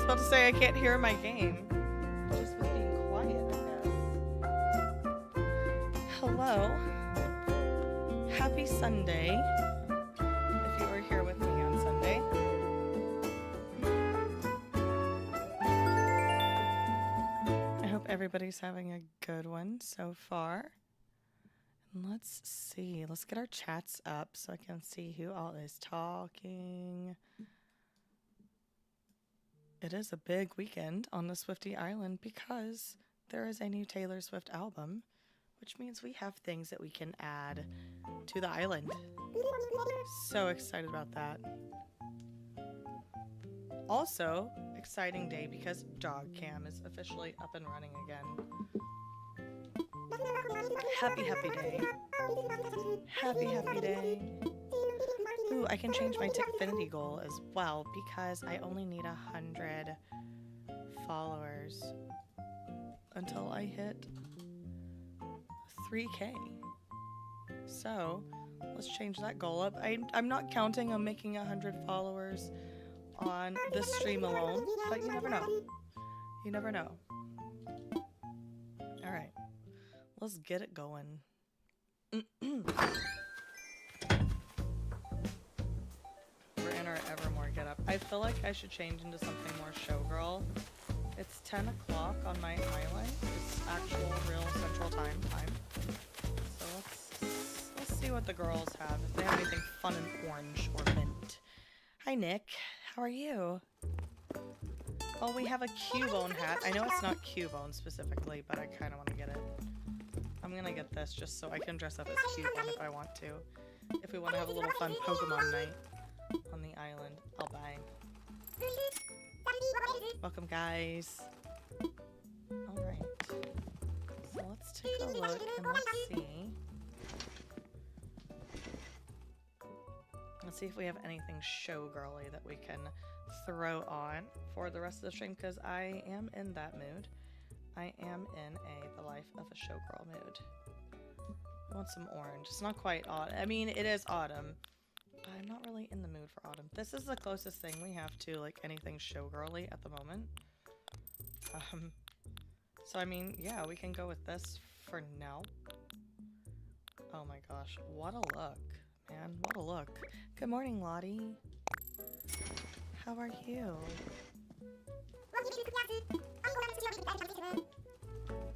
about to say I can't hear my game. Just with being quiet, I guess. Hello. Happy Sunday. If you are here with me on Sunday. I hope everybody's having a good one so far. And let's see. Let's get our chats up so I can see who all is talking. It is a big weekend on the Swiftie Island because there is a new Taylor Swift album, which means we have things that we can add to the island. So excited about that. Also, exciting day because Dog Cam is officially up and running again. Happy day. Happy day. Ooh, I can change my Tickfinity goal as well because I only need 100 followers until I hit 3K. So, let's change that goal up. I'm not counting on making 100 followers on this stream alone, but you never know. You never know. Alright, let's get it going. We're in our Evermore getup. I feel like I should change into something more Showgirl. It's 10 o'clock on my island. It's actual real Central Time. So let's see what the girls have. If they have anything fun and orange or mint. Hi Nick, how are you? Oh, we have a Cubone hat. I know it's not Cubone specifically, but I kind of want to get it. I'm gonna get this just so I can dress up as Cubone if I want to. If we want to have a little fun Pokemon night on the island, I'll buy. Welcome, guys. Alright. So let's take a look and let's see. Let's see if we have anything showgirly that we can throw on for the rest of the stream, because I am in that mood. I am in the life of a showgirl mood. I want some orange. It's not quite autumn. I mean, it is autumn, but I'm not really in the mood for autumn. This is the closest thing we have to like anything showgirly at the moment. So I mean, yeah, we can go with this for now. Oh my gosh, what a look, man, what a look. Good morning, Lottie. How are you?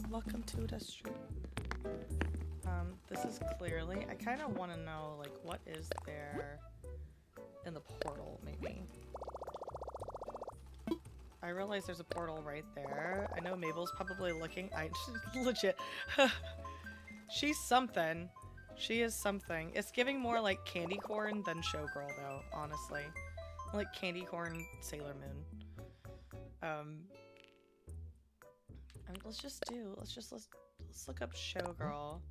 Welcome to the stream. This is clearly, I kind of want to know, like, what is there in the portal, maybe? I realize there's a portal right there. I know Mabel's probably looking. Legit. She's something. She is something. It's giving more like candy corn than showgirl, though, honestly. Like candy corn Sailor Moon. Let's look up showgirl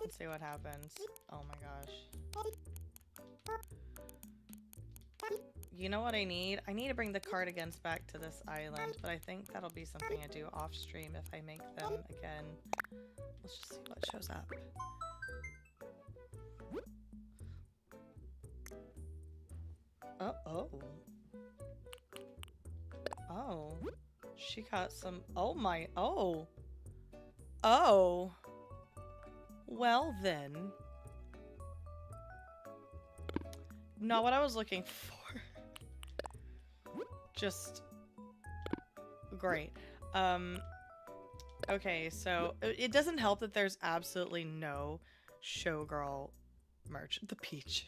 and see what happens. Oh my gosh. You know what I need? I need to bring the cardigans back to this island, but I think that'll be something I do off stream if I make them again. Let's just see what shows up. Oh. Oh. She got some... Oh my... Oh. Oh. Well then. Not what I was looking for. Just... Great. Okay, so it doesn't help that there's absolutely no showgirl merch. The peach.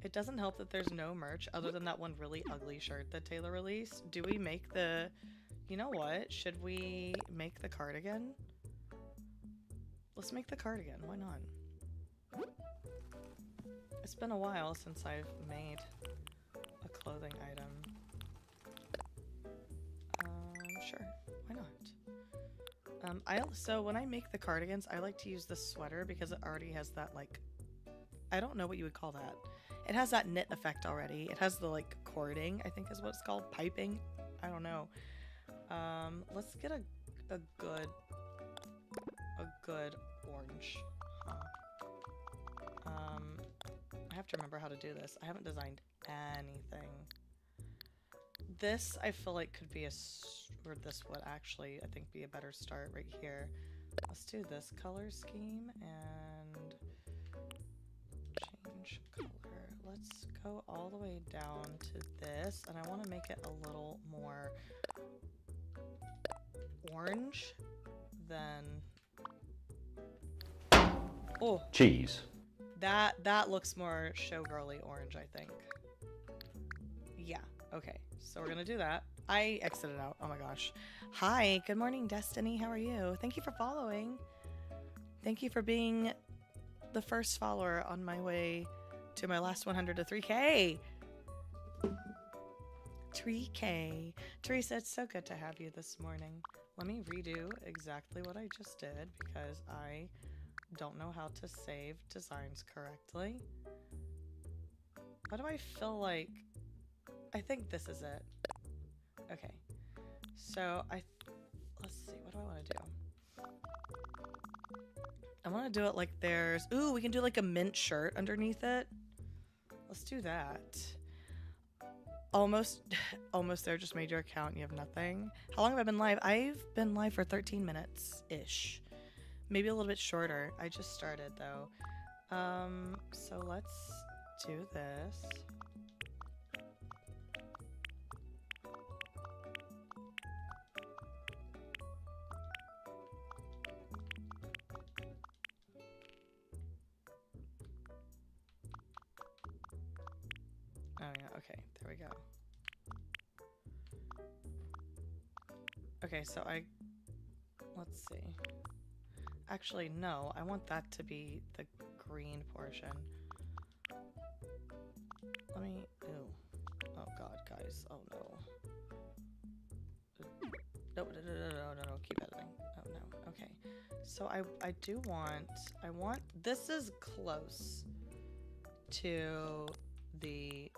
It doesn't help that there's no merch other than that one really ugly shirt that Taylor released. Do we make the... You know what? Should we make the cardigan? Let's make the cardigan. Why not? It's been a while since I've made a clothing item. Sure. Why not? So when I make the cardigans, I like to use the sweater because it already has that, like... I don't know what you would call that. It has that knit effect already. It has the, like, cording, I think is what it's called. Piping? I don't know. Let's get a good orange. I have to remember how to do this. I haven't designed anything. This, I feel like, could be or this would actually, I think, be a better start right here. Let's do this color scheme and change color. Let's go all the way down to this, and I want to make it a little more orange than... Oh! Cheese. That looks more showgirly orange, I think. Yeah, okay. So we're gonna do that. I exited out. Oh my gosh. Hi, good morning, Destiny. How are you? Thank you for following. Thank you for being the first follower on my way to my last 100 to 3K. 3K. Teresa, it's so good to have you this morning. Let me redo exactly what I just did because I don't know how to save designs correctly. Why do I feel like... I think this is it. Okay. So let's see, what do I want to do? I want to do it like there's... Ooh, we can do like a mint shirt underneath it. Let's do that. Almost there, just made your account and you have nothing. How long have I been live? I've been live for 13 minutes-ish. Maybe a little bit shorter. I just started though. So let's do this. Oh yeah, okay, there we go. Okay, so let's see. Actually, no, I want that to be the green portion. Let me, ew. Oh god, guys, oh no. No, keep editing. Oh no, okay. So I want, this is close to the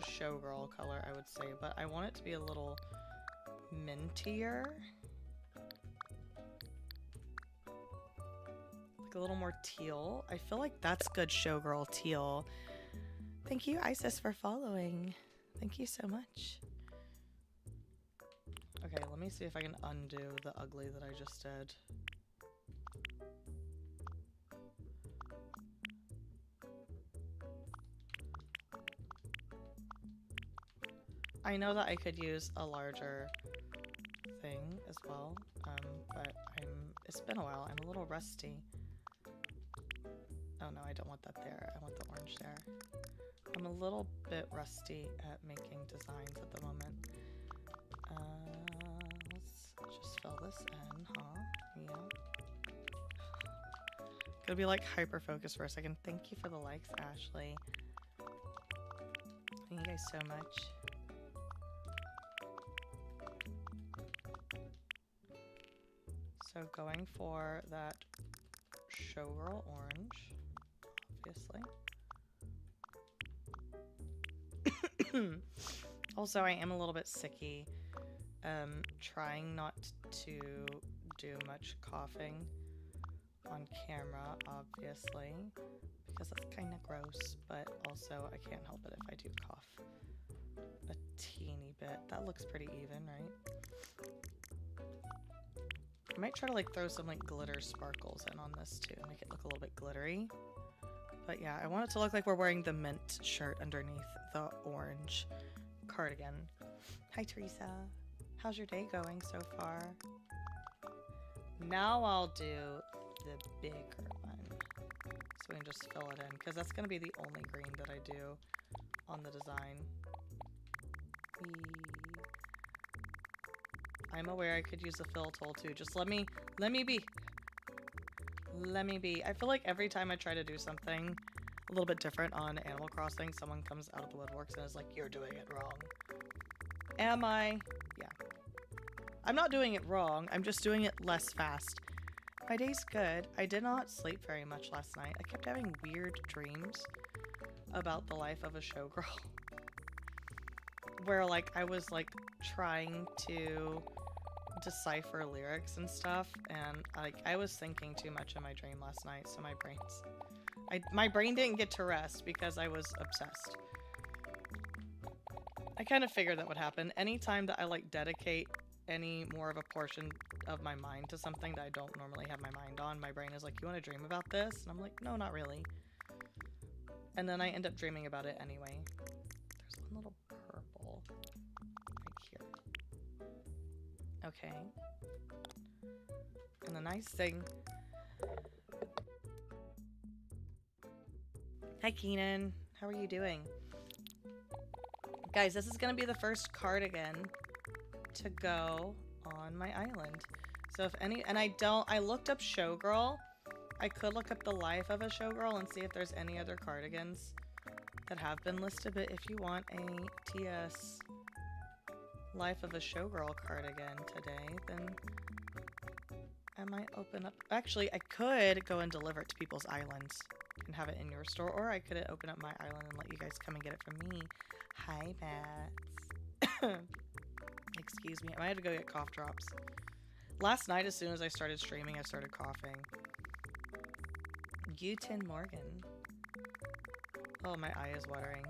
Showgirl color, I would say, but I want it to be a little mintier. Like a little more teal. I feel like that's good Showgirl teal. Thank you, Isis, for following. Thank you so much. Okay, let me see if I can undo the ugly that I just did. I know that I could use a larger thing as well, but it's been a while. I'm a little rusty. Oh no, I don't want that there. I want the orange there. I'm a little bit rusty at making designs at the moment. Let's just fill this in, huh? Yeah. Gonna be like hyper focused for a second. Thank you for the likes, Ashley. Thank you guys so much. So going for that Showgirl orange, obviously. Also, I am a little bit sicky. Trying not to do much coughing on camera, obviously, because that's kind of gross, but also I can't help it if I do cough a teeny bit. That looks pretty even, right? I might try to like throw some like glitter sparkles in on this too, make it look a little bit glittery. But yeah, I want it to look like we're wearing the mint shirt underneath the orange cardigan. Hi Teresa, how's your day going so far? Now I'll do the bigger one, so we can just fill it in, because that's going to be the only green that I do on the design. I'm aware I could use the fill tool too. Just let me be. Let me be. I feel like every time I try to do something a little bit different on Animal Crossing, someone comes out of the woodworks and is like, you're doing it wrong. Am I? Yeah. I'm not doing it wrong. I'm just doing it less fast. My day's good. I did not sleep very much last night. I kept having weird dreams about the life of a showgirl. Where like I was like trying to decipher lyrics and stuff, and like I was thinking too much in my dream last night, so my brain didn't get to rest because I was obsessed. I I kind of figured that would happen. Anytime that I like dedicate any more of a portion of my mind to something that I don't normally have my mind on, my brain is like, you want to dream about this? And I'm like, no, not really. And then I end up dreaming about it anyway. There's one little purple right here. Okay. And the nice thing... Hi, Keenan. How are you doing? Guys, this is going to be the first cardigan to go on my island. So if any... And I looked up Showgirl. I could look up the life of a Showgirl and see if there's any other cardigans that have been listed. But if you want a TS life of a Showgirl cardigan today, then I might open up... Actually, I could go and deliver it to people's islands and have it in your store, or I could open up my island and let you guys come and get it from me. Hi, Bats. Excuse me. I might have to go get cough drops. Last night, as soon as I started streaming, I started coughing. Utin Morgan. Oh, my eye is watering.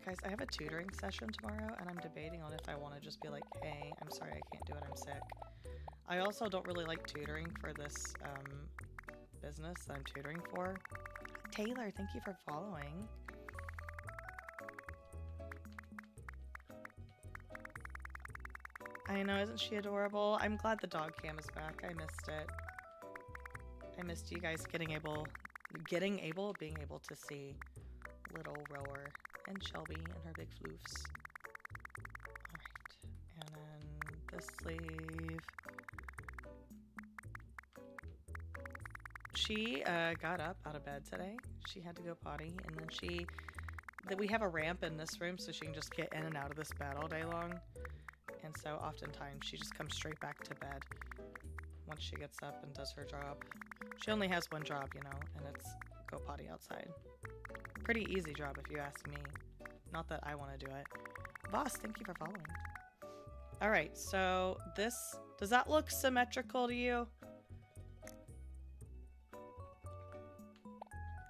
Guys, I have a tutoring session tomorrow, and I'm debating on if I want to just be like, hey, I'm sorry I can't do it, I'm sick. I also don't really like tutoring for this business that I'm tutoring for. Taylor, thank you for following. I know, isn't she adorable? I'm glad the dog cam is back. I missed it. I missed you guys being able to see little Rower and Shelby and her big floofs. Alright, and then this sleeve. She got up out of bed today. She had to go potty, and then we have a ramp in this room so she can just get in and out of this bed all day long. And so oftentimes she just comes straight back to bed once she gets up and does her job. She only has one job, you know, and it's go potty outside. Pretty easy job if you ask me. Not that I want to do it. Boss, thank you for following. Alright, so does that look symmetrical to you?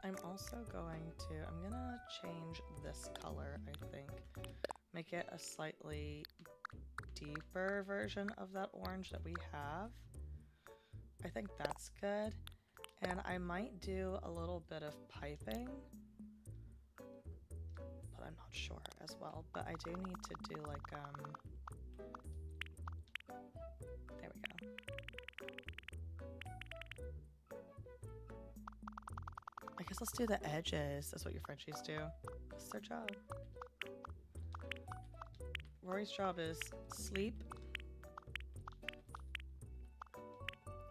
I'm also I'm gonna change this color, I think. Make it a slightly deeper version of that orange that we have. I think that's good. And I might do a little bit of piping, but I'm not sure as well. But I do need to do like, there we go. I guess let's do the edges. That's what your Frenchies do. That's their job. Rory's job is sleep,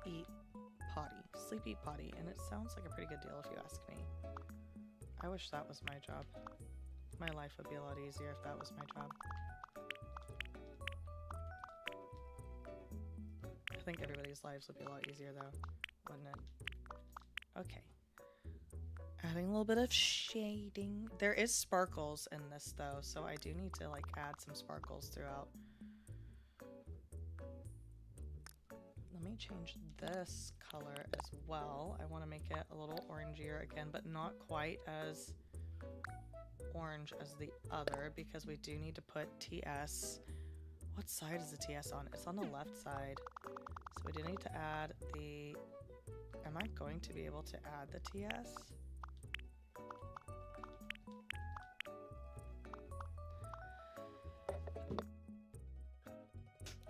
eat, potty. Sleep, eat, potty. And it sounds like a pretty good deal if you ask me. I wish that was my job. My life would be a lot easier if that was my job. I think everybody's lives would be a lot easier though, wouldn't it? Okay. Adding a little bit of shading. There is sparkles in this though, so I do need to like add some sparkles throughout. Let me change this color as well. I want to make it a little orangier again, but not quite as orange as the other because we do need to put TS. What side is the TS on? It's on the left side. So we do need to add the... Am I going to be able to add the TS?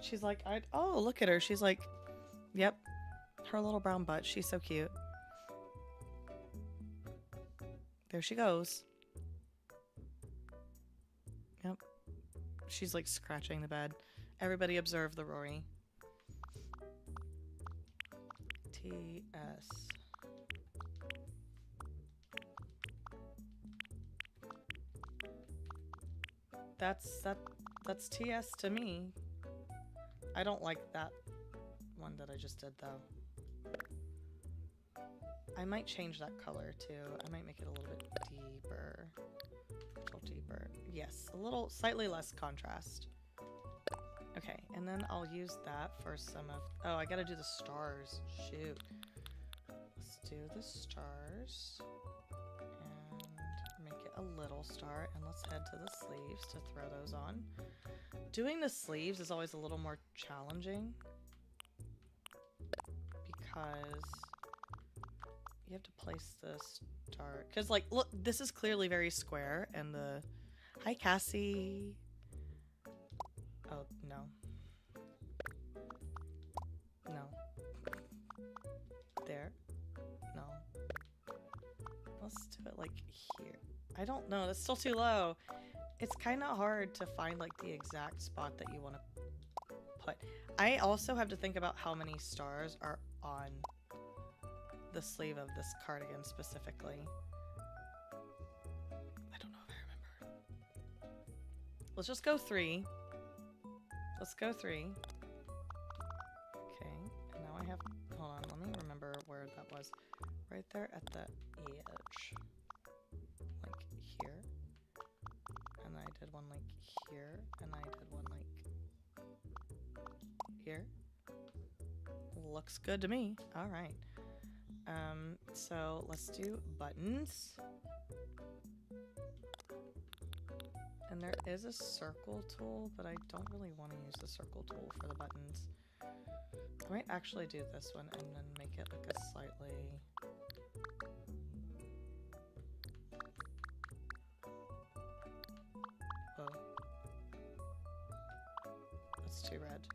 She's like, oh, look at her. She's like, yep, her little brown butt. She's so cute. There she goes. Yep. She's like scratching the bed. Everybody observe the Rory. TS. That's TS to me. I don't like that one that I just did though. I might change that color too. I might make it a little bit deeper. A little deeper. Yes, a little slightly less contrast. Okay, and then I'll use that for some of... Oh, I gotta do the stars. Shoot. Let's do the stars. And make it a little star, and let's head to the sleeves to throw those on. Doing the sleeves is always a little more challenging because you have to place the star. Because, like, look, this is clearly very square, and the... Hi, Cassie. Oh, no. No. There. No. Let's do it, like, here. I don't know. That's still too low. It's kind of hard to find, like, the exact spot that you want to put. I also have to think about how many stars are on the sleeve of this cardigan specifically. I don't know if I remember. Let's just go 3. Let's go 3. Okay, and now I have... Hold on, let me remember where that was. Right there at the edge. Like here. And I did one like here. And I did one like here. Looks good to me. Alright. So let's do buttons. And there is a circle tool, but I don't really want to use the circle tool for the buttons. I might actually do this one and then make it like a slightly... Oh. That's too red.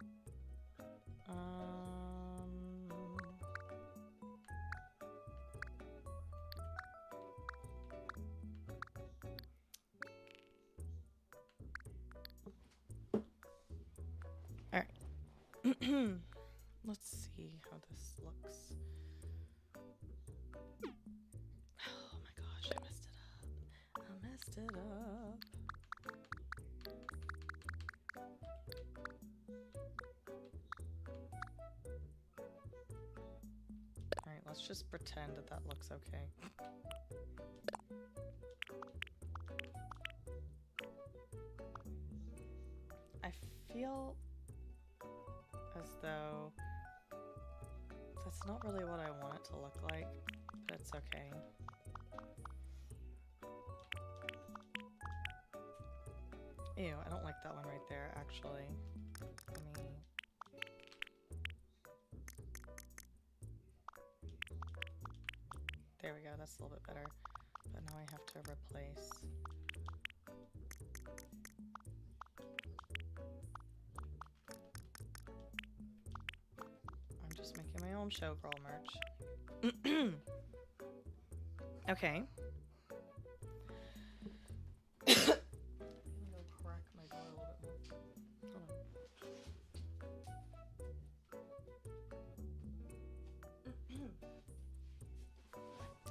Alright. Let's see how this looks. Oh my gosh, I messed it up. I messed it up. Alright, let's just pretend that that looks okay. I feel as though that's not really what I want it to look like, but it's okay. Ew, I don't like that one right there, actually. Let me... There we go, that's a little bit better. But now I have to replace... I'm just making my own Showgirl merch. Okay.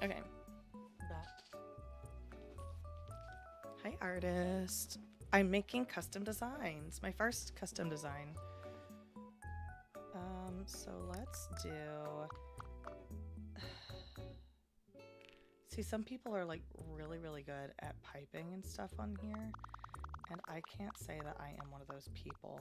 Okay, back. Hi, artist. I'm making custom designs. My first custom design. So let's do... See, some people are like really, really good at piping and stuff on here, and I can't say that I am one of those people.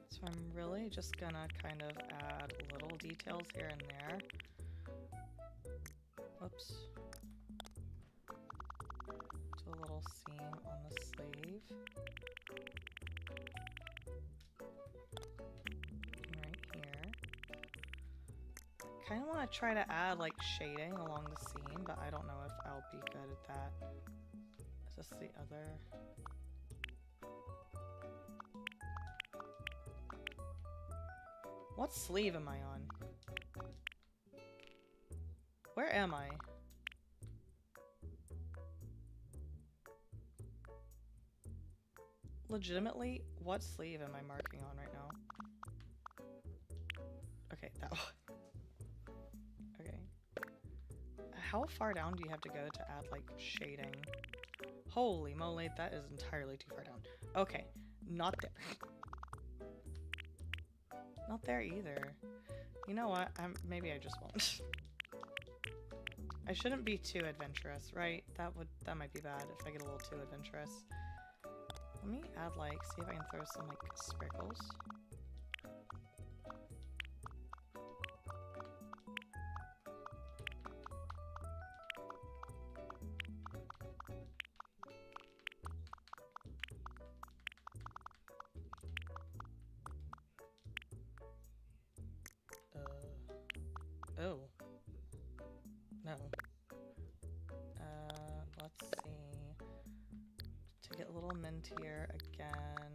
So I'm really just gonna kind of add little details here and there. Whoops. Do a little seam on the sleeve. Right here. Kind of want to try to add like shading along the seam, but I don't know if I'll be good at that. Is this the other? What sleeve am I on? Where am I? Legitimately, what sleeve am I marking on right now? Okay, that one. Okay. How far down do you have to go to add, like, shading? Holy moly, that is entirely too far down. Okay, not there. Not there either. You know what? Maybe I just won't. I shouldn't be too adventurous, right? That might be bad if I get a little too adventurous. Let me add, like, see if I can throw some, like, sprinkles. mint here again.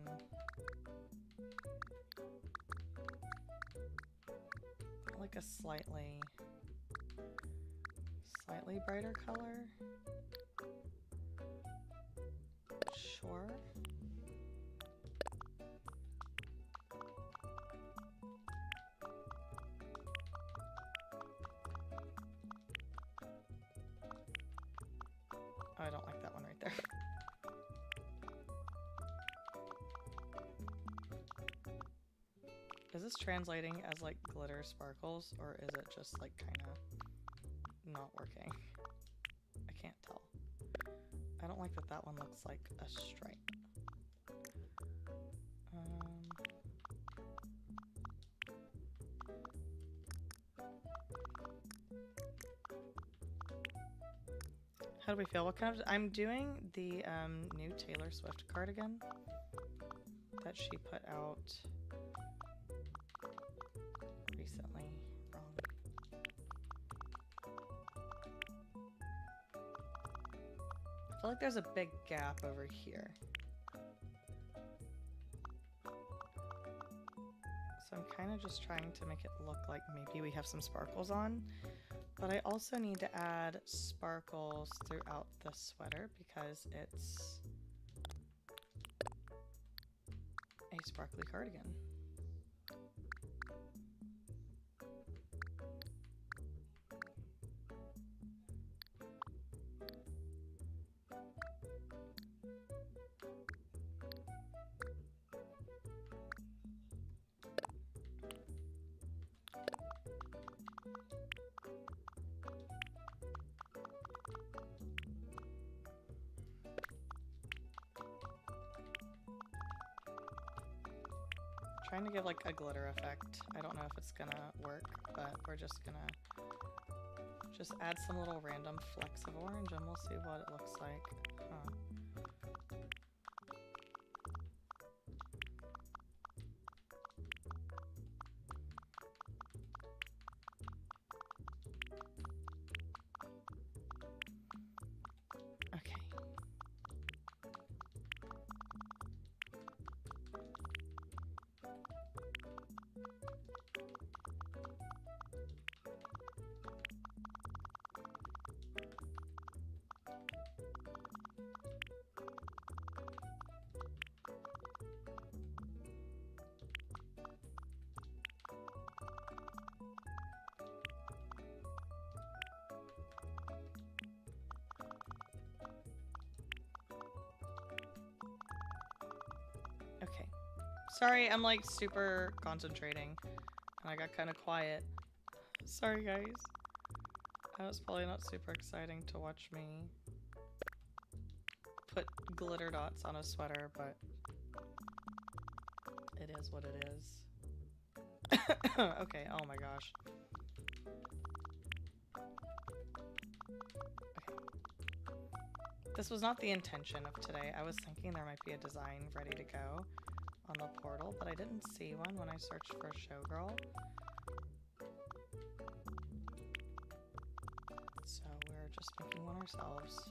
Like a slightly brighter color. Sure. Oh, I don't like that one right there. Is this translating as like glitter sparkles, or is it just like kind of not working? I can't tell. I don't like that that one looks like a stripe. How do we feel? What kind of... I'm doing the new Taylor Swift cardigan that she put out recently. I feel like there's a big gap over here. So I'm kind of just trying to make it look like maybe we have some sparkles on. But I also need to add sparkles throughout the sweater because it's a sparkly cardigan. Trying to give like a glitter effect. I don't know if it's gonna work, but we're just gonna add some little random flecks of orange and we'll see what it looks like. Okay. Okay. Sorry, I'm like super concentrating and I got kind of quiet. Sorry guys. I know it's probably not super exciting to watch me put glitter dots on a sweater, but it is what it is. Okay, oh my gosh. Okay. This was not the intention of today. I was thinking there might be a design ready to go on the portal, but I didn't see one when I searched for Showgirl. So we're just making one ourselves.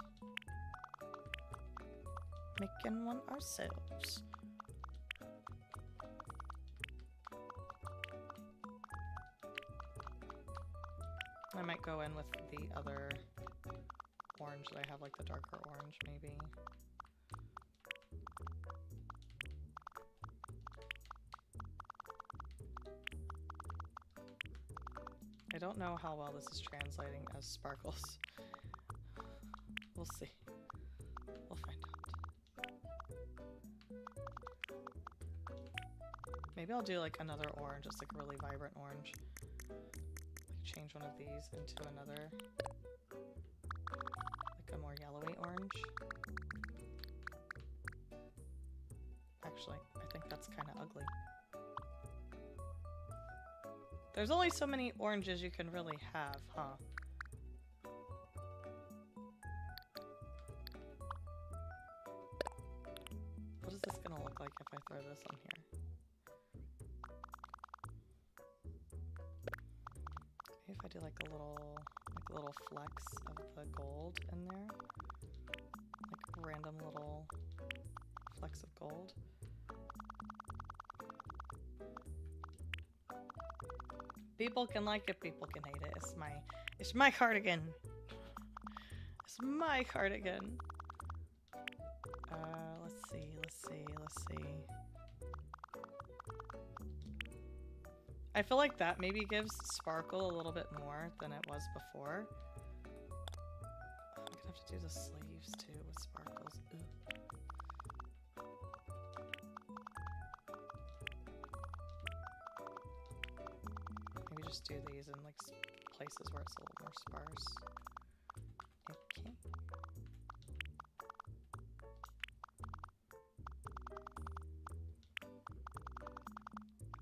Making one ourselves. I might go in with the other orange that I have, like the darker orange, maybe. I don't know how well this is translating as sparkles. We'll see. We'll find out. Maybe I'll do like another orange, just like a really vibrant orange. Like change one of these into another, like a more yellowy orange. Actually, I think that's kind of ugly. There's only so many oranges you can really have, huh? What is this gonna look like if I throw this on here? Maybe if I do like little flecks of the gold in there. Like random little flecks of gold. People can like it, people can hate it. It's my cardigan. It's my cardigan. Let's see. I feel like that maybe gives sparkle a little bit more than it was before. I'm gonna have to do the sleeves too with sparkles. Ooh. Maybe just do these in like places where it's a little more sparse. Okay.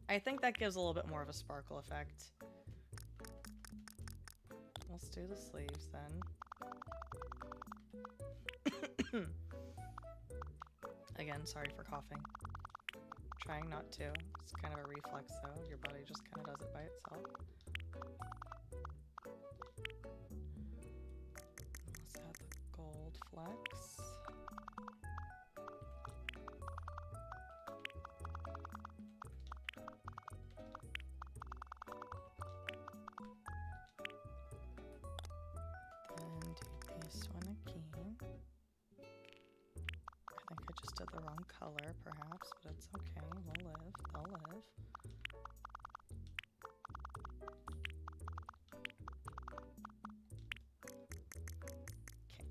I think that gives a little bit more of a sparkle effect. Let's do the sleeves then. Again, sorry for coughing. Trying not to. It's kind of a reflex though. Your body just kind of does it by itself. Let's add the gold flecks. This one again. I think I just did the wrong color, perhaps, but it's okay. They'll live. They'll live. Okay.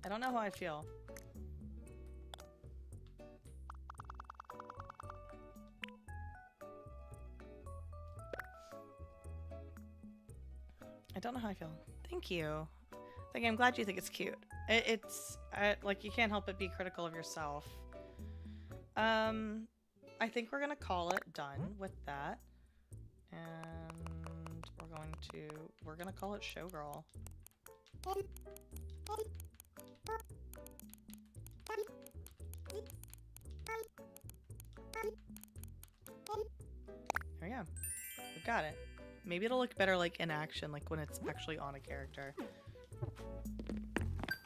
I don't know how I feel. I don't know how I feel. Thank you. I'm glad you think it's cute. It's like you can't help but be critical of yourself. I think we're gonna call it done with that, and we're gonna call it Showgirl. There we go. We've got it. Maybe it'll look better like in action, like when it's actually on a character.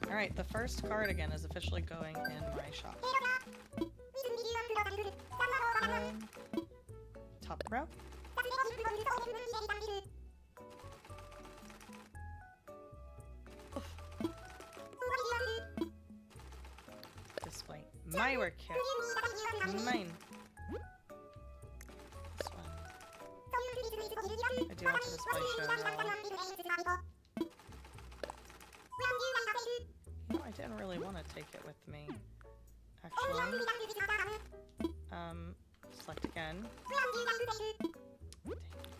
Alright, the first cardigan is officially going in my shop. Top row. Display my work here. Mine. This one. I do want to display Showgirl. You know, I didn't really want to take it with me. Actually. Select again. Dang.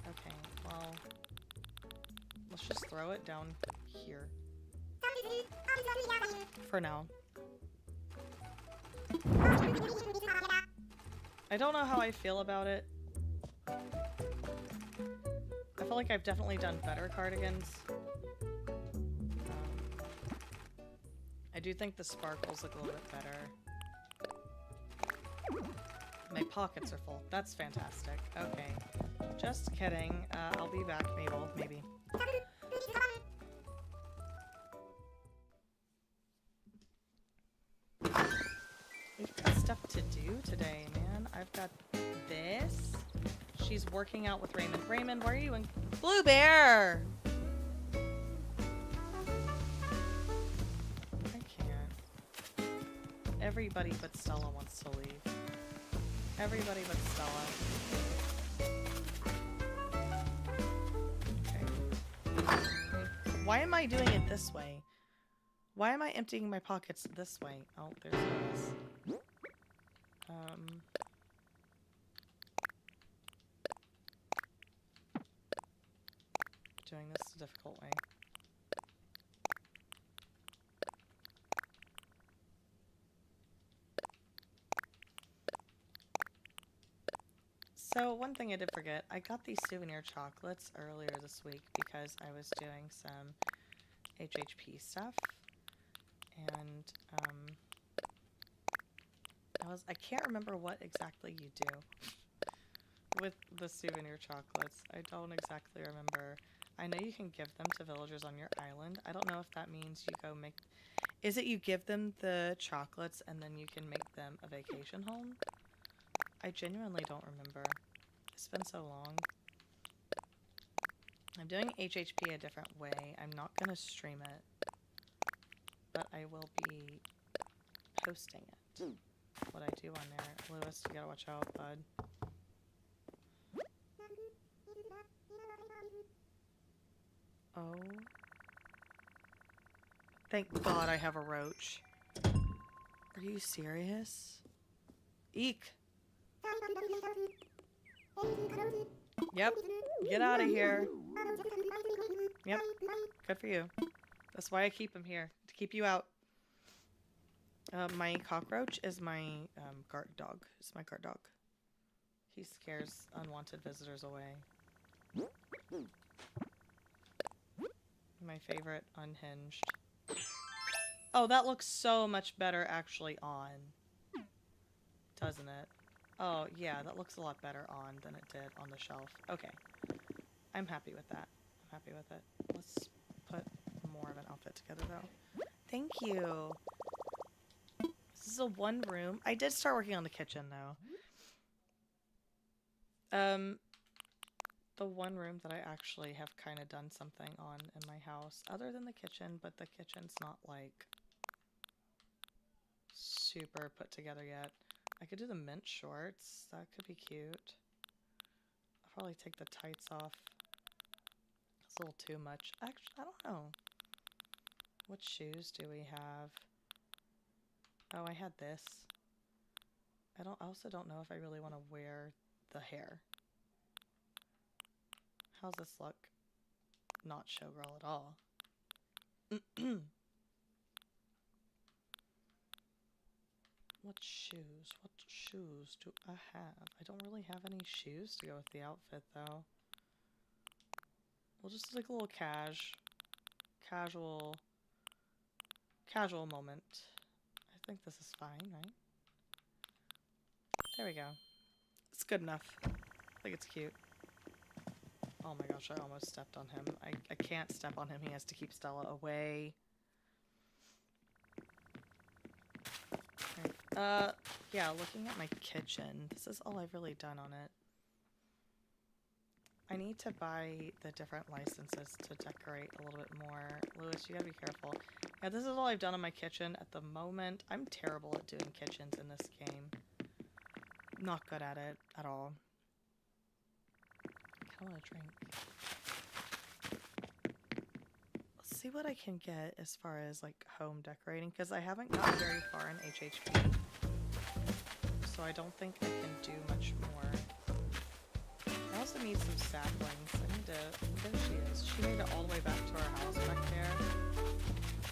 Okay, well, let's just throw it down here. For now. I don't know how I feel about it. I feel like I've definitely done better cardigans. I do think the sparkles look a little bit better. My pockets are full. That's fantastic. Okay. Just kidding. I'll be back, Mabel. Maybe. We've got stuff to do today, man. I've got this. She's working out with Raymond. Raymond, why are you in... Blue Bear! I can't. Everybody but Stella wants to leave. Everybody but Stella. Okay. Why am I doing it this way? Why am I emptying my pockets this way? Oh, there's this. Doing this a difficult way. So, one thing I did forget, I got these souvenir chocolates earlier this week because I was doing some HHP stuff. And, was. I can't remember what exactly you do with the souvenir chocolates. I don't exactly remember. I know you can give them to villagers on your island. I don't know if that means you go make... Is it you give them the chocolates and then you can make them a vacation home? I genuinely don't remember. It's been so long. I'm doing HHP a different way. I'm not going to stream it. But I will be posting it. What I do on there. Lewis, you gotta watch out, bud. Oh. Thank God I have a roach. Are you serious? Eek. Yep. Get out of here. Yep. Good for you. That's why I keep him here. To keep you out. My cockroach is my guard dog. It's my guard dog. He scares unwanted visitors away. My favorite, unhinged. Oh, that looks so much better actually on. Doesn't it? Oh, yeah, that looks a lot better on than it did on the shelf. Okay. I'm happy with that. I'm happy with it. Let's put more of an outfit together, though. Thank you. This is a one room. I did start working on the kitchen, though. The one room that I actually have kind of done something on in my house, other than the kitchen, but the kitchen's not, like, super put together yet. I could do the mint shorts. That could be cute. I'll probably take the tights off. It's a little too much. Actually, I don't know. What shoes do we have? Oh, I had this. I also don't know if I really want to wear the hair. How's this look? Not Showgirl at all. What shoes? What shoes do I have? I don't really have any shoes to go with the outfit, though. We'll just like a little casual moment. I think this is fine, right? There we go. It's good enough. I think it's cute. Oh my gosh, I almost stepped on him. I can't step on him. He has to keep Stella away. Right. Yeah, looking at my kitchen. This is all I've really done on it. I need to buy the different licenses to decorate a little bit more. Lewis, you gotta be careful. Yeah, this is all I've done on my kitchen at the moment. I'm terrible at doing kitchens in this game. Not good at it at all. I kinda want a drink. Let's see what I can get as far as like home decorating, because I haven't gotten very far in HHP. So I don't think I can do much more. I also need some saplings. I need to... There she is. She made it all the way back to our house back there.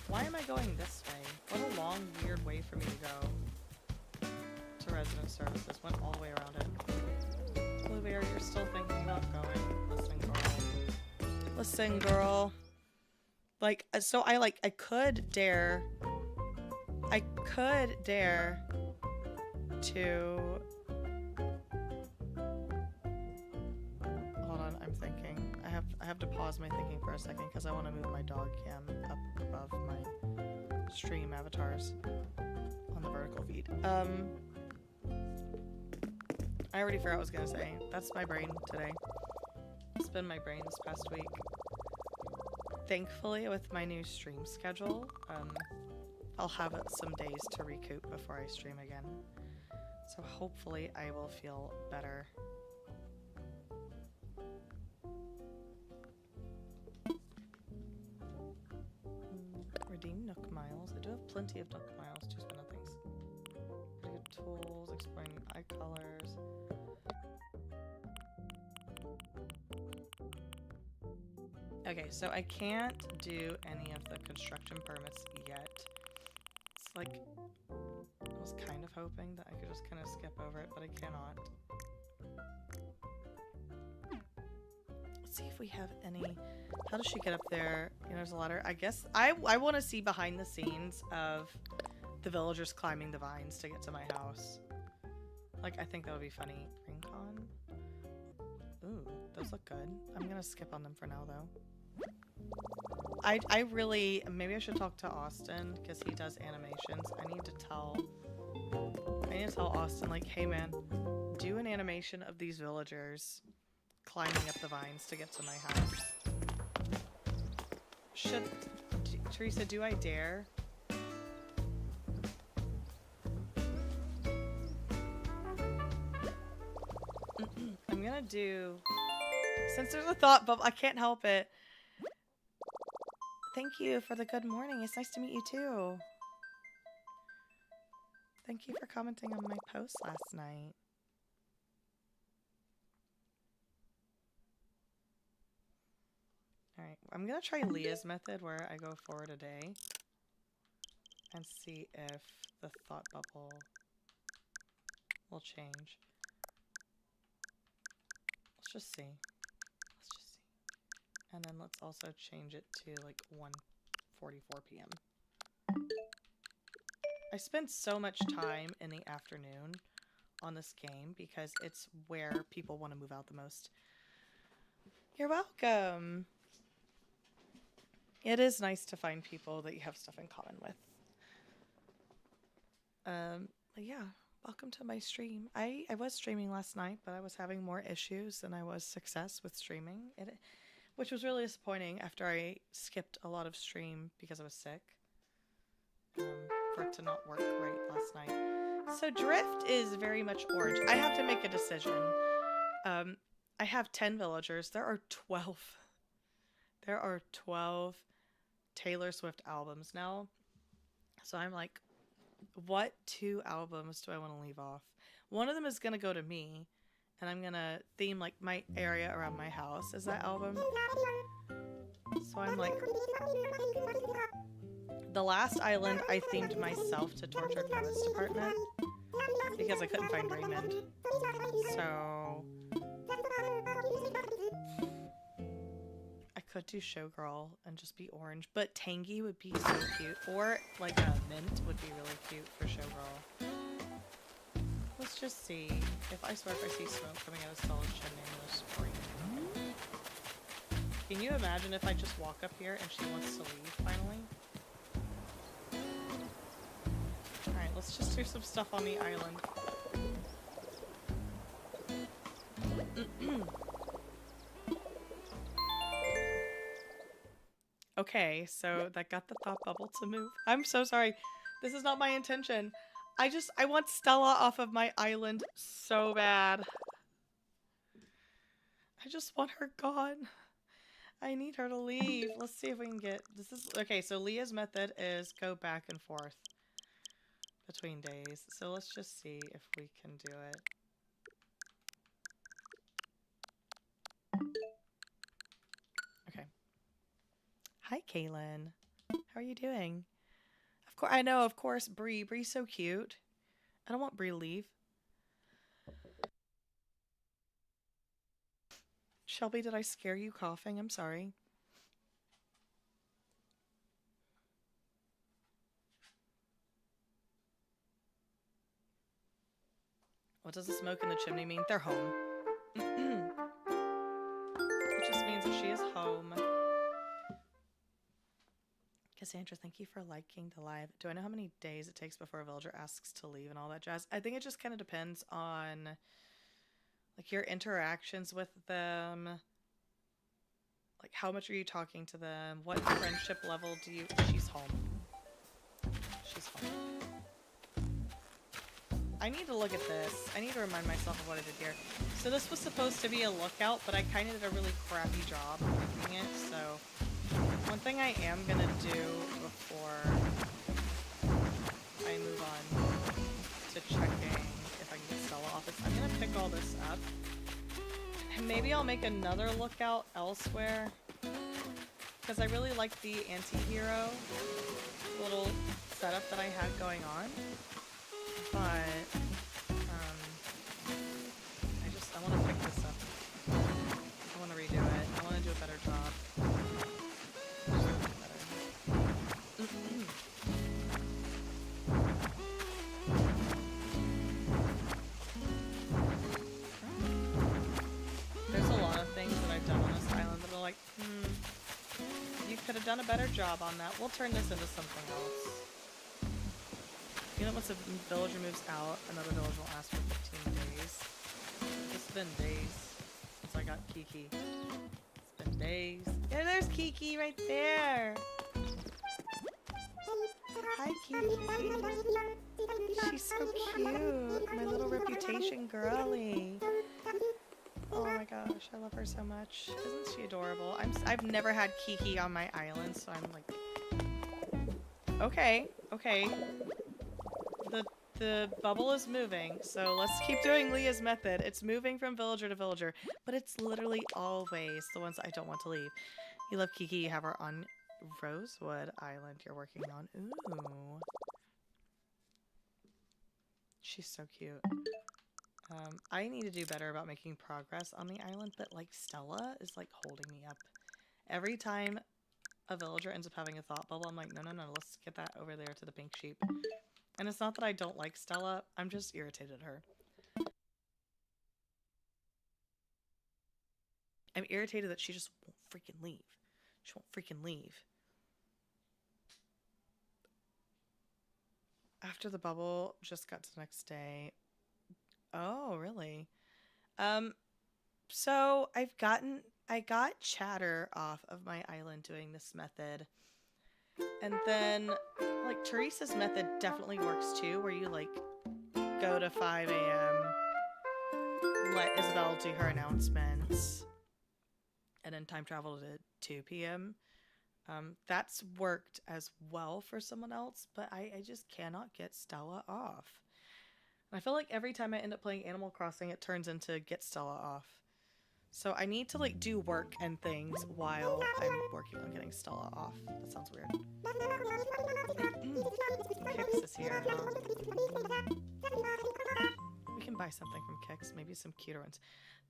Why am I going this way? What a long, weird way for me to go. To resident services. Went all the way around it. Blueberry, you're still thinking about going. Listen, girl. Listen, girl. Like, so I could dare to... Hold on, I'm thinking. I have to pause my thinking for a second because I want to move my dog cam up above my stream avatars on the vertical feed. I already forgot what I was gonna say. That's my brain today. It's been my brain this past week. Thankfully, with my new stream schedule, I'll have some days to recoup before I stream again. So hopefully I will feel better. Redeem Nook Miles. I do have plenty of Nook Miles to spend on things. Pretty good tools, exploring eye colors. Okay, so I can't do any of the construction permits yet. It's like, I was kind of hoping that I could just kind of skip over it, but I cannot. Let's see if we have any... How does she get up there? You know, there's a ladder. I guess I want to see behind the scenes of the villagers climbing the vines to get to my house. Like, I think that would be funny. Rincon. Ooh, those look good. I'm gonna skip on them for now, though. I really... Maybe I should talk to Austin, because he does animations. I need to tell Austin, like, hey man, do an animation of these villagers climbing up the vines to get to my house. Teresa, do I dare? I'm gonna do... Since there's a thought bubble, I can't help it. Thank you for the good morning. It's nice to meet you too. Thank you for commenting on my post last night. Alright, I'm gonna try Leah's method where I go forward a day and see if the thought bubble will change. Let's just see. And then let's also change it to like 1:44 p.m. I spend so much time in the afternoon on this game because it's where people want to move out the most. You're welcome. It is nice to find people that you have stuff in common with. But yeah, welcome to my stream. I was streaming last night, but I was having more issues than I was success with streaming. Which was really disappointing after I skipped a lot of stream because I was sick. For it to not work right last night. So Drift is very much orange. I have to make a decision. I have 10 villagers. There are 12. There are 12 Taylor Swift albums now. So I'm like, what 2 albums do I want to leave off? One of them is going to go to me. And I'm gonna theme like my area around my house as that album. So I'm like, the last island I themed myself to Tortured Chemist Department because I couldn't find Raymond. So I could do Showgirl and just be orange, but Tangy would be so cute. Or like a mint would be really cute for Showgirl. Let's just see. If I swear if I see smoke coming out of Stella's chimney, I'm gonna spring. Can you imagine if I just walk up here and she wants to leave finally? Alright, let's just do some stuff on the island. Okay, so that got the thought bubble to move. I'm so sorry. This is not my intention. I want Stella off of my island so bad. I just want her gone. I need her to leave. Let's see if we can get... This is... Okay, so Leah's method is go back and forth between days. So let's just see if we can do it. Okay. Hi, Kaylin. How are you doing? I know, of course, Bree. Bree's so cute. I don't want Bree to leave. Shelby, did I scare you coughing? I'm sorry. What does the smoke in the chimney mean? They're home. It just means that she is home. Cassandra, thank you for liking the live. Do I know how many days it takes before a villager asks to leave and all that jazz? I think it just kind of depends on like your interactions with them. Like how much are you talking to them? What friendship level do you... She's home. She's home. I need to look at this. I need to remind myself of what I did here. So this was supposed to be a lookout, but I kind of did a really crappy job of making it, so... One thing I am gonna do before I move on to checking if I can get Stella off is I'm gonna pick all this up. And maybe I'll make another lookout elsewhere. Because I really like the anti-hero little setup that I had going on. But, I want to pick this up. I want to redo it. I want to do a better job. done a better job on that. We'll turn this into something else. You know, once a villager moves out, another villager will ask for 15 days. It's been days since I got Kiki. It's been days. Yeah, there's Kiki right there. Hi, Kiki. She's so cute. My little reputation girly. Oh my gosh, I love her so much. Isn't she adorable? I've never had Kiki on my island, so I'm like... Okay, okay. The bubble is moving, so let's keep doing Leah's method. It's moving from villager to villager, but it's literally always the ones I don't want to leave. You love Kiki, you have her on Rosewood Island you're working on. Ooh. She's so cute. I need to do better about making progress on the island, but like Stella is like holding me up. Every time a villager ends up having a thought bubble, I'm like, no, let's get that over there to the pink sheep. And it's not that I don't like Stella, I'm just irritated at her. I'm irritated that she just won't freaking leave. She won't freaking leave. After the bubble, just got to the next day. Oh, really? So I got chatter off of my island doing this method. And then, like, Teresa's method definitely works too, where you, like, go to 5 a.m., let Isabel do her announcements, and then time travel to 2 p.m. That's worked as well for someone else, but I just cannot get Stella off. And I feel like every time I end up playing Animal Crossing, it turns into get Stella off. So I need to, like, do work and things while I'm working on getting Stella off. That sounds weird. Kix is here now. We can buy something from Kix, maybe some cuter ones.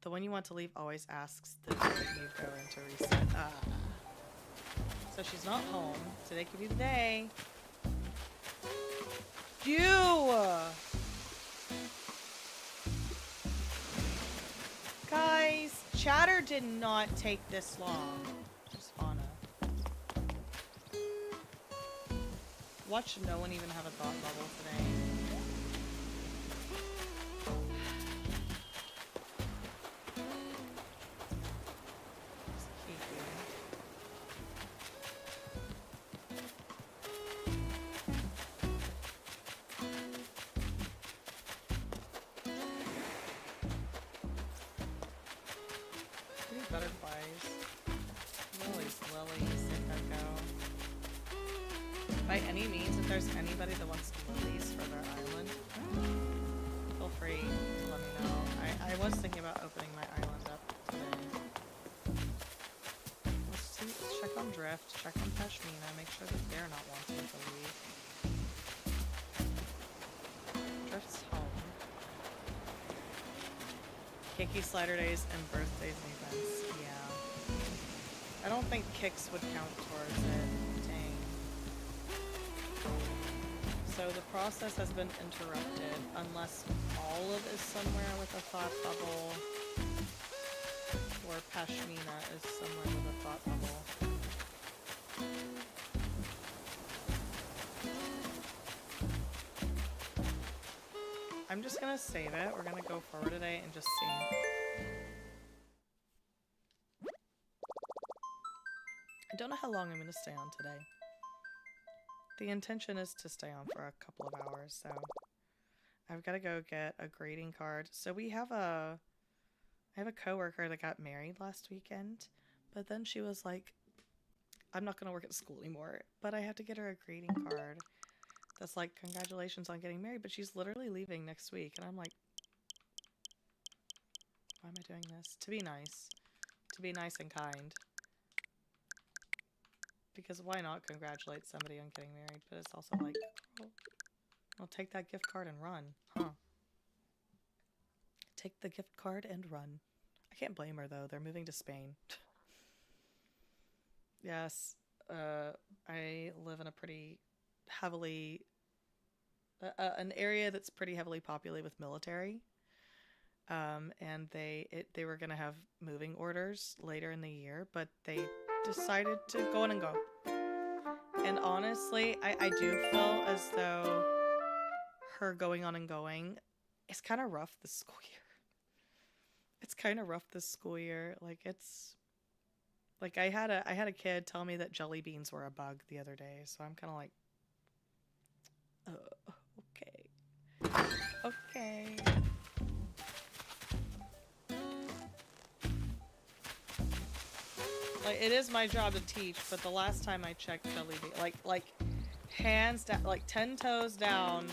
The one you want to leave always asks the move go into reset. So she's not home. Today could be the day. You! Guys, chatter did not take this long. Just Fauna. Watch no one even have a thought bubble today. Butterflies. Lilies, by any means, if there's anybody that wants lilies for their island, feel free to let me know. I was thinking about opening my island up today. Let's see, let's check on Drift, check on Pashmina, make sure that they're not wanting to leave. Drift's home. Kiki Slider Days and birthdays and events. Yeah. I don't think Kix would count towards it. Dang. So the process has been interrupted unless Olive is somewhere with a thought bubble or Pashmina is somewhere with a thought bubble. I'm just gonna save it. We're gonna go forward today and just see. I don't know how long I'm gonna stay on today. The intention is to stay on for a couple of hours, so I've got to go get a greeting card. So I have a coworker that got married last weekend, but then she was like, I'm not gonna work at school anymore, but I have to get her a greeting card. That's like, congratulations on getting married, but she's literally leaving next week. And I'm like, why am I doing this? To be nice. To be nice and kind. Because why not congratulate somebody on getting married? But it's also like, well, take that gift card and run. Huh. Take the gift card and run. I can't blame her, though. They're moving to Spain. Yes. I live in a pretty heavily... an area that's pretty heavily populated with military, and they were gonna have moving orders later in the year, but they decided to go in and go. And honestly, I do feel as though her going on and going is kind of rough this school year. It's kind of rough this school year. Like it's like I had a kid tell me that jelly beans were a bug the other day, so I'm kind of like, okay, okay. Like it is my job to teach, but the last time I checked jelly bean, like hands down, like 10 toes down.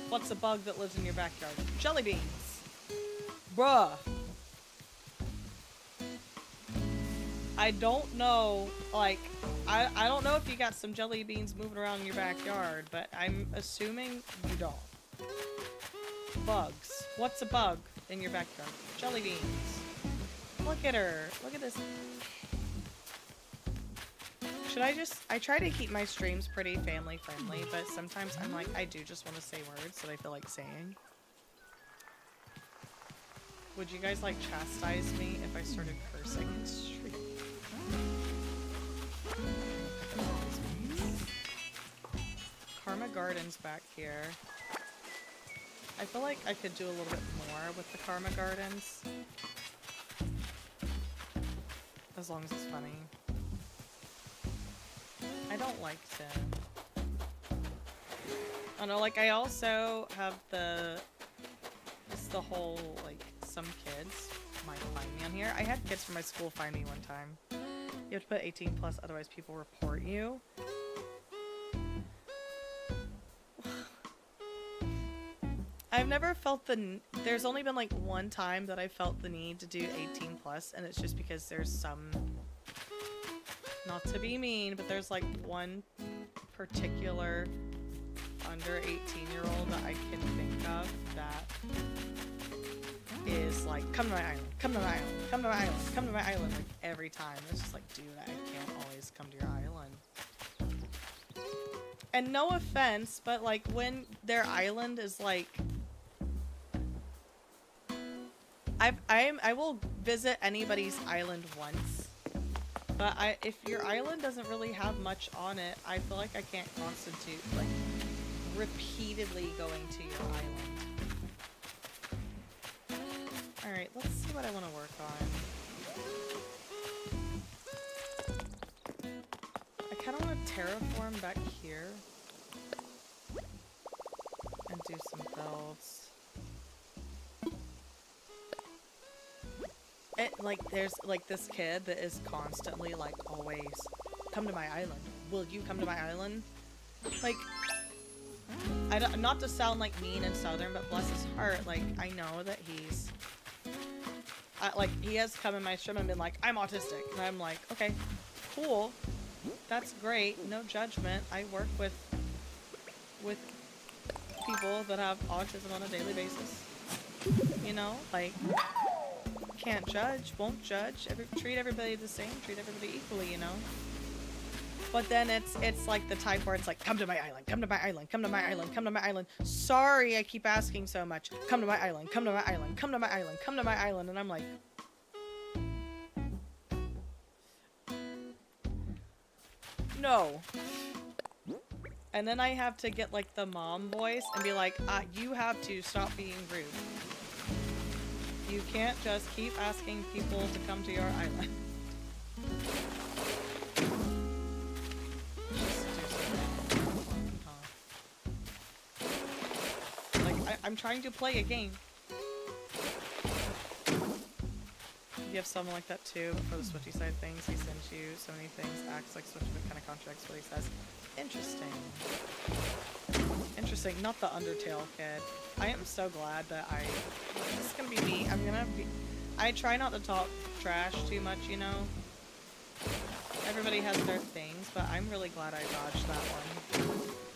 What's a bug that lives in your backyard? Jelly beans. Bruh. I don't know, like, I don't know if you got some jelly beans moving around in your backyard, but I'm assuming you don't. Bugs. What's a bug in your backyard? Jelly beans. Look at her. Look at this. I try to keep my streams pretty family friendly, but sometimes I'm like, I do just want to say words that I feel like saying. Would you guys like chastise me if I started cursing in stream? Karma Garden's back here. I feel like I could do a little bit more with the Karma Gardens. As long as it's funny. I don't like to... I know, like, I also have it's the whole, like, some kids might find me on here. I had kids from my school find me one time. You have to put 18 plus, otherwise people report you. I've never felt there's only been like one time that I felt the need to do 18 plus, and it's just because there's some, not to be mean, but there's like one particular under 18-year-old that I can think of that is like, come to my island, come to my island, come to my island, come to my island, like every time. It's just like, dude, I can't always come to your island. And no offense, but like when their island is like, I will visit anybody's island once, but if your island doesn't really have much on it, I feel like I can't constitute like repeatedly going to your island. Alright, let's see what I want to work on. I kind of want to terraform back here and do some builds. Like, there's, like, this kid that is constantly, like, always, come to my island. Will you come to my island? Like, not to sound, like, mean and southern, but bless his heart, like, I know that he's, like, he has come in my stream and been like, I'm autistic. And I'm like, okay, cool. That's great. No judgment. I work with people that have autism on a daily basis. You know, like, can't judge, won't judge, treat everybody the same, treat everybody equally, you know? But then it's like the type where it's like, come to my island, come to my island, come to my island, come to my island. Sorry, I keep asking so much. Come to my island, come to my island, come to my island, come to my island. And I'm like, no. And then I have to get like the mom voice and be like, you have to stop being rude. You can't just keep asking people to come to your island. Like, I'm trying to play a game. You have someone like that too, but for the Swiftie side things, he sends you so many things, acts like Swiftie, but kind of contradicts what he says. Interesting. Interesting, not the Undertale kid. I am so glad that this is gonna be me. I try not to talk trash too much, you know? Everybody has their things, but I'm really glad I dodged that one.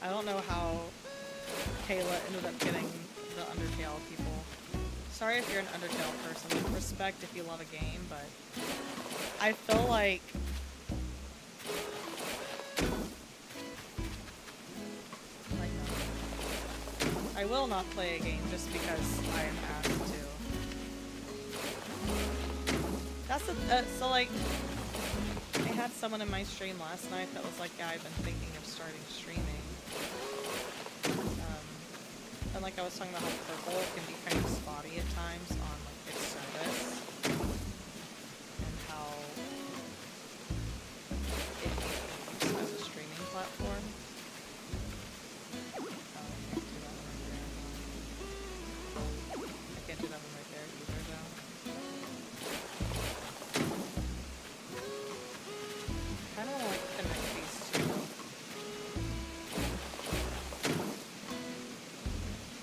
I don't know how Kayla ended up getting the Undertale people. Sorry if you're an Undertale person. Respect if you love a game, but I feel like I will not play a game just because I am asked to. That's so like I had someone in my stream last night that was like, yeah, I've been thinking of starting streaming. And like I was talking about how purple can be kind of spotty at times on like its service. And how it can be used as a streaming platform. I can't do that one right there either though. I kind of want to like connect these two.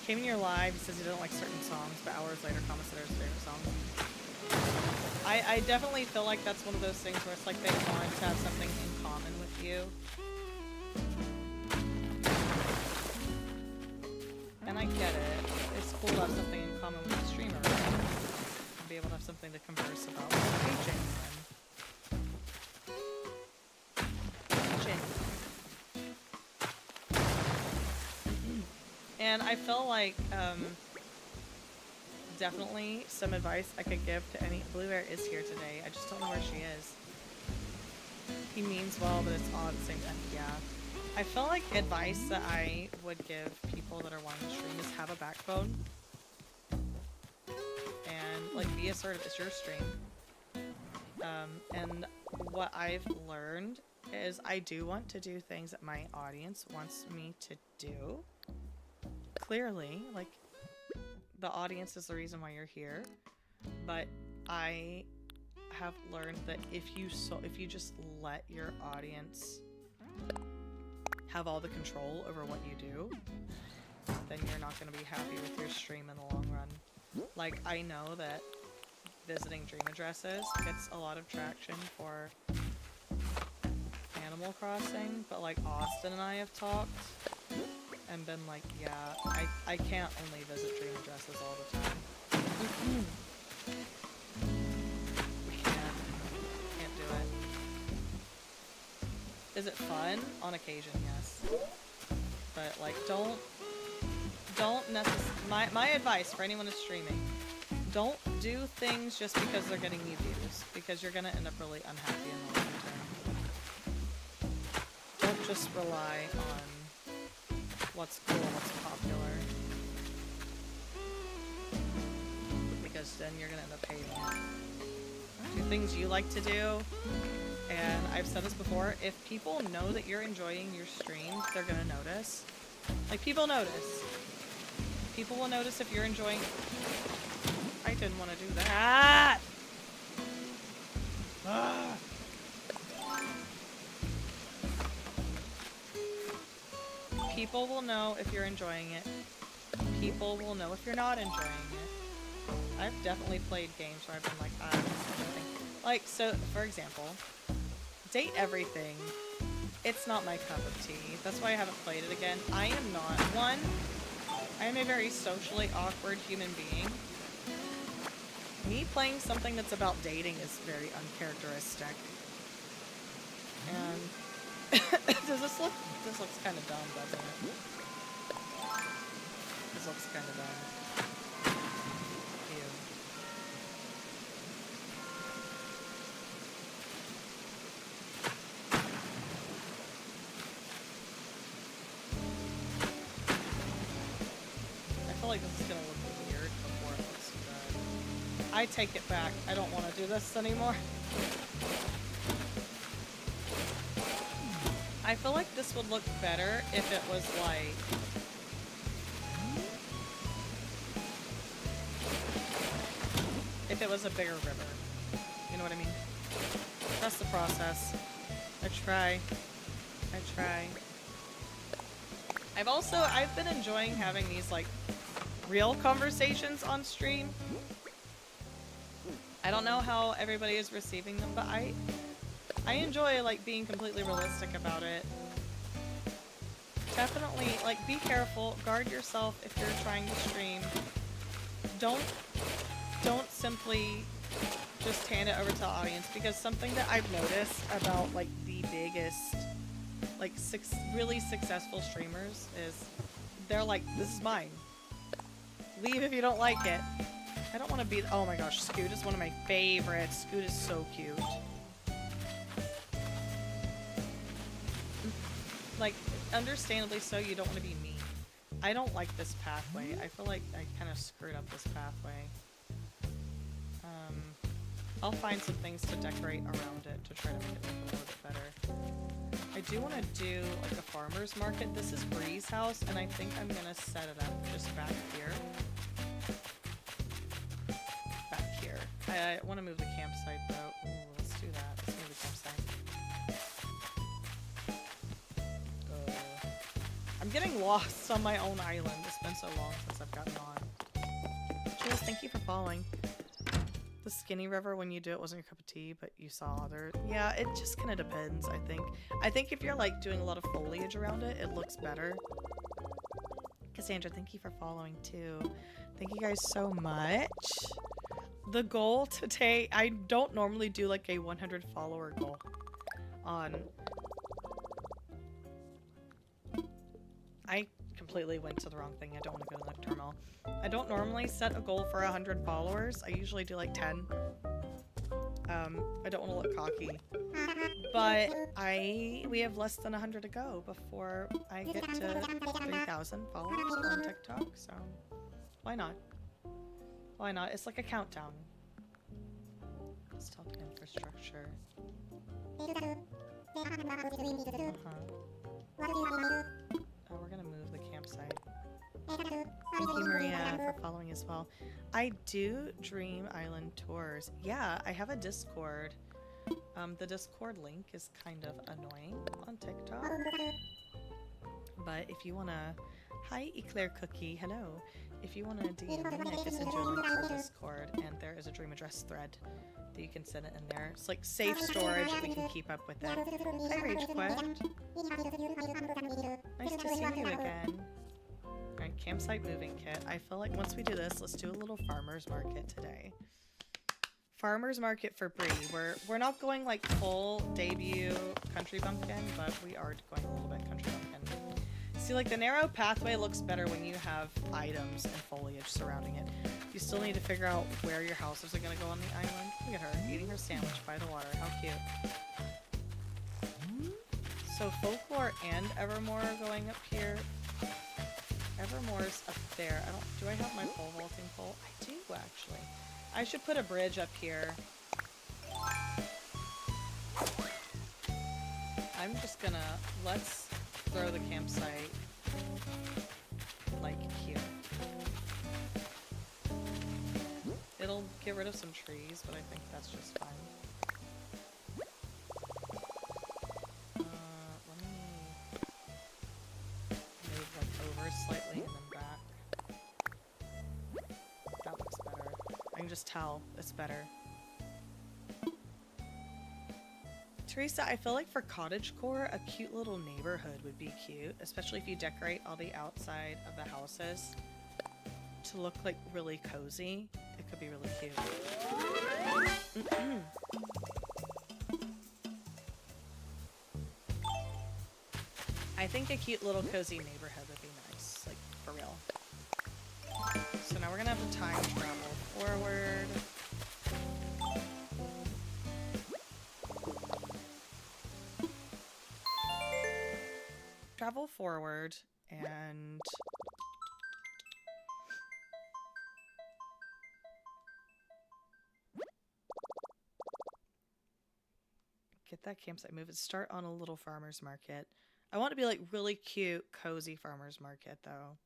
Came in your live, he says he doesn't like certain songs, but hours later comments that are his favorite songs. I definitely feel like that's one of those things where it's like they want to have something in common with you. And I get it. It's cool to have something in common with the streamer, right? And be able to have something to converse about. Hey, genuine. And I feel like, definitely some advice I could give to any... Blue Bear is here today. I just don't know where she is. He means well, but it's all at the same time. Yeah. I feel like advice that I would give people that are wanting to stream is have a backbone. And, like, be assertive. It's your stream. And what I've learned is I do want to do things that my audience wants me to do. Clearly, like, the audience is the reason why you're here, but I have learned that if you just let your audience have all the control over what you do, then you're not going to be happy with your stream in the long run. Like, I know that visiting dream addresses gets a lot of traction for Animal Crossing, but like Austin and I have talked and been like, yeah, I can't only visit dream addresses all the time. We can't do it. Is it fun? On occasion, yes. But like, don't necessarily, my advice for anyone who's streaming, don't do things just because they're getting you views, because you're gonna end up really unhappy in the long term. Don't just rely on what's cool, what's popular, because then you're gonna end up hating it. Do things you like to do, and I've said this before, if people know that you're enjoying your stream, they're gonna notice. Like, people notice. People will notice if you're enjoying... I didn't want to do that! Ah! People will know if you're enjoying it. People will know if you're not enjoying it. I've definitely played games where I've been like, this is nothing. Like, so, for example, Date Everything. It's not my cup of tea. That's why I haven't played it again. I am not. One, I am a very socially awkward human being. Me playing something that's about dating is very uncharacteristic. And this looks kind of dumb, doesn't it? This looks kind of dumb. Ew. I feel like this is gonna look weird before it looks good. I take it back. I don't want to do this anymore. I feel like this would look better if it was like... if it was a bigger river. You know what I mean? Trust the process. I try. I've been enjoying having these like real conversations on stream. I don't know how everybody is receiving them, but I enjoy, like, being completely realistic about it. Definitely, like, be careful. Guard yourself if you're trying to stream. Don't simply just hand it over to the audience, because something that I've noticed about, like, the biggest, like, really successful streamers is they're like, this is mine. Leave if you don't like it. I don't want to be... Oh my gosh, Scoot is one of my favorites. Scoot is so cute. like, understandably so, you don't want to be mean. I don't like this pathway. I feel like I kind of screwed up this pathway. I'll find some things to decorate around it to try to make it look a little bit better. I do want to do like a farmer's market. This is Bree's house, and I think I'm gonna set it up just back here. Back here. I want to move the campsite though. Ooh, let's do that. Let's move the campsite. I'm getting lost on my own island. It's been so long since I've gotten on. Jules, thank you for following. The skinny river, when you do it, wasn't your cup of tea, but you saw other. Yeah, it just kind of depends, I think. I think if you're like doing a lot of foliage around it, it looks better. Cassandra, thank you for following too. Thank you guys so much. The goal today, I don't normally do like a 100 follower goal on. I completely went to the wrong thing. I don't want to go to the terminal. I don't normally set a goal for 100 followers. I usually do like 10. I don't want to look cocky. But we have less than 100 to go before I get to 3,000 followers on TikTok, so why not? Why not? It's like a countdown. Let's talk infrastructure. We're gonna move the campsite. Thank you, Maria, for following as well. I do Dream Island tours. Yeah, I have a Discord. The Discord link is kind of annoying on TikTok. But if you wanna... Hi, Eclair Cookie. Hello. If you wanna DM me, I can send you a link to the Discord, and there is a Dream Address thread that you can send it in there. It's like safe storage, and we can keep up with it. Hi, Rage Quest. Nice to see you again. Alright, campsite moving kit. I feel like once we do this, let's do a little farmer's market today. Farmer's market for Bree. We're not going like full debut country bumpkin, but we are going a little bit country bumpkin. See, like the narrow pathway looks better when you have items and foliage surrounding it. You still need to figure out where your houses are going to go on the island. Look at her, eating her sandwich by the water. How cute. So Folklore and Evermore are going up here. Evermore's up there. Do I have my pole vaulting pole? I do, actually. I should put a bridge up here. I'm just gonna... Let's throw the campsite like here. It'll get rid of some trees, but I think that's just fine. Let me move like over slightly and then back. That looks better. I can just tell it's better. Teresa, I feel like for cottagecore, a cute little neighborhood would be cute, especially if you decorate all the outside of the houses to look like really cozy. It could be really cute. I think a cute little cozy neighborhood would be nice, like for real. So now we're gonna have to time travel forward. Travel forward and get that campsite moved. Start on a little farmer's market. I want to be like really cute, cozy farmer's market though.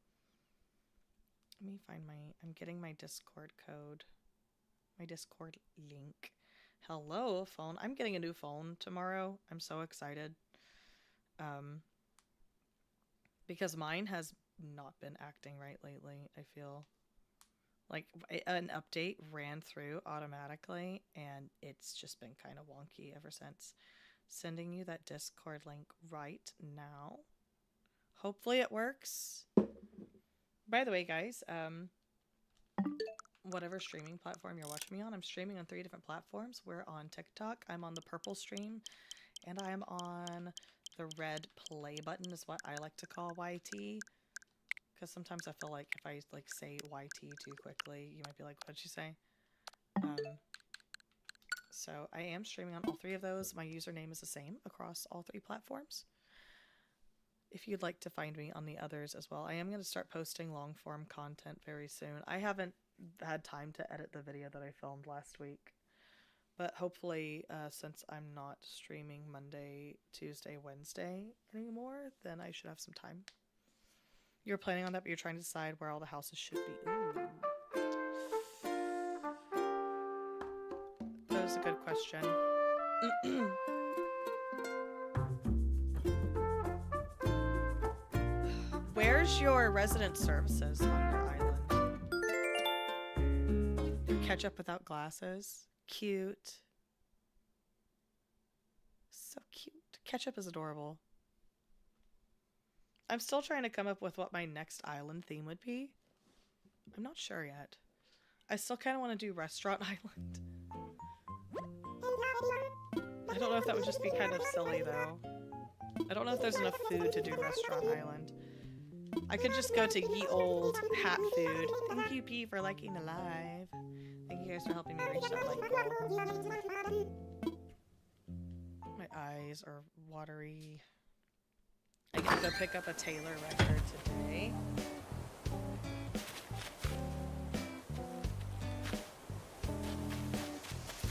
Let me find I'm getting my Discord code. My Discord link. Hello, phone. I'm getting a new phone tomorrow. I'm so excited. Because mine has not been acting right lately, I feel. Like, an update ran through automatically, and it's just been kind of wonky ever since. Sending you that Discord link right now. Hopefully it works. By the way, guys, whatever streaming platform you're watching me on, I'm streaming on 3 different platforms. We're on TikTok. I'm on the purple stream, and I'm on the red play button is what I like to call YT. Because sometimes I feel like if I like say YT too quickly, you might be like, what'd you say? So I am streaming on all 3 of those. My username is the same across all 3 platforms. if you'd like to find me on the others as well. I am going to start posting long form content very soon. I haven't had time to edit the video that I filmed last week, but hopefully since I'm not streaming Monday, Tuesday, Wednesday anymore, then I should have some time. You're planning on that, but you're trying to decide where all the houses should be. Ooh. That was a good question. Where's your resident services on your island? Ketchup without glasses. Cute. So cute. Ketchup is adorable. I'm still trying to come up with what my next island theme would be. I'm not sure yet. I still kind of want to do Restaurant Island. I don't know if that would just be kind of silly, though. I don't know if there's enough food to do Restaurant Island. I could just go to ye old hat food. Thank you, P, for liking the live. Thank you guys for helping me reach that like goal. My eyes are watery. I get to go pick up a Taylor record today.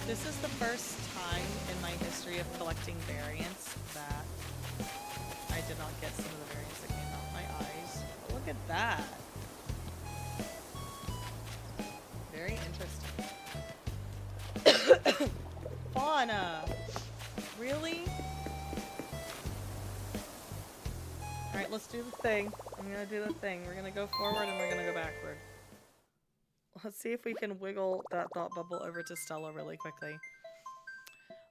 This is the first time in my history of collecting variants that I did not get some of the variants that came out of my eyes. But look at that. Very interesting. Fauna! Really? Alright, let's do the thing. I'm gonna do the thing. We're gonna go forward and we're gonna go backward. Let's see if we can wiggle that thought bubble over to Stella really quickly.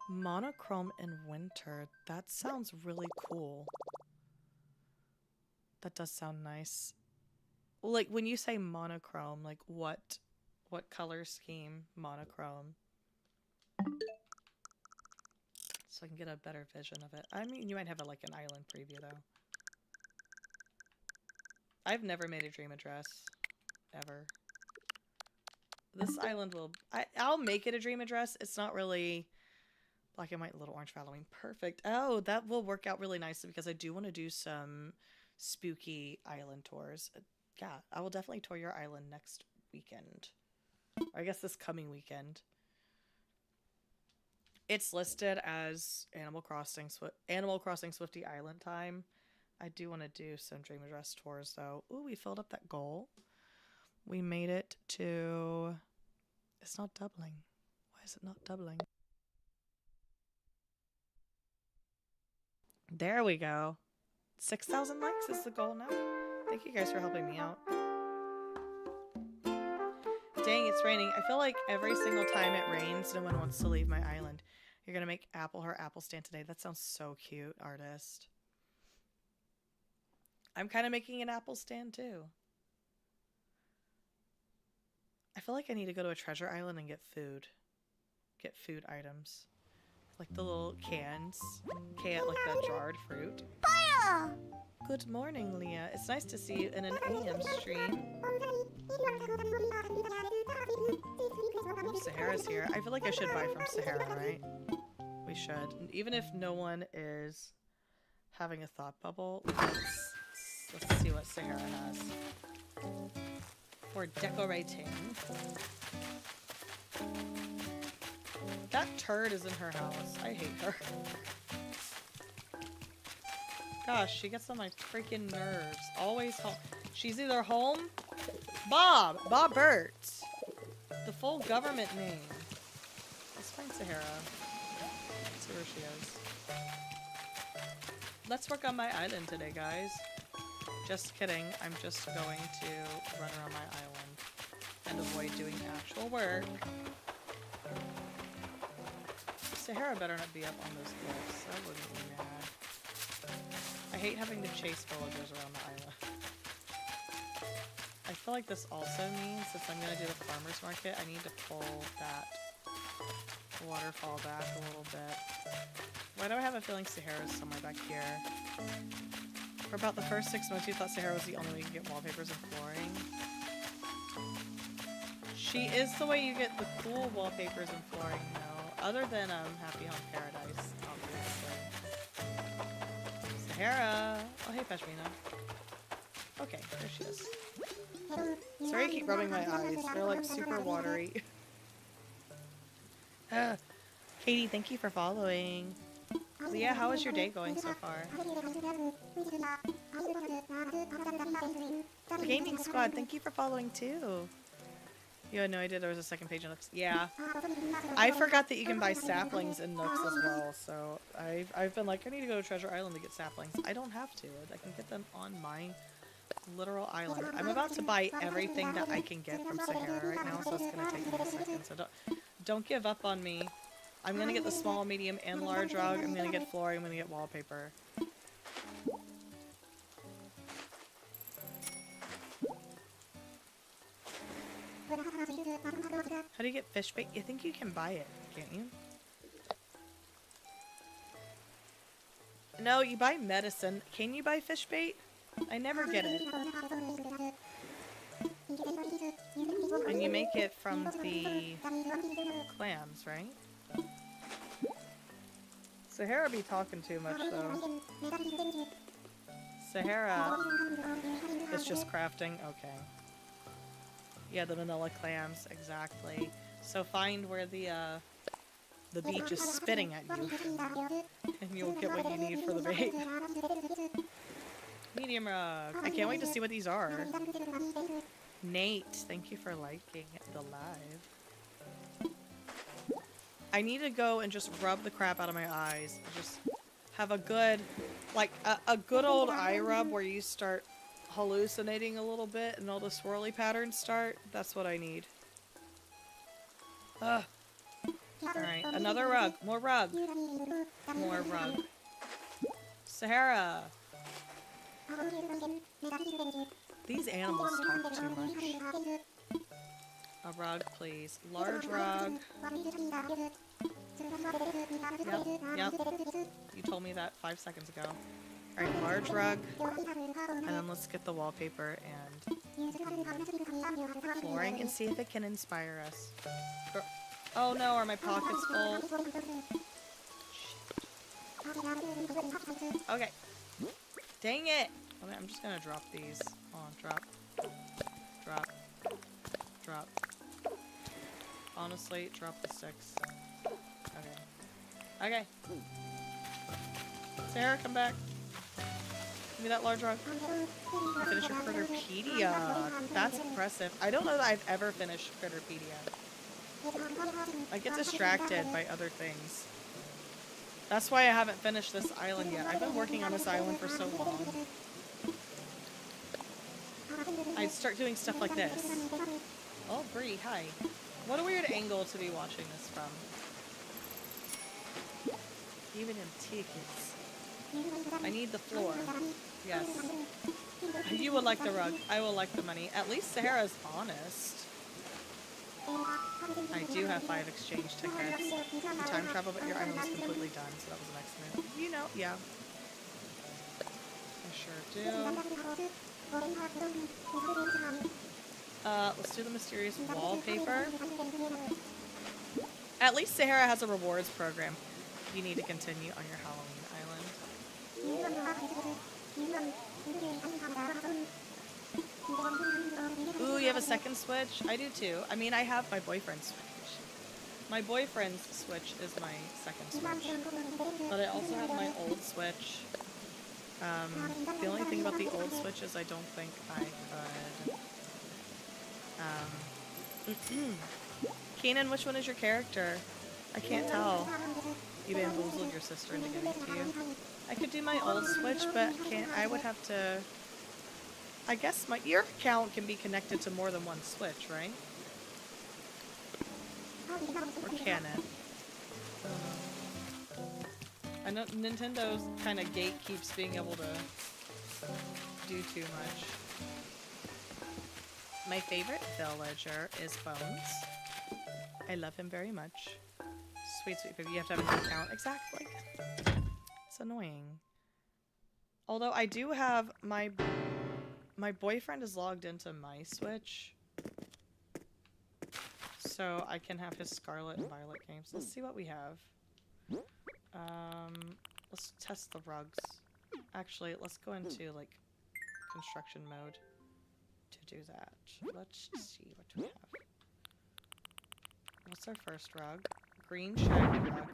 Monochrome in winter. That sounds really cool. That does sound nice. Like, when you say monochrome, like, what color scheme? Monochrome. So I can get a better vision of it. I mean, you might have like an island preview, though. I've never made a dream address. Ever. This island will... I'll make it a dream address. It's not really black and white, little orange for Halloween. Perfect. Oh, that will work out really nicely because I do want to do some spooky island tours. Yeah, I will definitely tour your island next weekend. Or I guess this coming weekend. It's listed as Animal Crossing Swiftie Island time. I do want to do some dream address tours, though. Ooh, we filled up that goal. We made it to... It's not doubling. Why is it not doubling? There we go. 6,000 likes is the goal now. Thank you guys for helping me out. Dang, it's raining. I feel like every single time it rains, no one wants to leave my island. You're going to make Apple her apple stand today. That sounds so cute, artist. I'm kind of making an apple stand, too. I feel like I need to go to a treasure island and get food. Get food items. Like the little cans. Like the jarred fruit. Fire! Good morning, Leah. It's nice to see you in an AM stream. Sahara's here. I feel like I should buy from Sahara, right? We should. And even if no one is having a thought bubble, let's see what Sahara has. For decorating. That turd is in her house. I hate her. Gosh, she gets on my freaking nerves. Always home. She's either home... Bob Burt. The full government name. Let's find Sahara. Let's see where she is. Let's work on my island today, guys. Just kidding. I'm just going to run around my island and avoid doing actual work. Sahara better not be up on those cliffs. That wouldn't be mad. I hate having to chase villagers around the island. I feel like this also means, since I'm going to do the farmer's market, I need to pull that waterfall back a little bit. Why do I have a feeling Sahara's somewhere back here? For about the first 6 months, you thought Sahara was the only way you could get wallpapers and flooring. She is the way you get the cool wallpapers and flooring, though. Other than Happy Home Paradise, obviously. Sahara! Oh, hey, Pashmina. Okay, there she is. Sorry I keep rubbing my eyes. They're like super watery. Katie, thank you for following. Leah, how is your day going so far? Gaming Squad, thank you for following too. You had no idea there was a second page in Nooks. Yeah. I forgot that you can buy saplings in Nooks as well, so I've been like, I need to go to Treasure Island to get saplings. I don't have to. I can get them on my literal island. I'm about to buy everything that I can get from Sahara right now, so it's gonna take me a second. So don't give up on me. I'm gonna get the small, medium, and large rug. I'm gonna get flooring. I'm gonna get wallpaper. How do you get fish bait? You think you can buy it, can't you? No, you buy medicine. Can you buy fish bait? I never get it. And you make it from the clams, right? Sahara be talking too much, though. Sahara is just crafting. Okay. Yeah, the vanilla clams, exactly. So find where the beach is spitting at you, and you'll get what you need for the bait. Medium rug. I can't wait to see what these are. Nate, thank you for liking the live. I need to go and just rub the crap out of my eyes. Just have a good, like, a good old eye rub where you start hallucinating a little bit and all the swirly patterns start. That's what I need. Ugh. Alright, another rug. More rug. More rug. Sahara. These animals talk too much. A rug, please. Large rug. Yep. You told me that 5 seconds ago. Alright, large rug. And then let's get the wallpaper and flooring and see if it can inspire us. Oh no, are my pockets full? Okay. Dang it! Okay, I'm just gonna drop these. Oh, drop. Drop. Drop. Honestly, drop the sticks. Okay. Okay. Sarah, come back. Give me that large rug. Finish your Critterpedia. That's impressive. I don't know that I've ever finished Critterpedia. I get distracted by other things. That's why I haven't finished this island yet. I've been working on this island for so long. I'd start doing stuff like this. Oh, Bree, hi. What a weird angle to be watching this from. Even in tickets. I need the floor. Yes. You would like the rug. I will like the money. At least Sahara's honest. I do have 5 exchange tickets. You time travel, but your island was completely done, so that was the next move. You know, yeah. I sure do. Let's do the mysterious wallpaper. At least Sahara has a rewards program. You need to continue on your Halloween island. Ooh, you have a second Switch? I do too. I mean, I have my boyfriend's Switch. My boyfriend's Switch is my second Switch. But I also have my old Switch. The only thing about the old Switch is I don't think I could... Keenan, which one is your character? I can't tell. You bamboozled your sister into giving it to you. I could do my old Switch, but I would have to... I guess your account can be connected to more than one Switch, right? Or can it? I know Nintendo's kind of gatekeeps being able to do too much. My favorite villager is Bones. I love him very much. Sweet, sweet baby. You have to have a new account. Exactly. It's annoying. Although I do have my boyfriend is logged into my Switch. So I can have his Scarlet and Violet games. Let's see what we have. Let's test the rugs Actually, let's go into, like, construction mode to do that. Let's see, what do we have? What's our first rug? Green shaggy rug.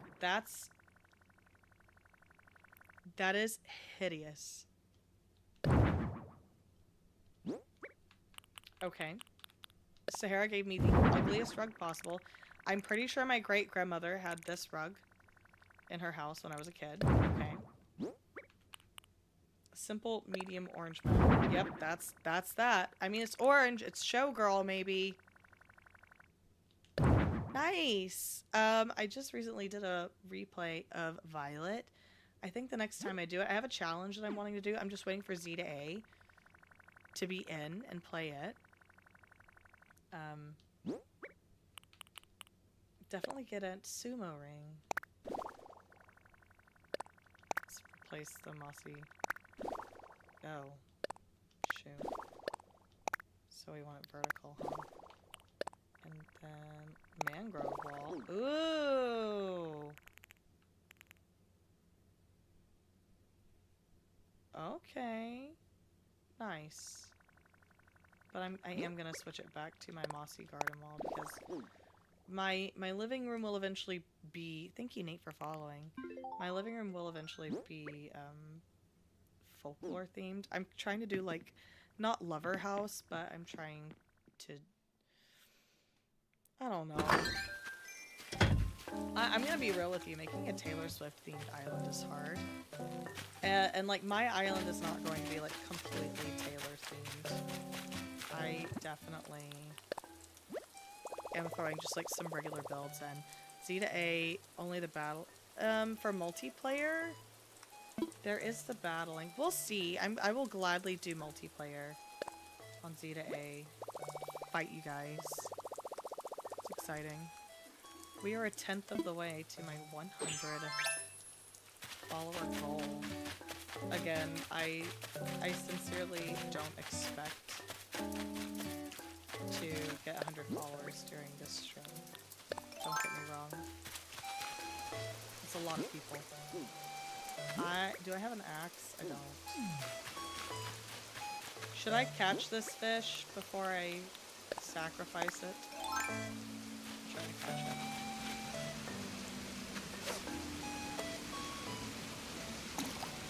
That is hideous. Okay. Sahara gave me the ugliest rug possible. I'm pretty sure my great-grandmother had this rug in her house when I was a kid. Okay. Simple, medium, orange mat. Yep, that's that. I mean, it's orange. It's Showgirl, maybe. Nice! I just recently did a replay of Violet. I think the next time I do it, I have a challenge that I'm wanting to do. I'm just waiting for Z to A to be in and play it. Definitely get a sumo ring. Let's replace the mossy. Oh. Shoot. So we want it vertical, huh? And then mangrove wall. Ooh! Okay. Nice. But I am gonna switch it back to my mossy garden wall because my living room will eventually be... Thank you, Nate, for following. My living room will eventually be folklore themed. I'm trying to do, like, not lover house, but I'm trying to... I don't know. I'm gonna be real with you. Making a Taylor Swift themed island is hard. And like, my island is not going to be, like, completely Taylor themed. I definitely am throwing just, like, some regular builds in. Z to A, only the battle. For multiplayer, there is the battling. We'll see. I will gladly do multiplayer on Z to A. Fight you guys. It's exciting. We are a 10th of the way to my 100 follower goal. Again, I sincerely don't expect to get 100 followers during this stream. Don't get me wrong. It's a lot of people. Do I have an axe? I don't. Should I catch this fish before I sacrifice it? I'm trying to catch it.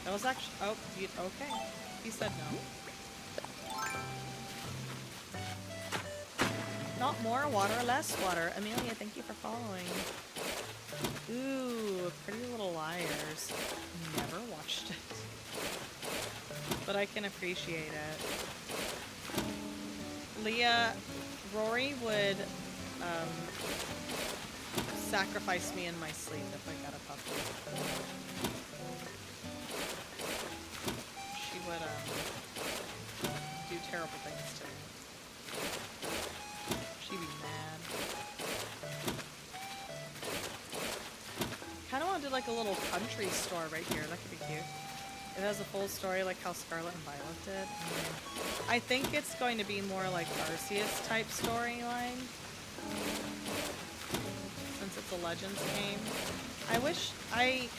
That was actually... Oh, okay. He said no. Not more water, less water. Amelia, thank you for following. Ooh, Pretty Little Liars. Never watched it. But I can appreciate it. Leah, Rory would sacrifice me in my sleep if I got a puppy. She would do terrible things to me. She'd be mad. Kinda want to do like a little country store right here. That could be cute. It has a full story like how Scarlet and Violet did. I think it's going to be more like Arceus type storyline. Since it's a Legends game. I wish I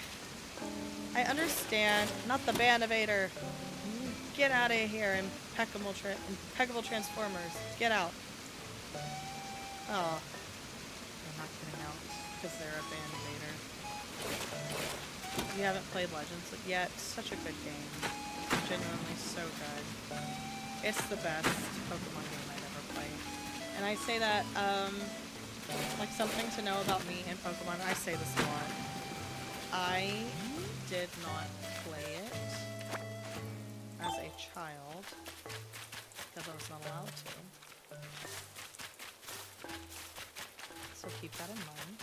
understand. Not the Bandivator. Get out of here, impeccable Transformers. Get out. Oh. They're not getting out because they're a Bandivator. You haven't played Legends yet. Such a good game. Genuinely so good. It's the best Pokemon game I've ever played. And I say that, like something to know about me and Pokemon, I say this a lot. I did not play it as a child because I was not allowed to. So keep that in mind.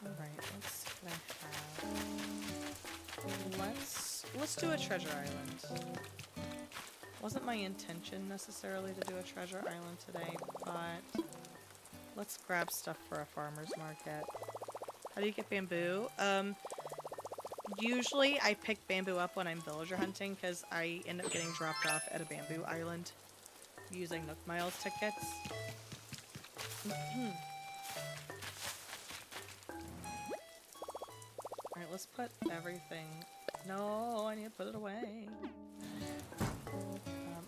Alright, let's see what I have. Let's do a treasure island. Wasn't my intention necessarily to do a treasure island today, but let's grab stuff for a farmer's market. How do you get bamboo? Usually I pick bamboo up when I'm villager hunting because I end up getting dropped off at a bamboo island using Nook Miles tickets. Alright, let's put everything No, I need to put it away.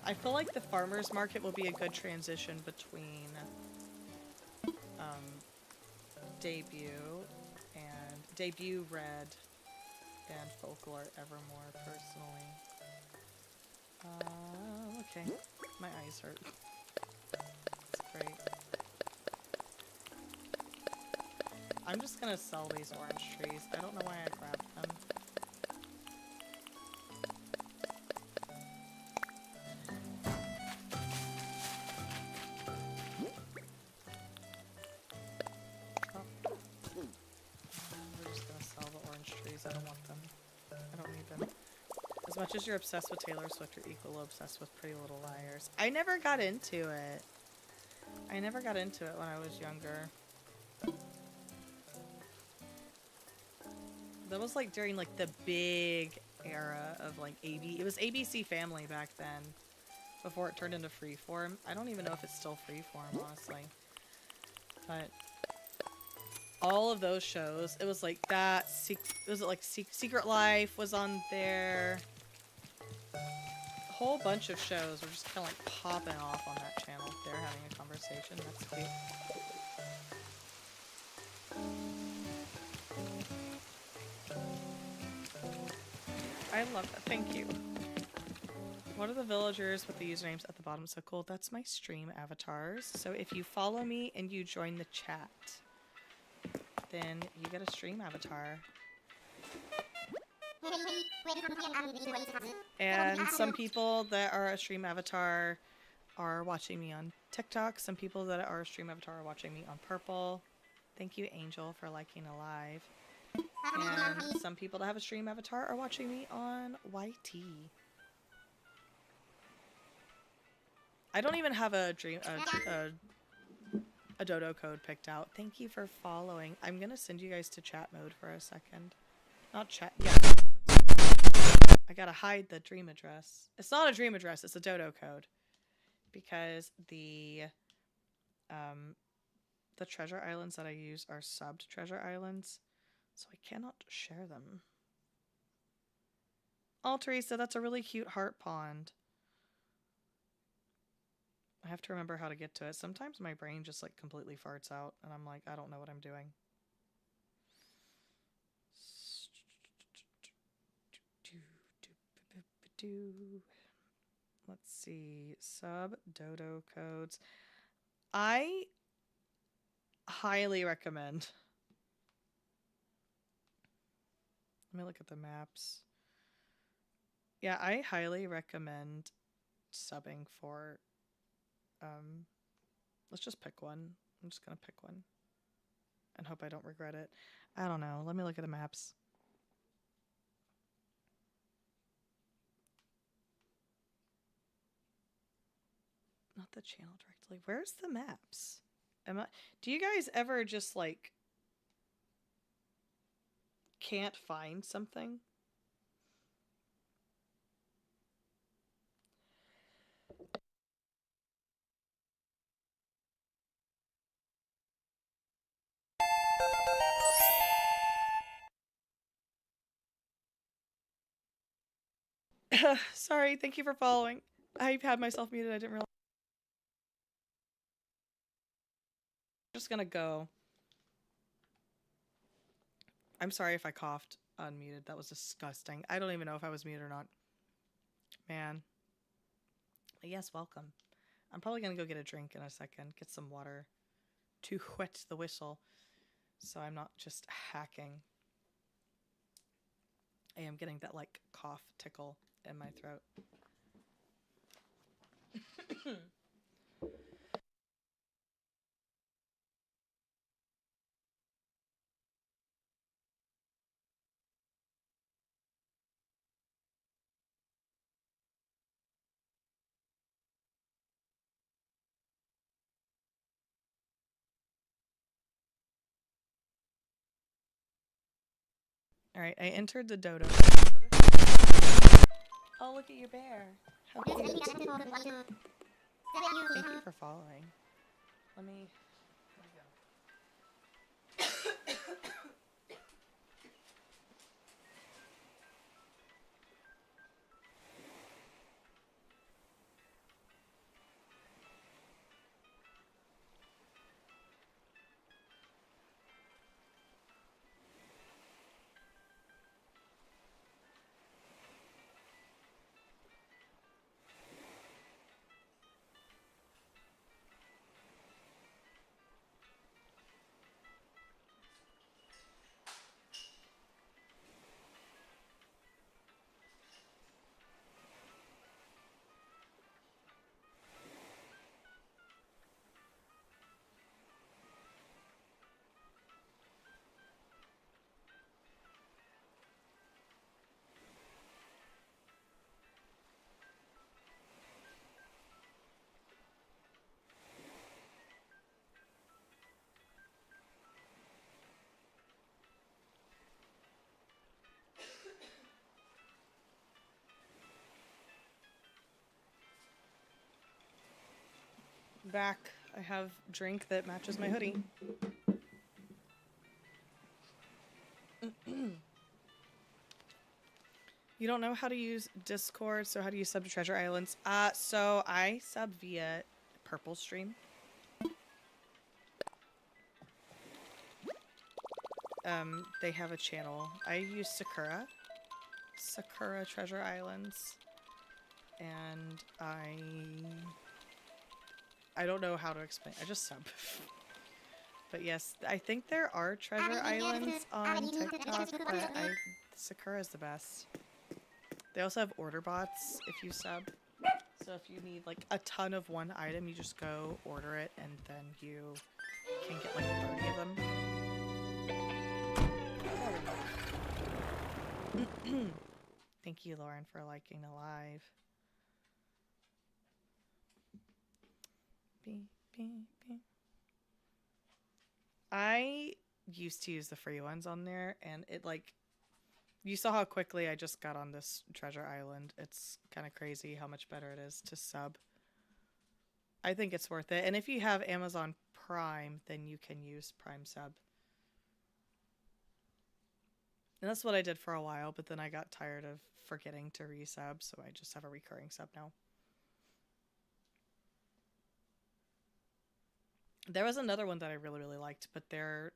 I feel like the farmer's market will be a good transition between debut red and folklore evermore personally. Okay. My eyes hurt. That's great. I'm just gonna sell these orange trees. I don't know why I grabbed them. We're just gonna sell the orange trees. I don't want them. I don't need them. As much as you're obsessed with Taylor Swift, you're equally obsessed with Pretty Little Liars. I never got into it. I never got into it when I was younger. That was like during like the big era of like it was ABC Family back then. Before it turned into Freeform. I don't even know if it's still Freeform, honestly. But all of those shows, it was like that. Was it like Secret Life was on there? A whole bunch of shows were just kind of like popping off on that channel. They're having a conversation. That's cute. I love that. Thank you. What are the villagers with the usernames at the bottom? So cool. That's my stream avatars. So if you follow me and you join the chat, then you get a stream avatar. And some people that are a stream avatar are watching me on TikTok. Some people that are a stream avatar are watching me on Purple. Thank you, Angel, for liking a live. And some people that have a stream avatar are watching me on YT. I don't even have a dodo code picked out. Thank you for following. I'm gonna send you guys to chat mode for a second. Not chat. Yeah. I gotta hide the dream address. It's not a dream address. It's a dodo code because the treasure islands that I use are subbed treasure islands, so I cannot share them. Oh, Teresa, that's a really cute heart pond. I have to remember how to get to it. Sometimes my brain just like completely farts out and I'm like, I don't know what I'm doing. Let's see. Sub dodo codes. I highly recommend. Let me look at the maps. Yeah, I highly recommend subbing for let's just pick one. I'm just gonna pick one and hope I don't regret it. I don't know. Let me look at the maps. Not the channel directly. Where's the maps? Do you guys ever just like can't find something? Sorry, thank you for following. I had myself muted, I didn't realize. I'm just gonna go. I'm sorry if I coughed unmuted. That was disgusting. I don't even know if I was muted or not. Man. But yes, welcome. I'm probably gonna go get a drink in a second. Get some water to wet the whistle. So I'm not just hacking. I am getting that like cough tickle in my throat. Alright, I entered the dodo. Oh, look at your bear. How cute. Thank you for following. Let me go. Back. I have drink that matches my hoodie. You don't know how to use Discord, so how do you sub to Treasure Islands? So I sub via Purple Stream. They have a channel. I use Sakura Treasure Islands, and I don't know how to explain. I just sub. But yes, I think there are Treasure Islands on TikTok, but Sakura is the best. They also have order bots if you sub. So if you need like a ton of one item, you just go order it, and then you can get like 30 of them. Thank you, Lauren, for liking the live. Beep, beep, beep. I used to use the free ones on there, and it like, you saw how quickly I just got on this Treasure Island. It's kind of crazy how much better it is to sub. I think it's worth it. And if you have Amazon Prime, then you can use Prime Sub. And that's what I did for a while, but then I got tired of forgetting to resub, so I just have a recurring sub now. There was another one that I really, really liked, but their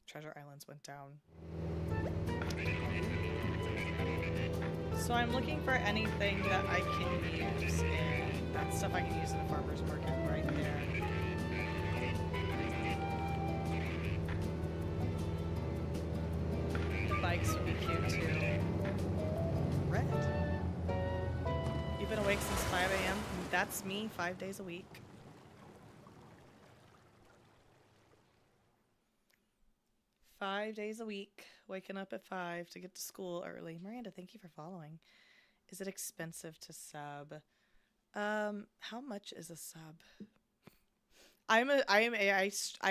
Treasure Islands went down. So I'm looking for anything that I can use, and that stuff I can use in a farmer's market right there. The bikes would be cute too. Red. You've been awake since 5 a.m.? That's me 5 days a week. Five days a week, waking up at 5 to get to school early. Miranda, thank you for following. Is it expensive to sub? How much is a sub? I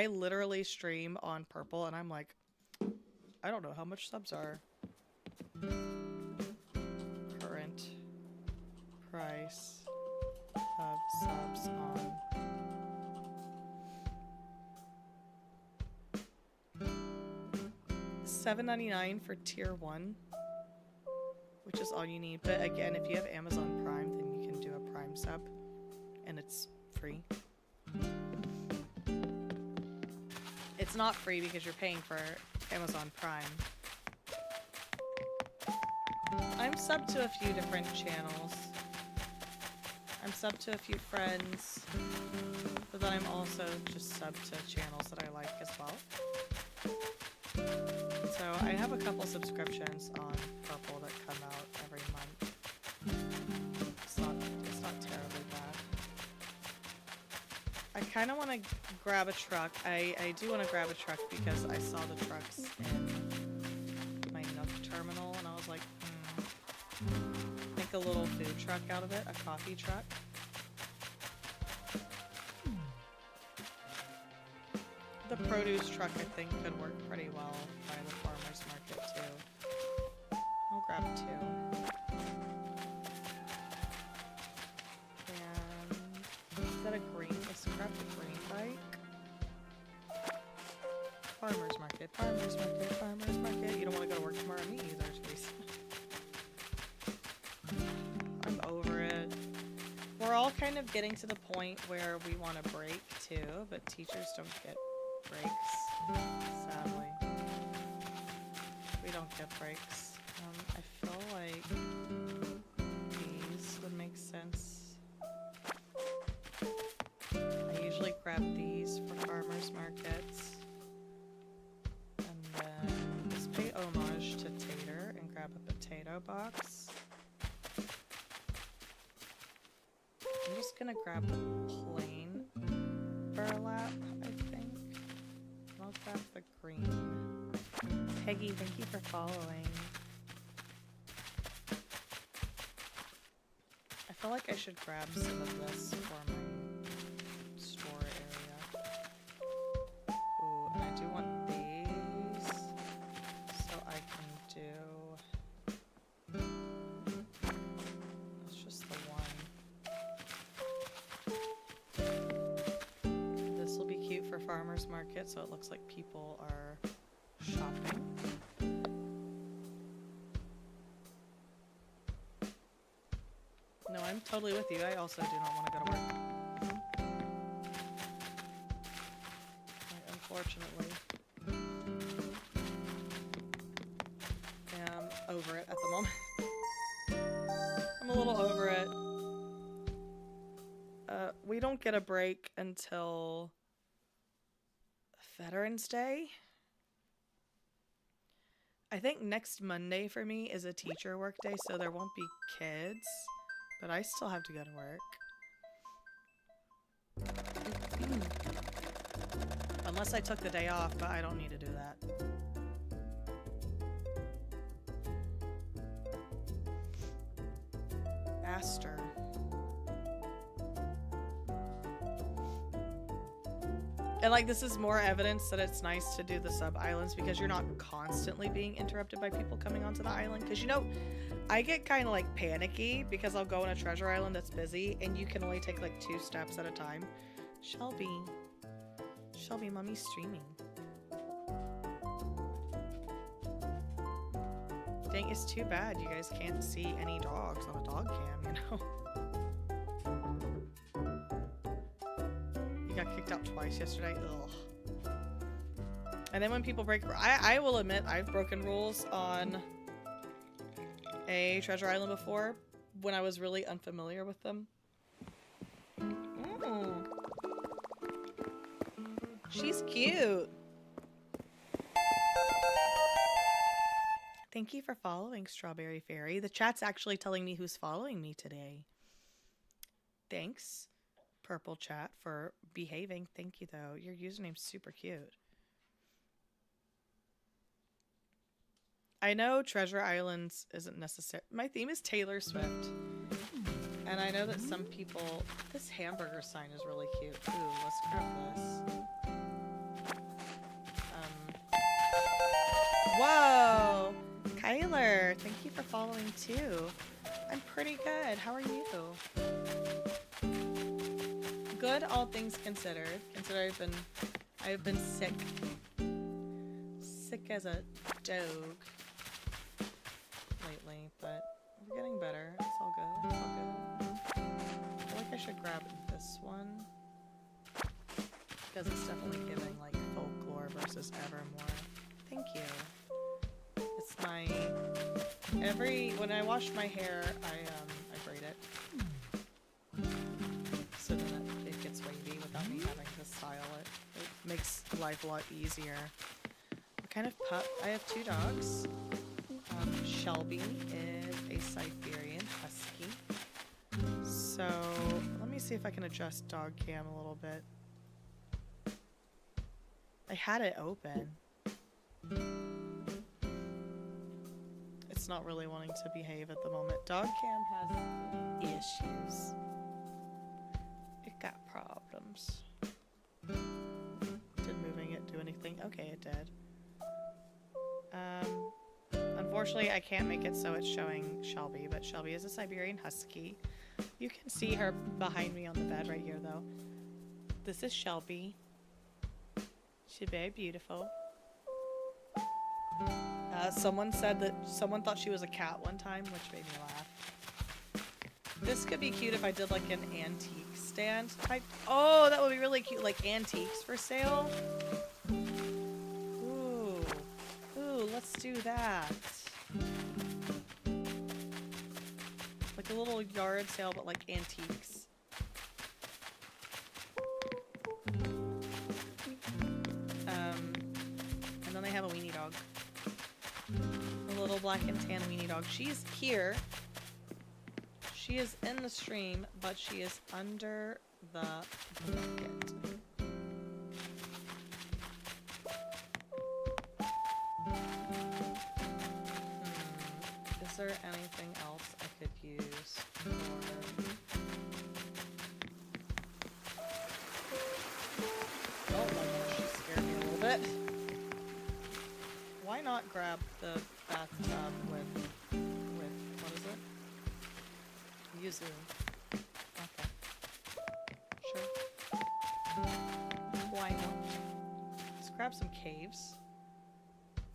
literally stream on Purple, and I'm like, I don't know how much subs are. Current price of subs on $7.99 for tier 1, which is all you need. But again, if you have Amazon Prime, then you can do a Prime sub, and it's free. It's not free because you're paying for Amazon Prime. I'm subbed to a few different channels. I'm subbed to a few friends, but then I'm also just subbed to channels that I like as well. So I have a couple subscriptions on Purple that come out every month. It's not terribly bad. I kind of want to grab a truck. I do want to grab a truck because I saw the trucks in my Nook terminal, and I was like, make a little food truck out of it, a coffee truck. The produce truck, I think, could work pretty well by the farmer's market, too. I'll grab 2. And is that a green? Let's grab the green bike. Farmer's market, farmer's market, farmer's market. You don't want to go to work tomorrow? Me either, Teresa. I'm over it. We're all kind of getting to the point where we want to break, too, but teachers don't get breaks, sadly. We don't get breaks. I feel like these would make sense. I usually grab these for farmers markets. And then let's pay homage to Tater and grab a potato box. I'm just gonna grab the plain burlap, I think. I'll grab the green. Peggy, thank you for following. I feel like I should grab some of this for my store area. Ooh, and I do want these, so I can do... It's just the one. farmer's market, so it looks like people are shopping. No, I'm totally with you. I also do not want to go to work. Unfortunately, am over it at the moment. I'm a little over it. We don't get a break until Veterans Day. I think next Monday for me is a teacher work day, so there won't be kids, but I still have to go to work. Unless I took the day off, but I don't need to do that. Aster. And like, this is more evidence that it's nice to do the sub-islands because you're not constantly being interrupted by people coming onto the island. Because, you know, I get kind of like panicky because I'll go on a treasure island that's busy and you can only take like 2 steps at a time. Shelby, mommy's streaming. Dang, it's too bad you guys can't see any dogs on a dog cam, you know? Got kicked out twice yesterday. Ugh. And then when people break, I will admit I've broken rules on a treasure island before when I was really unfamiliar with them. She's cute. Thank you for following, Strawberry Fairy. The chat's actually telling me who's following me today. Thanks, Purple Chat, for behaving. Thank you, though. Your username's super cute. I know Treasure Islands isn't necessary. My theme is Taylor Swift. And I know that some people... This hamburger sign is really cute. Ooh, let's grab this. Whoa! Kyler, thank you for following, too. I'm pretty good. How are you? Good, all things considered. Consider I've been sick. Sick as a dog lately, but we're getting better. It's all good. It's all good. I feel like I should grab this one because it's definitely giving like folklore versus evermore. Thank you. It's my when I wash my hair, I braid it. So then it gets wavy without me having to style it. It makes life a lot easier. What kind of pup? I have 2 dogs. Shelby is a Siberian Husky. So let me see if I can adjust dog cam a little bit. I had it open. It's not really wanting to behave at the moment. Dog cam has issues. It got problems. Did moving it do anything? Okay, it did. Unfortunately, I can't make it so it's showing Shelby, but Shelby is a Siberian Husky. You can see her behind me on the bed right here, though. This is Shelby. She's very beautiful. Someone said that someone thought she was a cat one time, which made me laugh. This could be cute if I did like an antique stand type. Oh, that would be really cute, like antiques for sale. Ooh, let's do that. Like a little yard sale, but like antiques. And then they have a weenie dog. A little black and tan weenie dog. She's here. She is in the stream, but she is under the blanket. Is there anything else I could use for... Oh my gosh, she scared me a little bit. Why not grab the bathtub with what is it? Yuzu. Okay. Sure. Why not? grab some caves.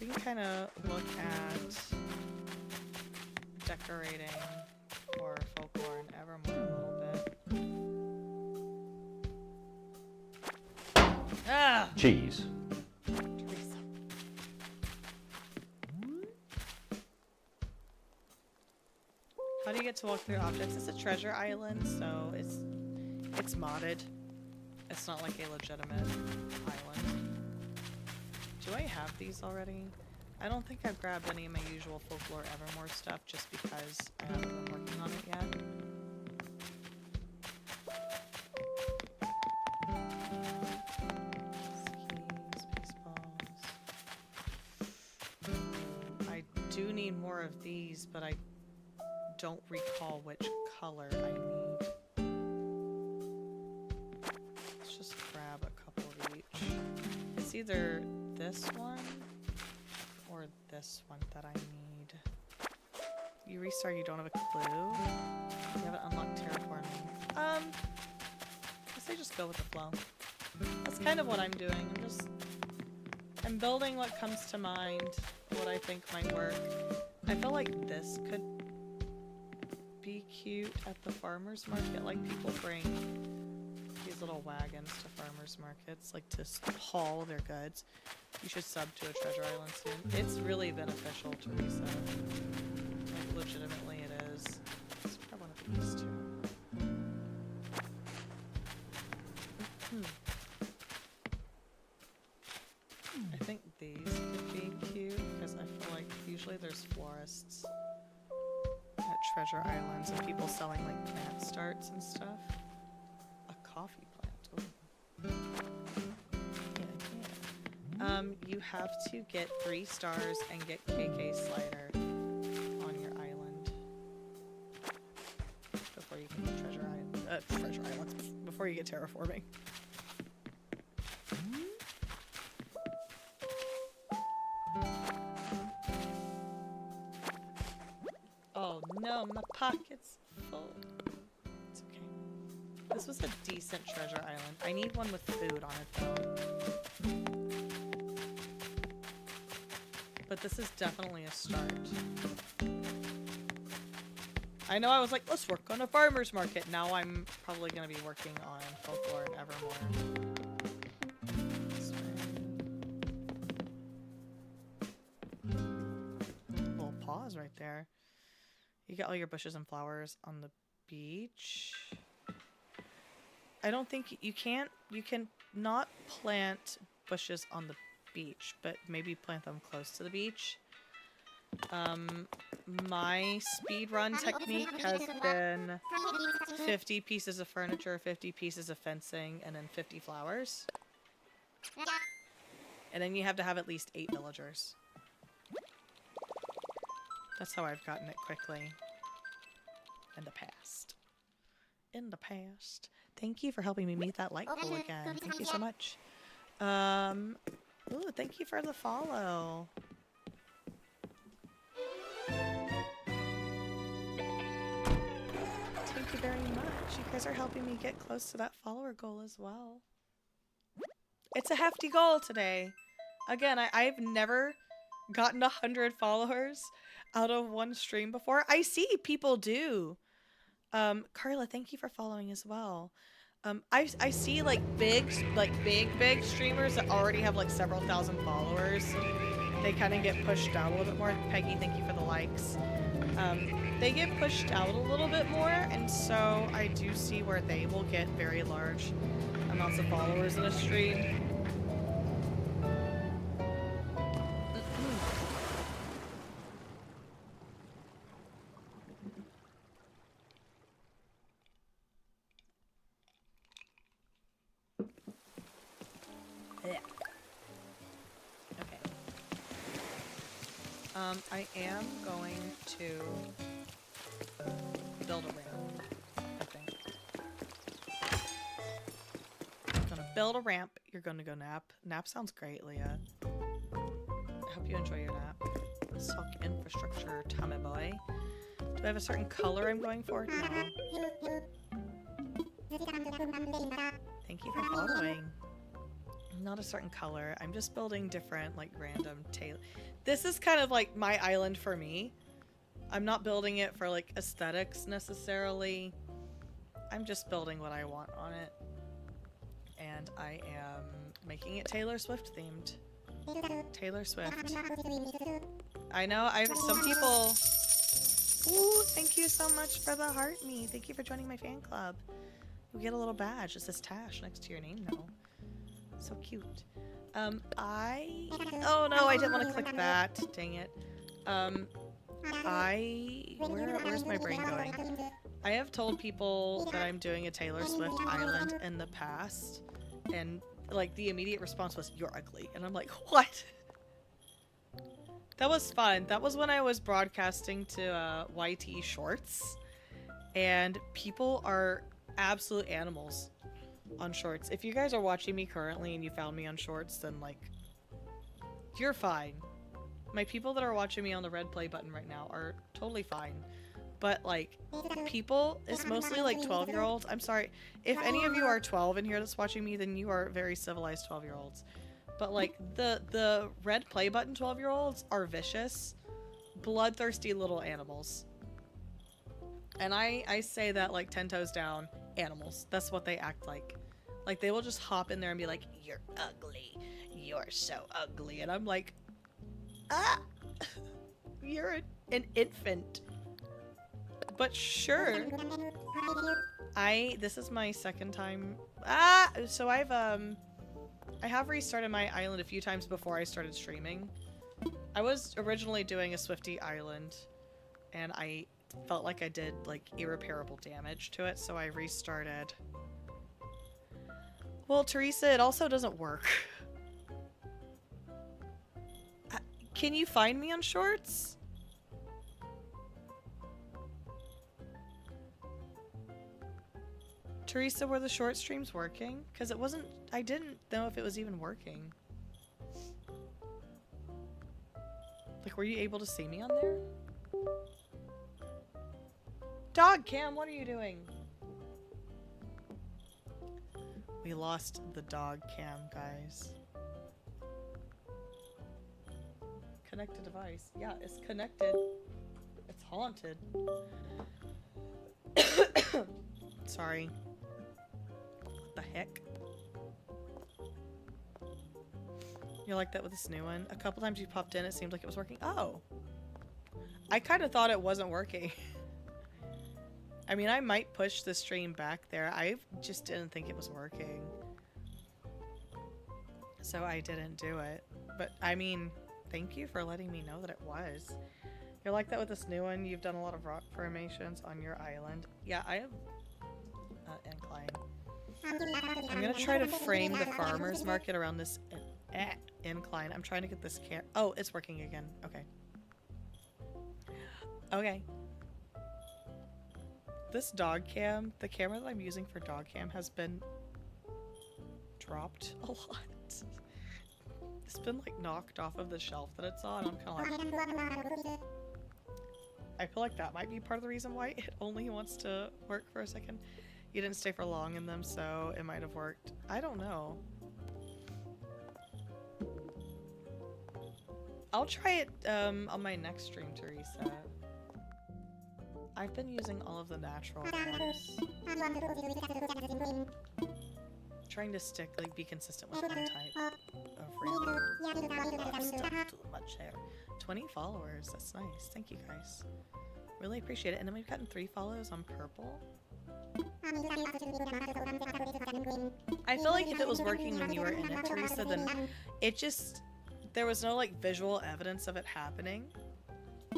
We can kind of look at decorating for folklore and Evermore a little bit. Ah! Cheese. Teresa. How do you get to walk through objects? It's a treasure island, so it's modded. It's not like a legitimate island. Do I have these already? I don't think I've grabbed any of my usual Folklore Evermore stuff just because I haven't been working on it yet. Skis, baseballs. I do need more of these, but I don't recall which color I need. Let's just grab a couple of each. It's either this one or this one that I need. You restart, you don't have a clue. You haven't unlocked terraforming. I guess I just go with the flow. That's kind of what I'm doing. I'm building what comes to mind, what I think might work. I feel like this could be cute at the farmer's market. Like, people bring these little wagons to farmers markets, like to haul their goods. You should sub to a treasure island soon. It's really beneficial, Teresa. Like, legitimately it is. Let's grab one of these too. I think these could be cute because I feel like usually there's florists at treasure islands and people selling like plant starts and stuff. A coffee plant. Ooh. You have to get 3 stars and get KK Slider on your island before you can get treasure islands before you get terraforming. Oh no, my pocket's full. It's okay. This was a decent treasure island. I need one with food on it though. But this is definitely a start. I know I was like, let's work on a farmer's market. Now I'm probably going to be working on Folklore and Evermore. This way. Little pause right there. You get all your bushes and flowers on the beach. I don't think you can not plant bushes on the beach, but maybe plant them close to the beach. My speedrun technique has been 50 pieces of furniture, 50 pieces of fencing, and then 50 flowers. And then you have to have at least 8 villagers. That's how I've gotten it quickly. In the past. In the past. Thank you for helping me meet that light goal again. Thank you so much. Ooh, thank you for the follow. Thank you very much. You guys are helping me get close to that follower goal as well. It's a hefty goal today. Again, I've never gotten 100 followers out of one stream before. I see people do. Carla, thank you for following as well. I see like big streamers that already have like several thousand followers. They kind of get pushed out a little bit more. Peggy, thank you for the likes. They get pushed out a little bit more, and so I do see where they will get very large amounts of followers in a stream. I am going to build a ramp, I think. I'm gonna build a ramp. You're gonna go nap. Nap sounds great, Leah. I hope you enjoy your nap. Let's talk infrastructure, Tommy boy. Do I have a certain color I'm going for? No. Thank you for following. not a certain color. I'm just building different, like, random tail. This is kind of like my island for me. I'm not building it for, like, aesthetics necessarily. I'm just building what I want on it. And I am making it Taylor Swift themed. Taylor Swift. I know, some people... Ooh, thank you so much for the heart me. Thank you for joining my fan club. You get a little badge. It says Tash next to your name now. So cute. Oh no, I didn't want to click that. Dang it. Where's my brain going? I have told people that I'm doing a Taylor Swift island in the past, and like the immediate response was, "You're ugly," and I'm like, "What?" That was fun. That was when I was broadcasting to YT Shorts, and people are absolute animals on Shorts. If you guys are watching me currently and you found me on Shorts, then like, you're fine. My people that are watching me on the red play button right now are totally fine. But like, people, it's mostly like 12-year-olds. I'm sorry. If any of you are 12 in here that's watching me, then you are very civilized 12-year-olds. But like, the red play button 12-year-olds are vicious, bloodthirsty little animals. And I say that like 10 toes down, animals. That's what they act like. Like, they will just hop in there and be like, "You're ugly. You're so ugly." And I'm like, ah! You're an infant. But sure. This is my second time. So I have restarted my island a few times before I started streaming. I was originally doing a Swiftie island, and I felt like I did like irreparable damage to it, so I restarted. Well, Teresa, it also doesn't work. Can you find me on Shorts? Teresa, were the short streams working? Because it wasn't... I didn't know if it was even working. Like, were you able to see me on there? Dog Cam, what are you doing? We lost the dog cam, guys. Connected device. Yeah, it's connected. It's haunted. Sorry. What the heck? You like that with this new one? A couple times you popped in, it seemed like it was working. Oh! I kind of thought it wasn't working. I mean, I might push the stream back there. I just didn't think it was working. So I didn't do it. But, I mean, thank you for letting me know that it was. You're like that with this new one? You've done a lot of rock formations on your island. Yeah, I have incline. I'm gonna try to frame the farmer's market around this incline. I'm trying to get this oh, it's working again. Okay. Okay. This dog cam, the camera that I'm using for dog cam has been dropped a lot. It's been like knocked off of the shelf that it's on. I'm kind of like... I feel like that might be part of the reason why it only wants to work for a second. You didn't stay for long in them, so it might have worked. I don't know. I'll try it on my next stream, Teresa. I've been using all of the natural ones. Trying to stick, like, be consistent with one type of random. Still too much hair. 20 followers, that's nice. Thank you guys. Really appreciate it. And then we've gotten 3 follows on purple. I feel like if it was working when you were in it, Teresa, then it just... There was no, like, visual evidence of it happening.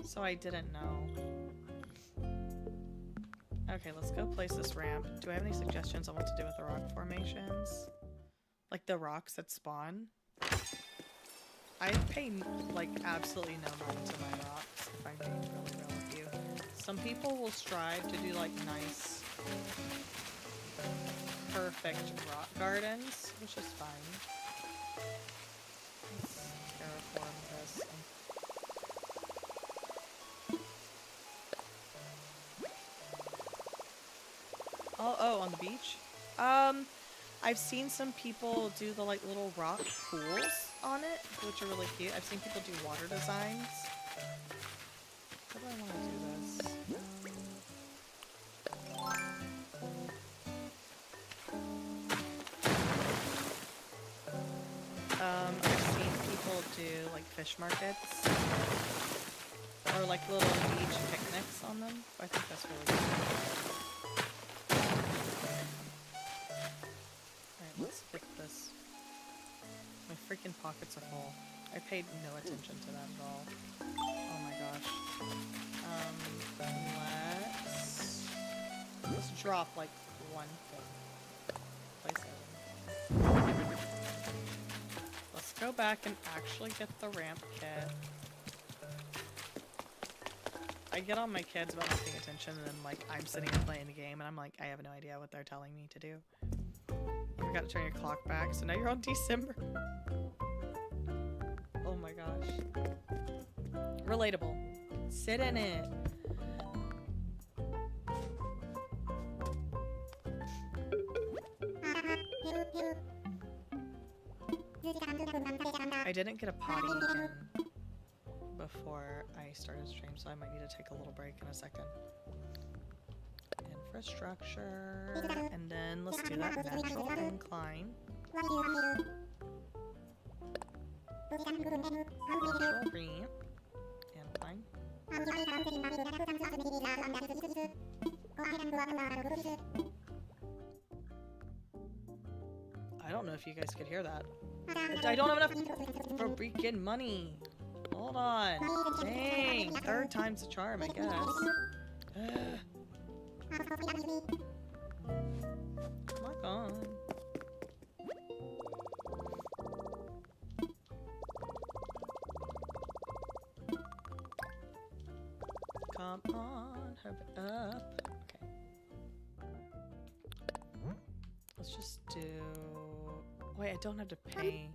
So I didn't know. Okay, let's go place this ramp. Do I have any suggestions on what to do with the rock formations? Like the rocks that spawn? I pay, like, absolutely no mind to my rocks, if I'm being really real with you. Some people will strive to do, like, nice, perfect rock gardens, which is fine. Let's terraform this. Oh, on the beach? I've seen some people do the like little rock pools on it, which are really cute. I've seen people do water designs. How do I want to do this? I've seen people do like fish markets or like little beach picnics on them. I think that's really cool. Alright, let's hit this. My freaking pockets are full. I paid no attention to that at all. Oh my gosh. Let's drop like one thing. Place it. Let's go back and actually get the ramp kit. I get on my kids about not paying attention, and then like I'm sitting and playing the game, and I'm like, I have no idea what they're telling me to do. You forgot to turn your clock back, so now you're on December. Oh my gosh. Relatable. Sit in it. I didn't get a potty in before I started stream, so I might need to take a little break in a second. Infrastructure, and then let's do that natural incline. Natural ramp. Incline. I don't know if you guys could hear that. I don't have enough for freaking money. Hold on. Dang. Third time's the charm, I guess. Come on. Come on, hurry up. Okay. Let's just do... Wait, I don't have to pay.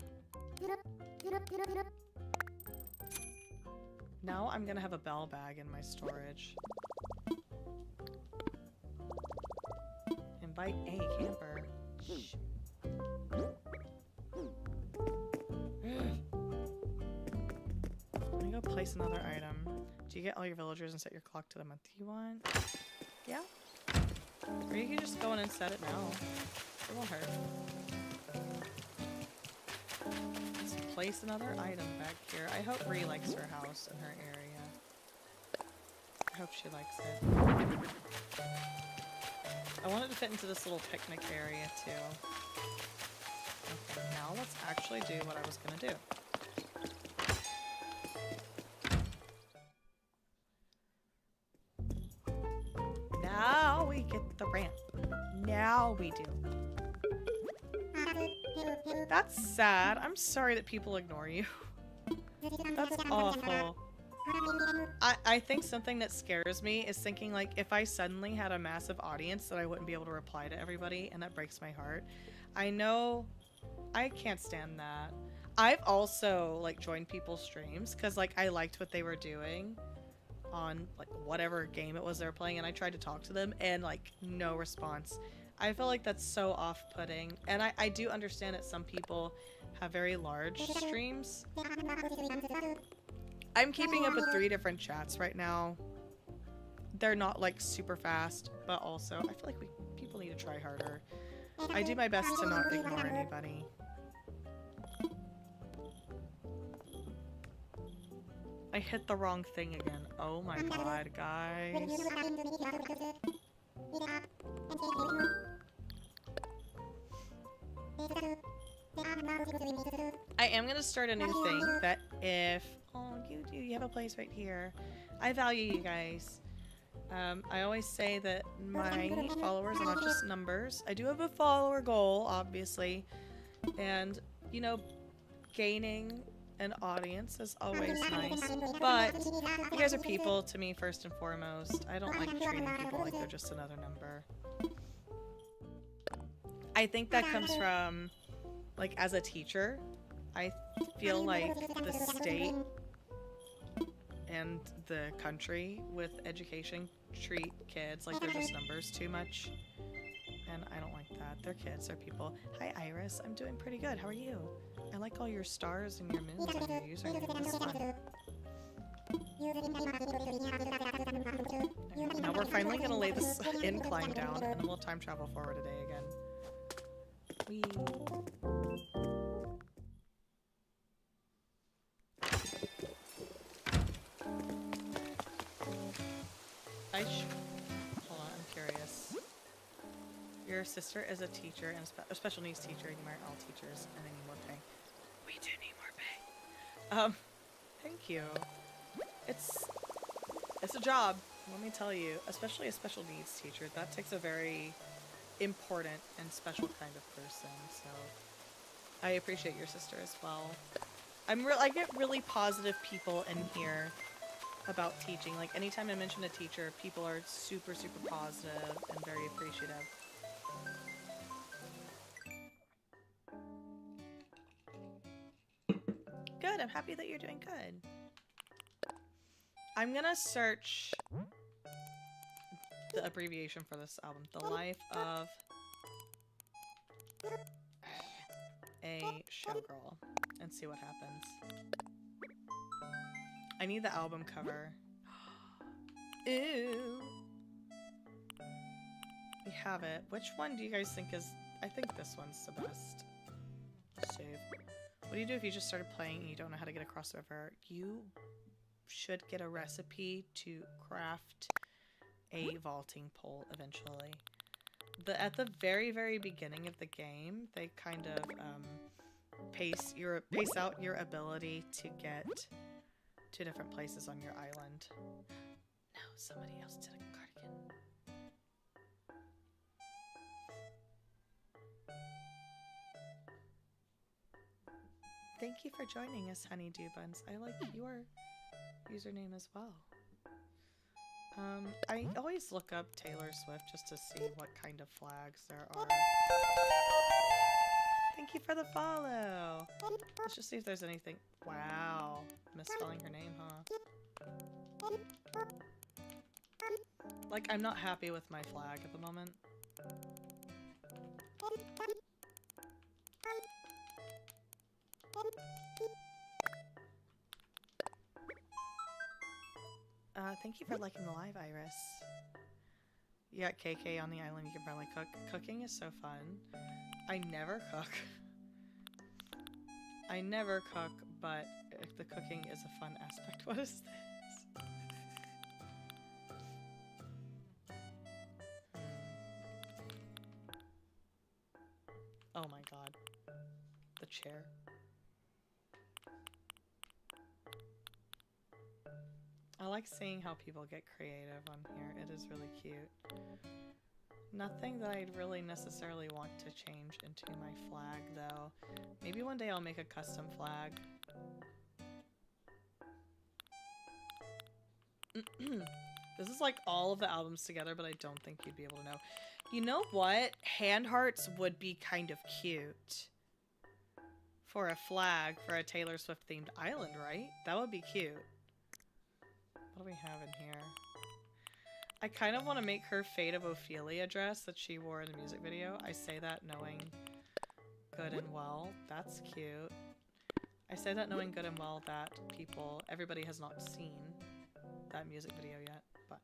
Now I'm gonna have a bell bag in my storage. Invite a camper. Shh. Let me go place another item. Do you get all your villagers and set your clock to the month you want? Yeah. Or you can just go in and set it now. It won't hurt. Let's place another item back here. I hope Ree likes her house and her area. I hope she likes it. I want it to fit into this little picnic area too. Okay, now let's actually do what I was gonna do. Now we get the ramp. Now we do. That's sad. I'm sorry that people ignore you. That's awful. I think something that scares me is thinking like if I suddenly had a massive audience that I wouldn't be able to reply to everybody, and that breaks my heart. I know I can't stand that. I've also like joined people's streams because like I liked what they were doing on like whatever game it was they were playing, and I tried to talk to them and like no response. I feel like that's so off-putting, and I do understand that some people have very large streams. I'm keeping up with 3 different chats right now. They're not like super fast, but also I feel like people need to try harder. I do my best to not ignore anybody. I hit the wrong thing again. Oh my god, guys. I am gonna start a new thing that if... Oh, you have a place right here. I value you guys. I always say that my followers are not just numbers. I do have a follower goal, obviously. And, you know, gaining an audience is always nice. But you guys are people to me first and foremost. I don't like treating people like they're just another number. I think that comes from, like, as a teacher, I feel like the state and the country with education treat kids like they're just numbers too much. And I don't like that. They're kids, they're people. Hi, Iris. I'm doing pretty good. How are you? I like all your stars and your moons and your username. This is fun. Now we're finally gonna lay this incline down, and then we'll time travel forward a day again. Whee. Hold on, I'm curious. Your sister is a teacher and a special needs teacher. You marry all teachers, and they need more pay. We do need more pay. Thank you. It's a job, let me tell you, especially a special needs teacher. That takes a very important and special kind of person, so I appreciate your sister as well. I get really positive people in here about teaching. Like, anytime I mention a teacher, people are super, super positive and very appreciative. Good, I'm happy that you're doing good. I'm gonna search the abbreviation for this album. The Life of a Showgirl. And see what happens. I need the album cover. Ew. We have it. Which one do you guys think is... I think this one's the best. Save. What do you do if you just started playing and you don't know how to get across the river? You should get a recipe to craft a vaulting pole eventually. At the very, very beginning of the game, they kind of pace out your ability to get to different places on your island. No, somebody else did a cardigan. Thank you for joining us, Honeydew Buns. I like your username as well. I always look up Taylor Swift just to see what kind of flags there are. Thank you for the follow. Let's just see if there's anything. Wow. Misspelling her name, huh? Like, I'm not happy with my flag at the moment. Thank you for liking the live, Iris. You got KK on the island, you can probably cook. Cooking is so fun. I never cook. I never cook, but the cooking is a fun aspect. What is this? Oh my god. The chair. I like seeing how people get creative on here. It is really cute. Nothing that I'd really necessarily want to change into my flag, though. Maybe one day I'll make a custom flag. This is like all of the albums together, but I don't think you'd be able to know. You know what? Hand hearts would be kind of cute. For a flag for a Taylor Swift themed island, right? That would be cute. What do we have in here? I kind of want to make her Fate of Ophelia dress that she wore in the music video. I say that knowing good and well. That's cute. I say that knowing good and well that everybody has not seen that music video yet, but...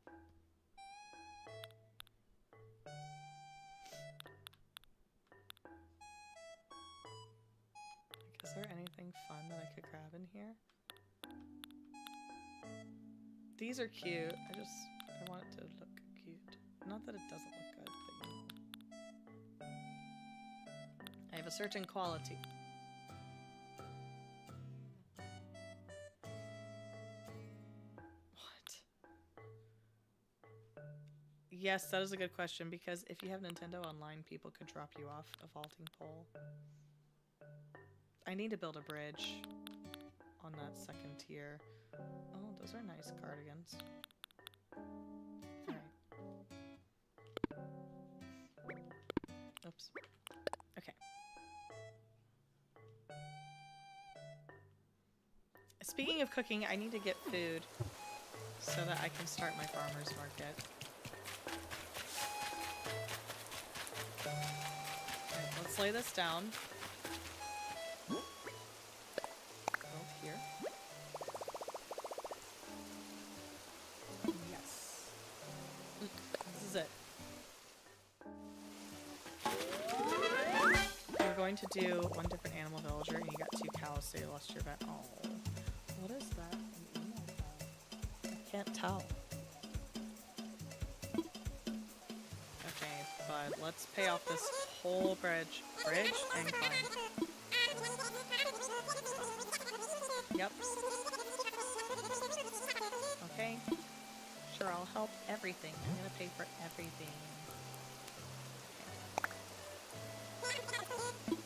Is there anything fun that I could grab in here? These are cute. I want it to look cute. Not that it doesn't look good, but you know. I have a certain quality. What? Yes, that is a good question, because if you have Nintendo Online, people could drop you off a vaulting pole. I need to build a bridge on that second tier. Oh, those are nice cardigans. Alright. Oops. Okay. Speaking of cooking, I need to get food so that I can start my farmer's market. let's lay this down. Go here. Yes. This is it. We're going to do one different animal villager, and you got 2 cows, so you lost your vet. Oh, what is that? An emo cow? I can't tell. Okay, but let's pay off this whole bridge. Bridge and climb. Yep. Okay. Sure, I'll help everything. I'm gonna pay for everything. Okay.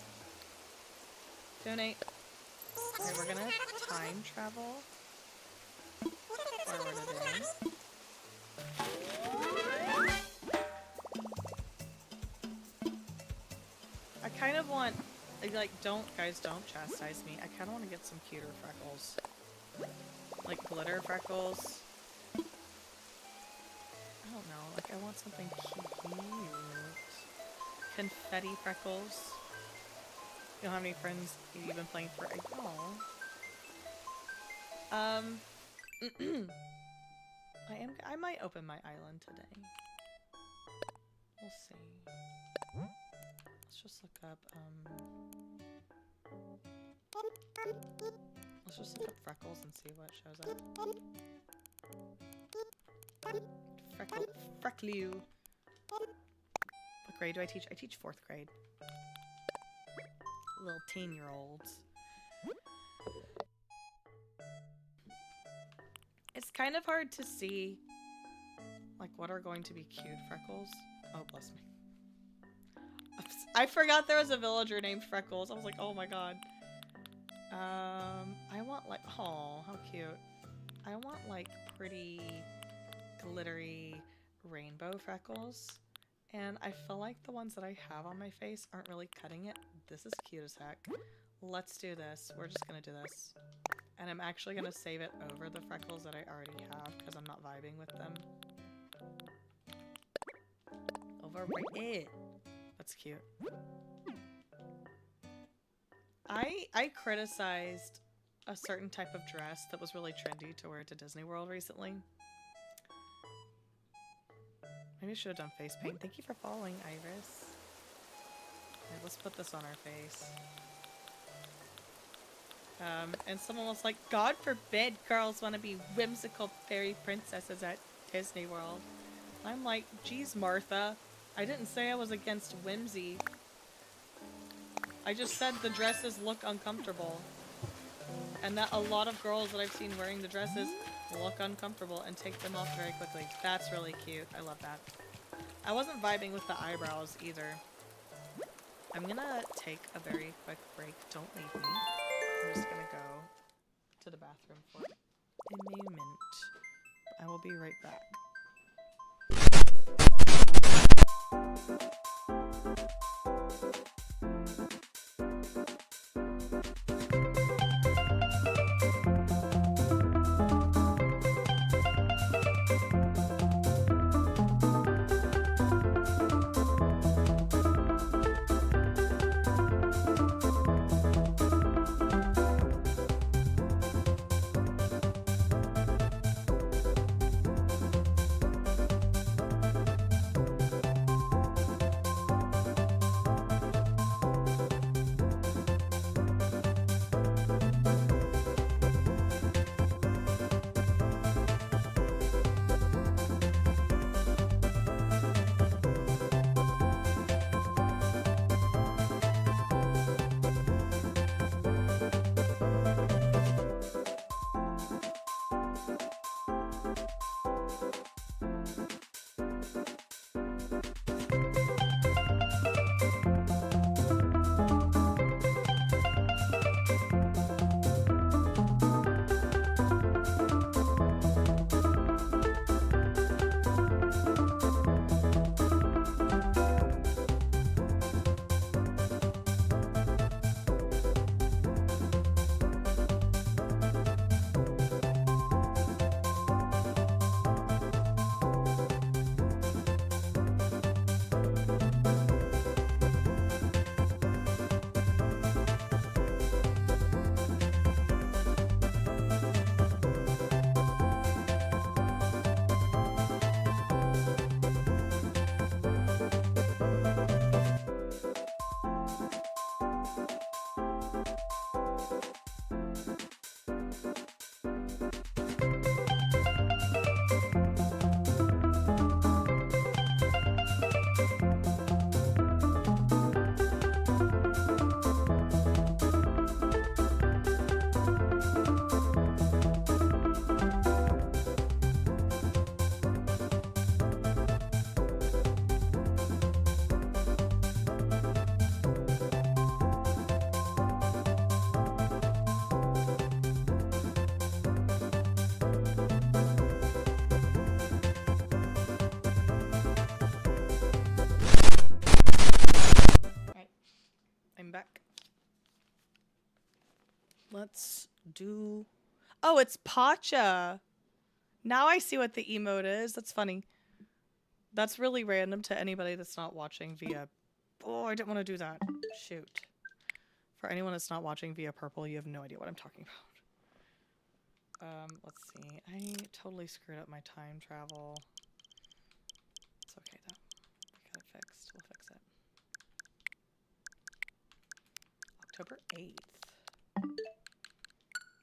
Donate. Okay, we're gonna time travel forward a day. I kind of want, like, don't chastise me. I kind of want to get some cuter freckles. Like glitter freckles. I don't know, like I want something cute. Confetti freckles. You don't have any friends you've been playing for? I might open my island today. We'll see. Let's just look up, let's just look up freckles and see what shows up. Freckle you. What grade do I teach? I teach 4th grade. Little teen-year-olds. It's kind of hard to see, like, what are going to be cute freckles. Oh, bless me. I forgot there was a villager named Freckles. I was like, oh my god. I want like, oh, how cute. I want like pretty, glittery rainbow freckles. And I feel like the ones that I have on my face aren't really cutting it. This is cute as heck. Let's do this. We're just gonna do this. And I'm actually gonna save it over the freckles that I already have because I'm not vibing with them. Overwrite it. That's cute. I criticized a certain type of dress that was really trendy to wear to Disney World recently. Maybe I should have done face paint. Thank you for following, Iris. Alright, let's put this on our face. And someone was like, God forbid girls want to be whimsical fairy princesses at Disney World. I'm like, geez, Martha. I didn't say I was against whimsy. I just said the dresses look uncomfortable. And that a lot of girls that I've seen wearing the dresses look uncomfortable and take them off very quickly. That's really cute. I love that. I wasn't vibing with the eyebrows either. I'm gonna take a very quick break. Don't leave me. I'm just gonna go to the bathroom for a moment. I will be right back. back. Let's do... Oh, it's Pacha! Now I see what the emote is. That's funny. That's really random to anybody that's not watching via... Oh, I didn't want to do that. Shoot. For anyone that's not watching via Purple, you have no idea what I'm talking about. Let's see. I totally screwed up my time travel. It's okay though. We got it fixed. We'll fix it. October 8th.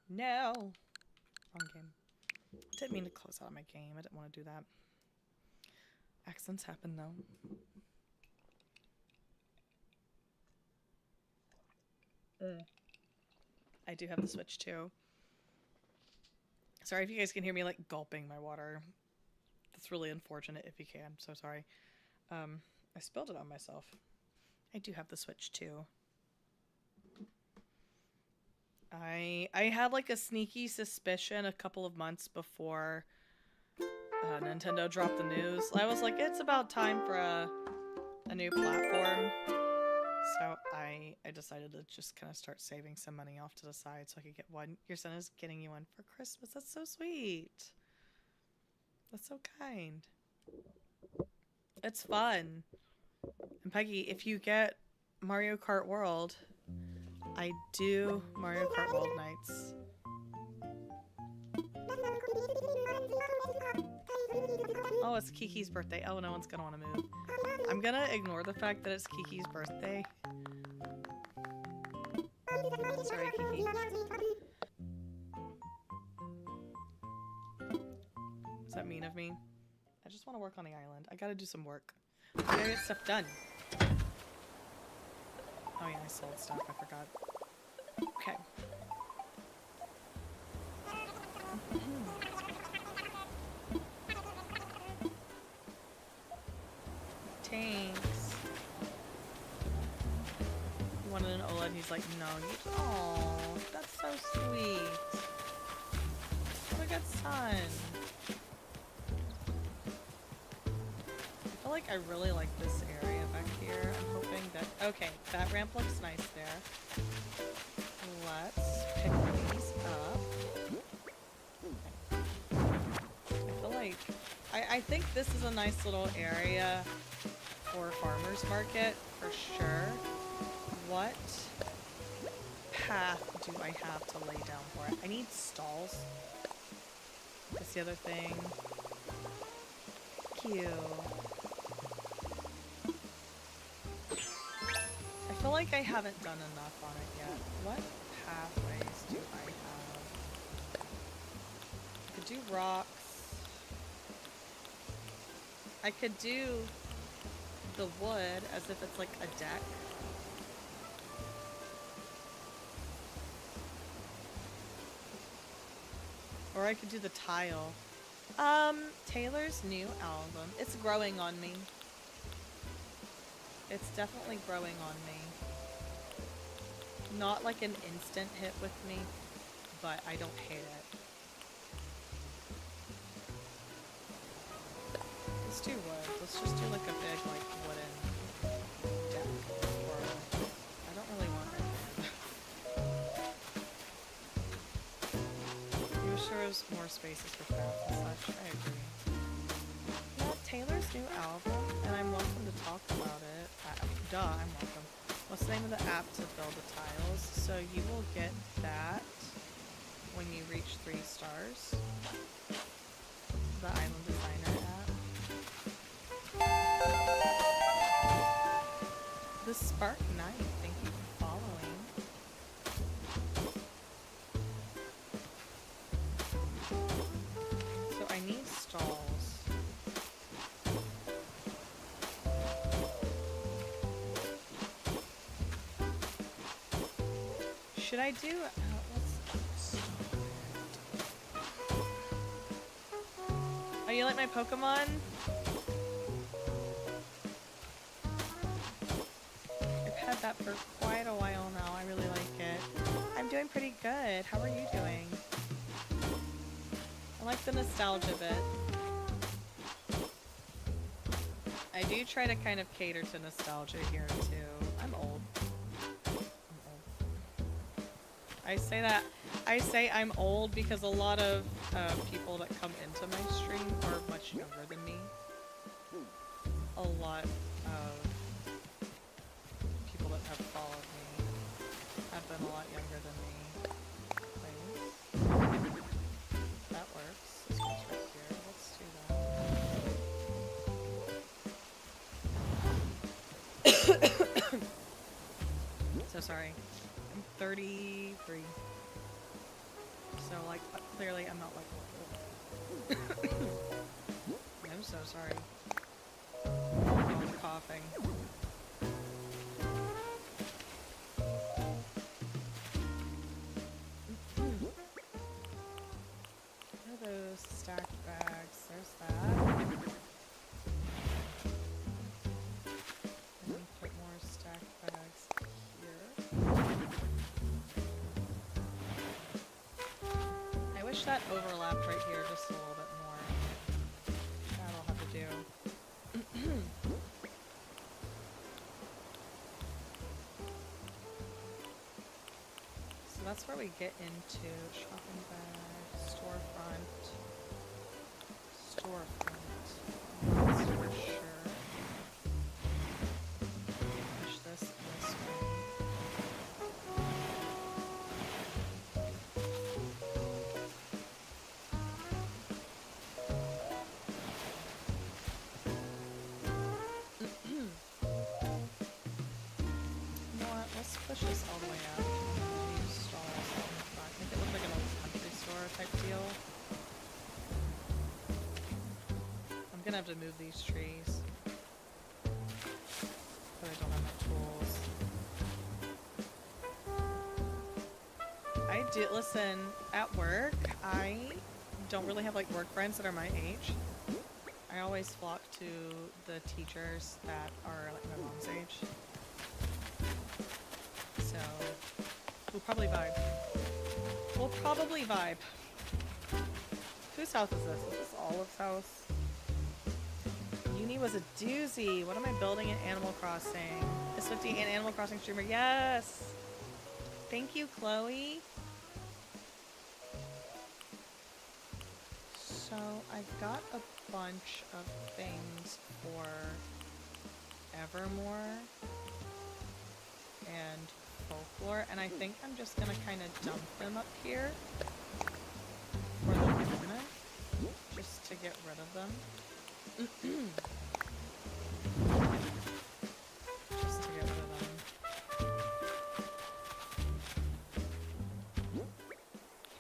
No! Wrong game. Didn't mean to close out my game. I didn't want to do that. Accidents happen though. I do have the Switch too. Sorry if you guys can hear me like gulping my water. That's really unfortunate if you can. So sorry. I spilled it on myself. I do have the Switch too. I had like a sneaky suspicion a couple of months before Nintendo dropped the news. I was like, it's about time for a new platform. So I decided to just kind of start saving some money off to the side so I could get one. Your son is getting you one for Christmas. That's so sweet. That's so kind. It's fun. And Peggy, if you get Mario Kart World, I do Mario Kart World nights. Oh, it's Kiki's birthday. Oh, no one's gonna want to move. I'm gonna ignore the fact that it's Kiki's birthday. Sorry, Kiki. Is that mean of me? I just want to work on the island. I gotta do some work. I gotta get stuff done. Oh yeah, I sold stuff. I forgot. Okay. Tanks. He wanted an OLED. He's like, no, you. Oh, that's so sweet. What a good son. I feel like I really like this area back here. I'm hoping that... Okay, that ramp looks nice there. Let's pick these up. I feel like... I think this is a nice little area for farmer's market, for sure. What path do I have to lay down for it? I need stalls. That's the other thing. Cute. I feel like I haven't done enough on it yet. What pathways do I have? I could do rocks. I could do the wood as if it's like a deck. Or I could do the tile. Taylor's new album. It's growing on me. It's definitely growing on me. Not like an instant hit with me, but I don't hate it. Let's do wood. Let's just do like a big like wooden deck. Or I don't really want it. I'm sure there's more spaces for crafts and such. I agree. Yeah, Taylor's new album, and I'm welcome to talk about it. Duh, I'm welcome. What's the name of the app to build the tiles? So you will get that when you reach 3 stars. The Island Designer app. The Spark Knight, thank you for following. So I need stalls. Should I do... Oh, you like my Pokemon? I've had that for quite a while now. I really like it. I'm doing pretty good. How are you doing? I like the nostalgia bit. I do try to kind of cater to nostalgia here too. I'm old. I say I'm old because a lot of people that come into my stream are much younger than me. A lot of people that have followed me have been a lot younger than me. Please. That works. This one's right here. Let's do that. So sorry. I'm 33. So, like, clearly I'm not, like, old. I'm so sorry. I'm coughing. What are those stacked bags? There's that. And then put more stacked bags here. I wish that overlapped right here just a little bit more. That'll have to do. So that's where we get into shopping bag, storefront. That's for sure. Push this way. You know what? Let's push this all the way up. Use stalls on the front. Make it look like an old country store type deal. I'm gonna have to move these trees. But I don't have enough tools. I do, listen, at work, I don't really have like work friends that are my age. I always flock to the teachers that are like my mom's age. So, we'll probably vibe. We'll probably vibe. Whose house is this? Is this Olive's house? Uni was a doozy. What am I building in Animal Crossing? A Swiftie and Animal Crossing streamer. Yes! Thank you, Chloe. So, I got a bunch of things for Evermore and Folklore, and I think I'm just gonna kind of dump them up here for the moment, just to get rid of them. Just to get rid of them.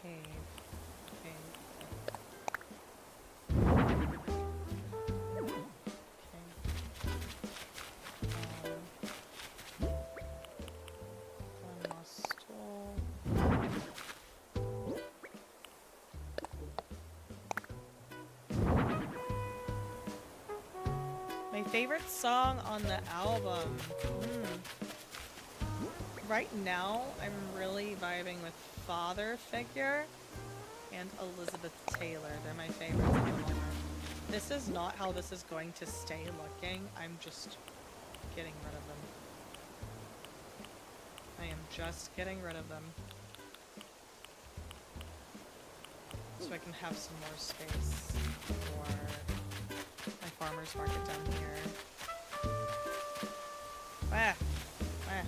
Okay. One more stall. My favorite song on the album. Right now, I'm really vibing with Father Figure and Elizabeth Taylor. They're my favorites at the moment. This is not how this is going to stay looking. I'm just getting rid of them. I am just getting rid of them. So I can have some more space for my farmer's market down here. Ah! Ah!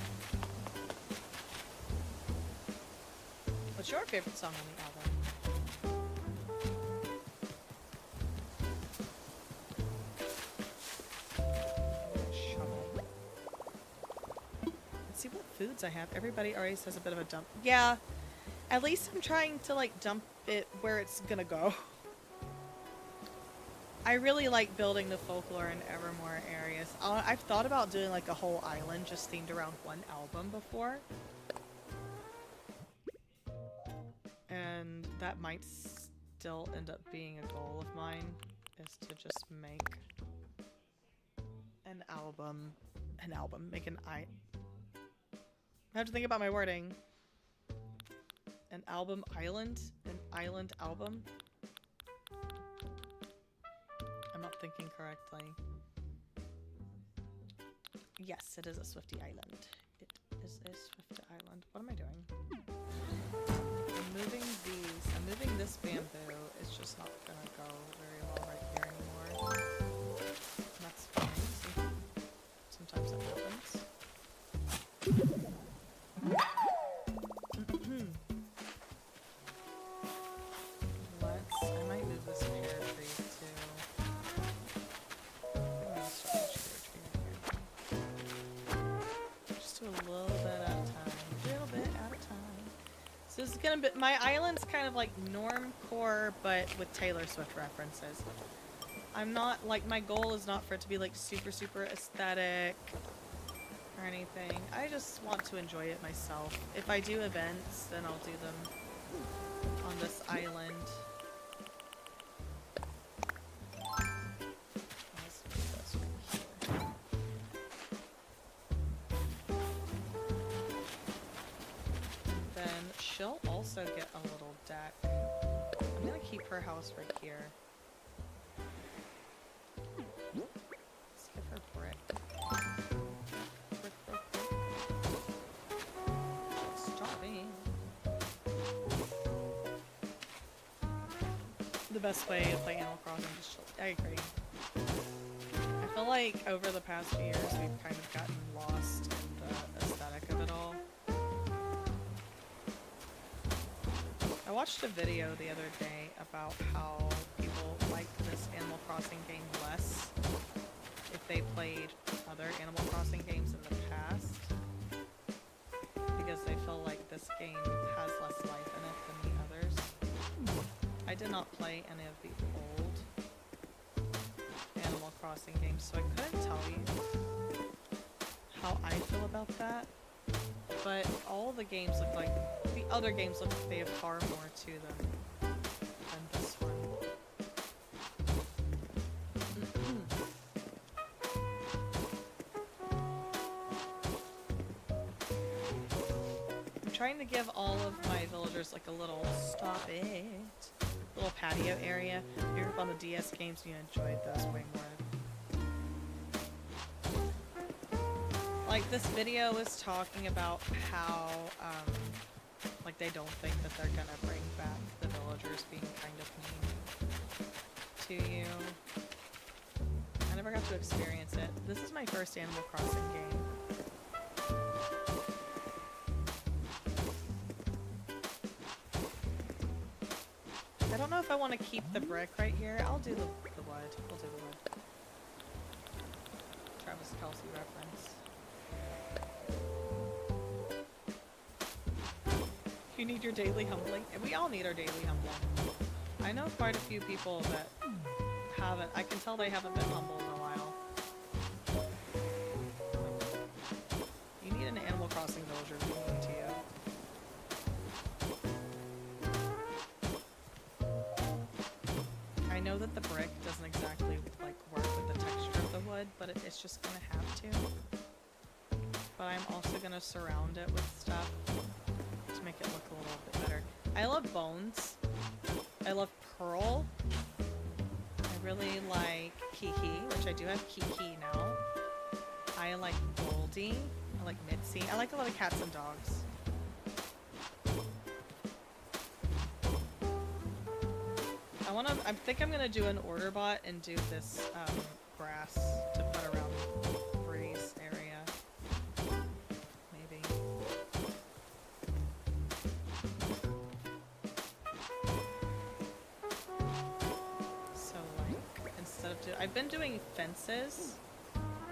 What's your favorite song on the album? Let's see what foods I have. Everybody already says a bit of a dump. Yeah, at least I'm trying to like dump it where it's gonna go. I really like building the Folklore and Evermore areas. I've thought about doing like a whole island just themed around one album before. And that might still end up being a goal of mine, is to just make an album. Make an I have to think about my wording. An album island? An island album? I'm not thinking correctly. Yes, it is a Swiftie island. It is a Swiftie island. What am I doing? moving these. I'm moving this bamboo. It's just not gonna go very well right here anymore. And that's fine. Sometimes that happens. I might move this pear tree too. I'm gonna start this pear tree right here. Just do a little bit at a time. A little bit at a time. So this is gonna be, my island's kind of like normcore, but with Taylor Swift references. I'm not, like, my goal is not for it to be like super, super aesthetic or anything. I just want to enjoy it myself. If I do events, then I'll do them on this island. Let's do this right here. Then she'll also get a little deck. I'm gonna keep her house right here. Let's give her brick. Brick, brick, brick. Stop me. The best way to play Animal Crossing is chill. I agree. I feel like over the past few years we've kind of gotten lost in the aesthetic of it all. I watched a video the other day about how people liked this Animal Crossing game less if they played other Animal Crossing games in the past, because they feel like this game has less life in it than the others. I did not play any of the old Animal Crossing games, so I couldn't tell you how I feel about that. But all the games look like, the other games look like they have far more to them than this one. I'm trying to give all of my villagers like a little, stop it, little patio area. If you were up on the DS games, you enjoyed those way more. Like, this video was talking about how, like, they don't think that they're gonna bring back the villagers being kind of mean to you. I never got to experience it. This is my first Animal Crossing game. I don't know if I want to keep the brick right here. I'll do the wood. We'll do the wood. Travis Kelce reference. You need your daily humbling. And we all need our daily humbling. I know quite a few people that haven't. I can tell they haven't been humble in a while. You need an Animal Crossing villager listening to you. I know that the brick doesn't exactly like work with the texture of the wood, but it's just gonna have to. But I'm also gonna surround it with stuff to make it look a little bit better. I love Bones. I love Pearl. I really like Kiki, which I do have Kiki now. I like Goldie. I like Mitzi. I like a lot of cats and dogs. I think I'm gonna do an order bot and do this grass to put around Bree's area. Maybe. So like, instead of I've been doing fences.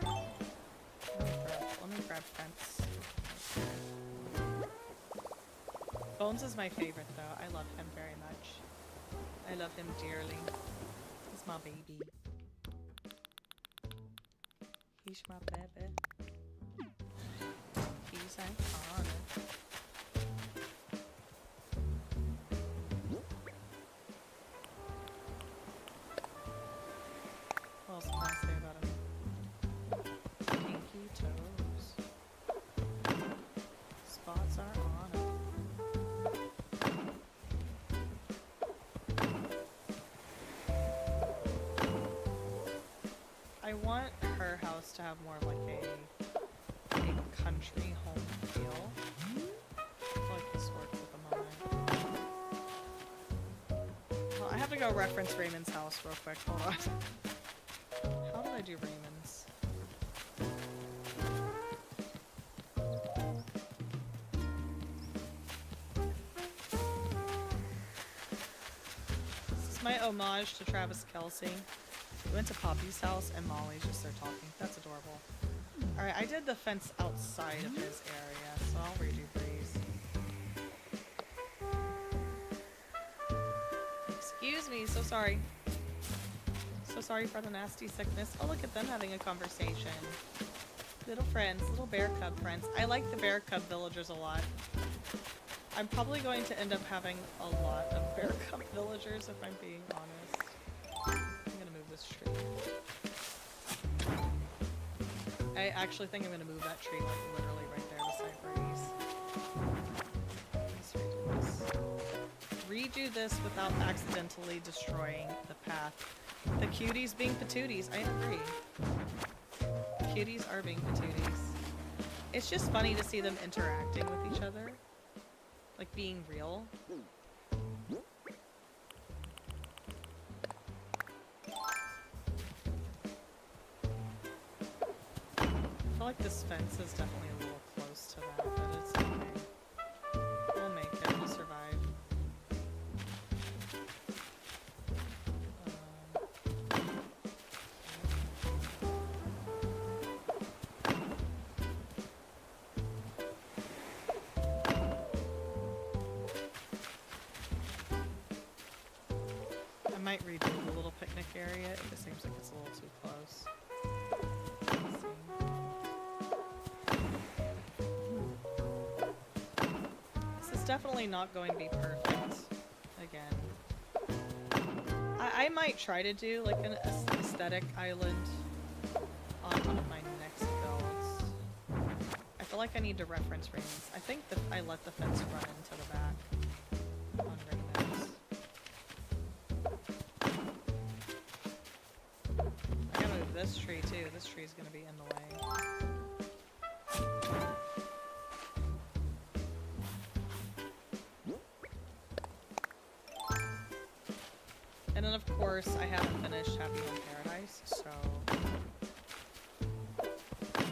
Let me grab fence. Bones is my favorite though. I love him very much. I love him dearly. He's my baby. He's my baby. He's iconic. What else can I say about him? Pinky toes. Spots are on him. I want her house to have more of like a country home feel. I feel like this works at the moment. go reference Raymond's house real quick. Hold on. How did I do Raymond's? This is my homage to Travis Kelce. We went to Poppy's house and Molly's just there talking. That's adorable. Alright, I did the fence outside of his area, so I'll redo Breeze. Excuse me, so sorry. So sorry for the nasty sickness. Oh, look at them having a conversation. Little friends, little bear cub friends. I like the bear cub villagers a lot. I'm probably going to end up having a lot of bear cub villagers if I'm being honest. I'm gonna move this tree. I actually think I'm gonna move that tree like literally right there beside Breeze. Let's redo this without accidentally destroying the path. The cuties being patooties, I agree. Cuties are being patooties. It's just funny to see them interacting with each other. Like being real. I feel like this fence is definitely a little close to that, but it's okay. We'll make it. We'll survive. I might redo the little picnic area if it seems like it's a little too close. Definitely not going to be perfect again. I might try to do like an aesthetic island on one of my next builds. I feel like I need to reference Raymond's. I think that I let the fence run into the back on Raymond's. I gotta move this tree too. This tree is gonna be in the way. And then of course, I haven't finished Happy Home Paradise, so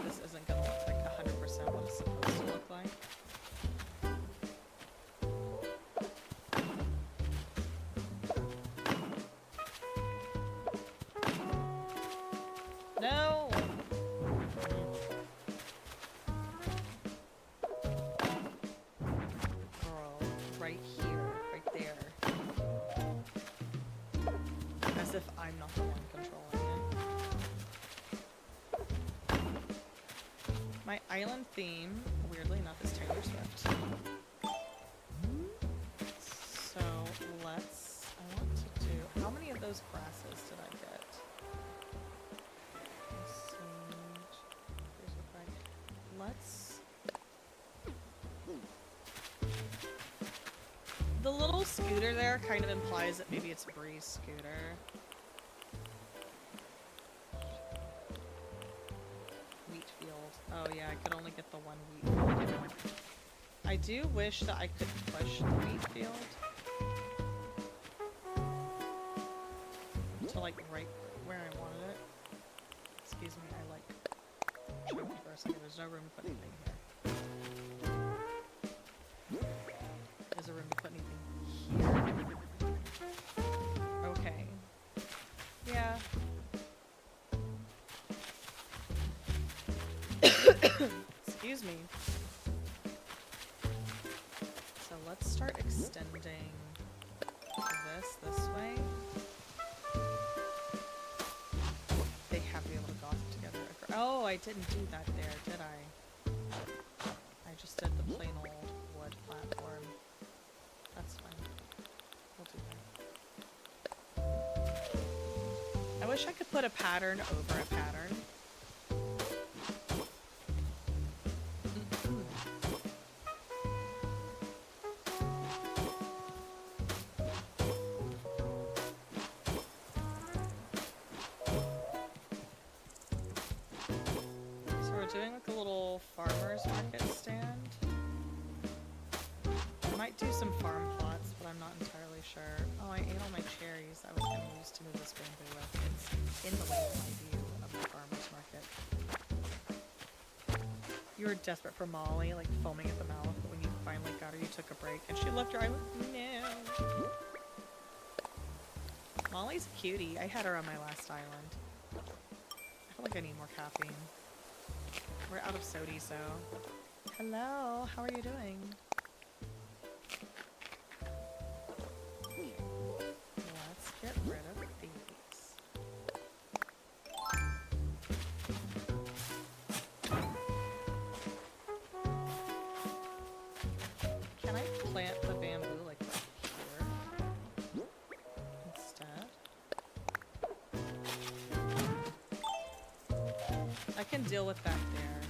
this isn't gonna look like 100% what it's supposed to look like. No! Girl, right here, right there. As if I'm not the one controlling it. My island theme, weirdly enough, is Taylor Swift. So let's, I want to do, how many of those grasses did I get? Let's, the little scooter there kind of implies that maybe it's Bree's scooter. Wheat field. Oh yeah, I could only get the one wheat field. I do wish that I could push the wheat field to like right where I wanted it. Excuse me, I like choked for a second. There's no room to put anything here. There's a room to put anything here. Okay. Yeah. Excuse me. So let's start extending this way. They have to be able to gossip together. Oh, I didn't do that there, did I? I just did the plain old wood platform. That's fine. We'll do that. I wish I could put a pattern over a pattern. So we're doing like a little farmer's market stand. I might do some farm plots, but I'm not entirely sure. Oh, I ate all my cherries. That in the way of my view of the farmer's market. You were desperate for Molly, like foaming at the mouth, but when you finally got her, you took a break, and she looked her eye like, no. Molly's a cutie. I had her on my last island. I feel like I need more caffeine. We're out of sody, so... Hello, how are you doing? Okay. Let's get rid of these. Can I plant the bamboo like right here instead? I can deal with that there.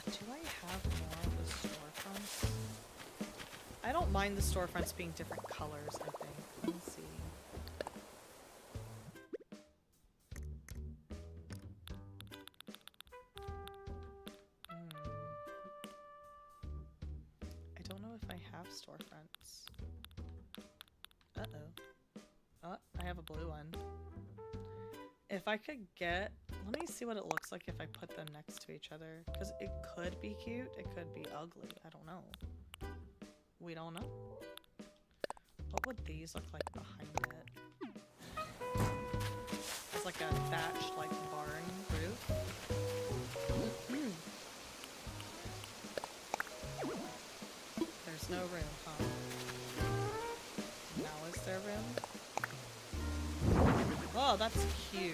Do I have more of the storefronts? I don't mind the storefronts being different colors, I think. Let's see. I don't know if I have storefronts. Uh-oh. Oh, I have a blue one. If I could get... Let me see what it looks like if I put them next to each other. Because it could be cute, it could be ugly. I don't know. We don't know. What would these look like behind it? It's like a thatched, like, barn roof. There's no room, huh? Now is there room? Oh, that's huge.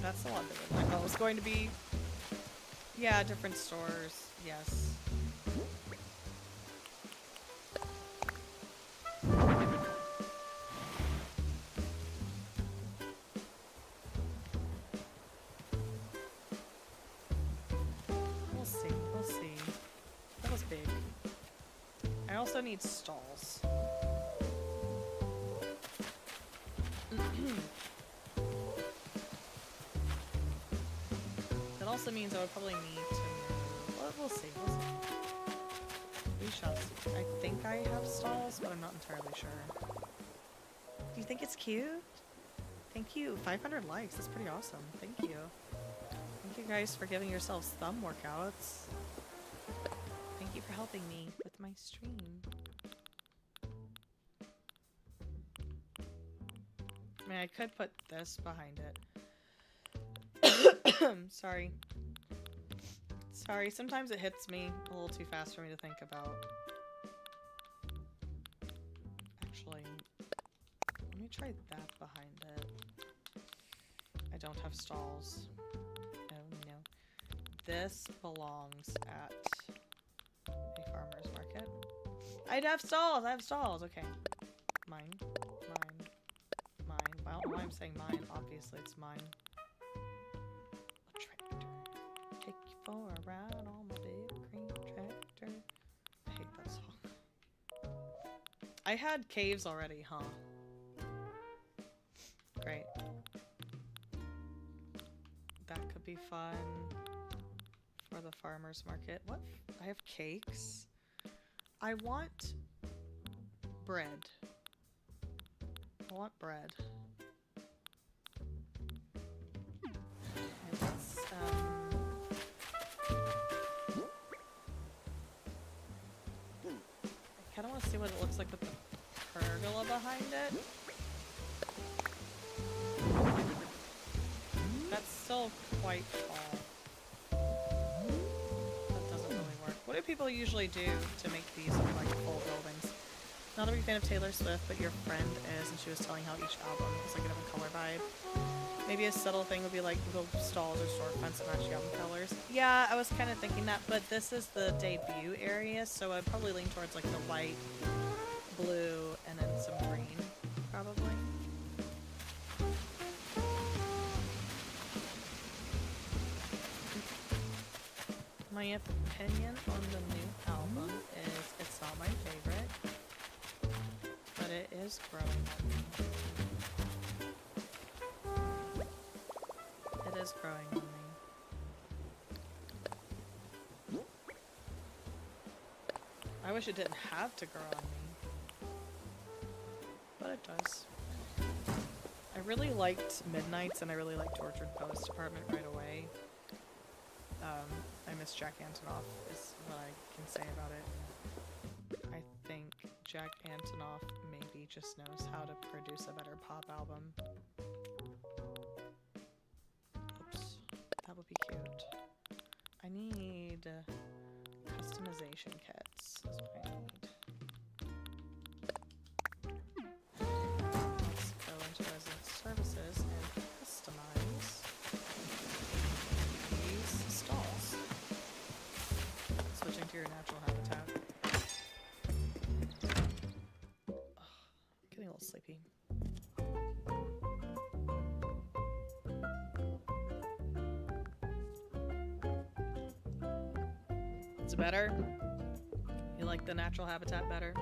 That's a lot bigger than I thought it was going to be. Yeah, different stores. Yes. We'll see. We'll see. That was big. I also need stalls. That also means I would probably need to move. Well, we'll see. We'll see. We shall see. I think I have stalls, but I'm not entirely sure. Do you think it's cute? Thank you. 500 likes. That's pretty awesome. Thank you. Thank you guys for giving yourselves thumb workouts. Thank you for helping me with my stream. I mean, I could put this behind it. Sorry. Sorry, sometimes it hits me a little too fast for me to think about. Actually, let me try that behind it. I don't have stalls. Oh no. This belongs at a farmer's market. I'd have stalls! I have stalls! Okay. Mine. Mine. Mine. I don't know why I'm saying mine. Obviously, it's mine. A tractor. Take you for a ride on my big green tractor. I hate that song. I had caves already, huh? Great. That could be fun for the farmer's market. What? I have cakes? I want bread. I want bread. Okay, let's, I kinda wanna see what it looks like with the pergola behind it. That's still quite tall. That doesn't really work. What do people usually do to make these look like full buildings? Not a big fan of Taylor Swift, but your friend is, and she was telling how each album is like a different color vibe. Maybe a subtle thing would be like the stalls or storefronts that match the album colors. Yeah, I was kind of thinking that, but this is the debut area, so I'd probably lean towards like the white, blue, and then some green, probably. My opinion on the new album is it's not my favorite, but it is growing on me. It is growing on me. I wish it didn't have to grow on me. But it does. I really liked Midnights and I really liked Tortured Post Department right away. I miss Jack Antonoff is what I can say about it. I think Jack Antonoff maybe just knows how to produce a better pop album. Oops, that would be cute. I need customization kits is what I need. Let's go into resident services and customize these stalls. Switching to your natural habitat. Ugh, getting a little sleepy. It's better? You like the natural habitat better?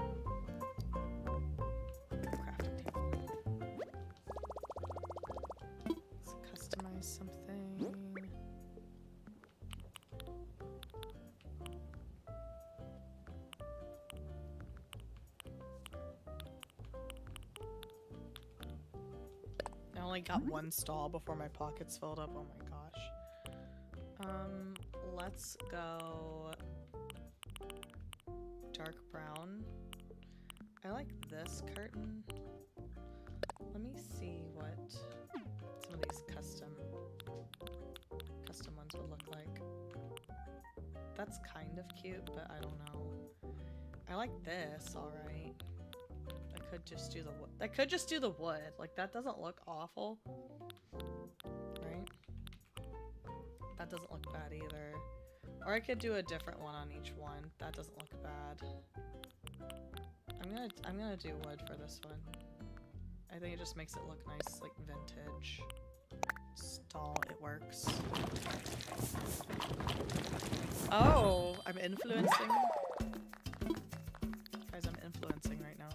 Crafting table. Let's customize something. I only got one stall before my pockets filled up. Oh my gosh. Let's go dark brown. I like this curtain. Let me see what some of these custom ones would look like. That's kind of cute, but I don't know. I like this, alright. I could just do the wood. I could just do the wood. Like, that doesn't look awful. Right? That doesn't look bad either. Or I could do a different one on each one. That doesn't look bad. I'm gonna do wood for this one. I think it just makes it look nice, like vintage. Stall, it works. Oh, I'm influencing. Guys, I'm influencing right now.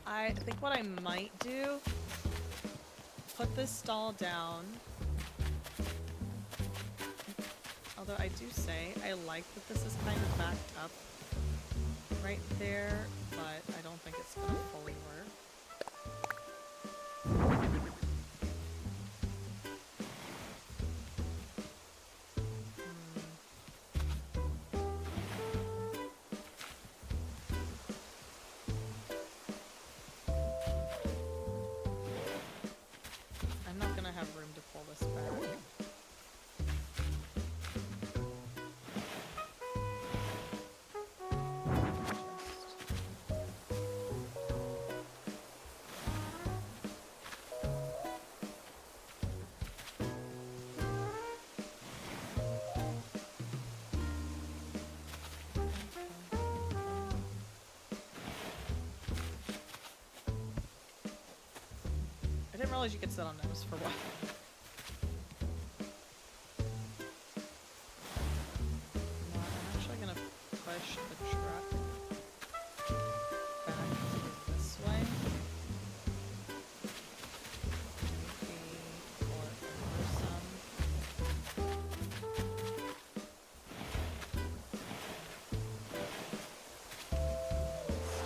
I think what I might do, put this stall down. Although I do say, I like that this is kind of backed up right there, but I don't think it's gonna fully work. I'm not gonna have room to pull this back. I didn't realize you could sit on those for what. No, I'm actually gonna push the truck back this way. Maybe pull it over some.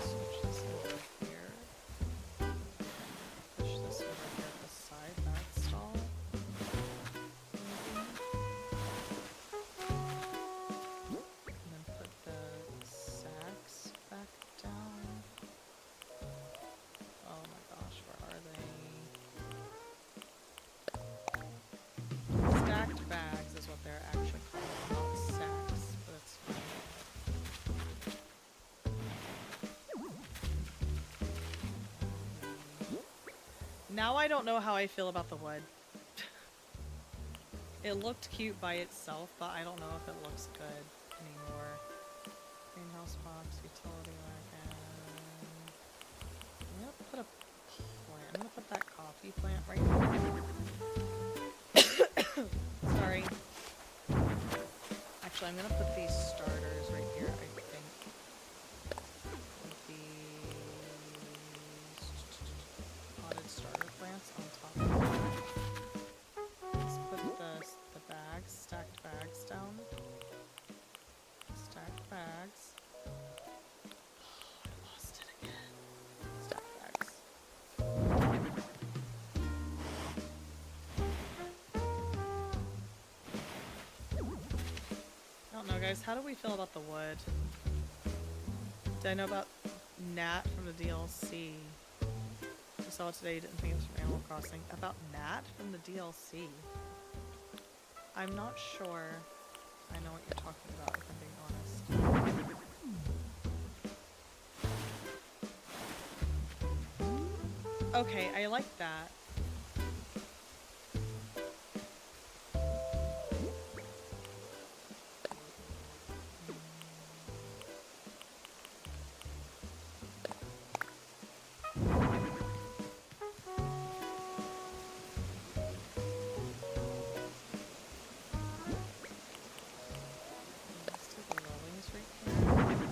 Switch this over here. Push this over here beside that stall. And then put the sacks back down. Oh my gosh, where are they? Stacked bags is what they're actually called, not sacks, but it's fine. Now I don't know how I feel about the wood. It looked cute by itself, but I don't know if it looks good anymore. Greenhouse box, utility wagon. I'm gonna put a plant. I'm gonna put that coffee plant right there. Sorry. Actually, I'm gonna put these starters right here, I think. These potted starter plants on top of it. don't know, guys. How do we feel about the wood? Did I know about Nat from the DLC? I saw it today, didn't think it was from Animal Crossing. About Nat from the DLC. I'm not sure I know what you're talking about, if I'm being honest. Okay, I like that.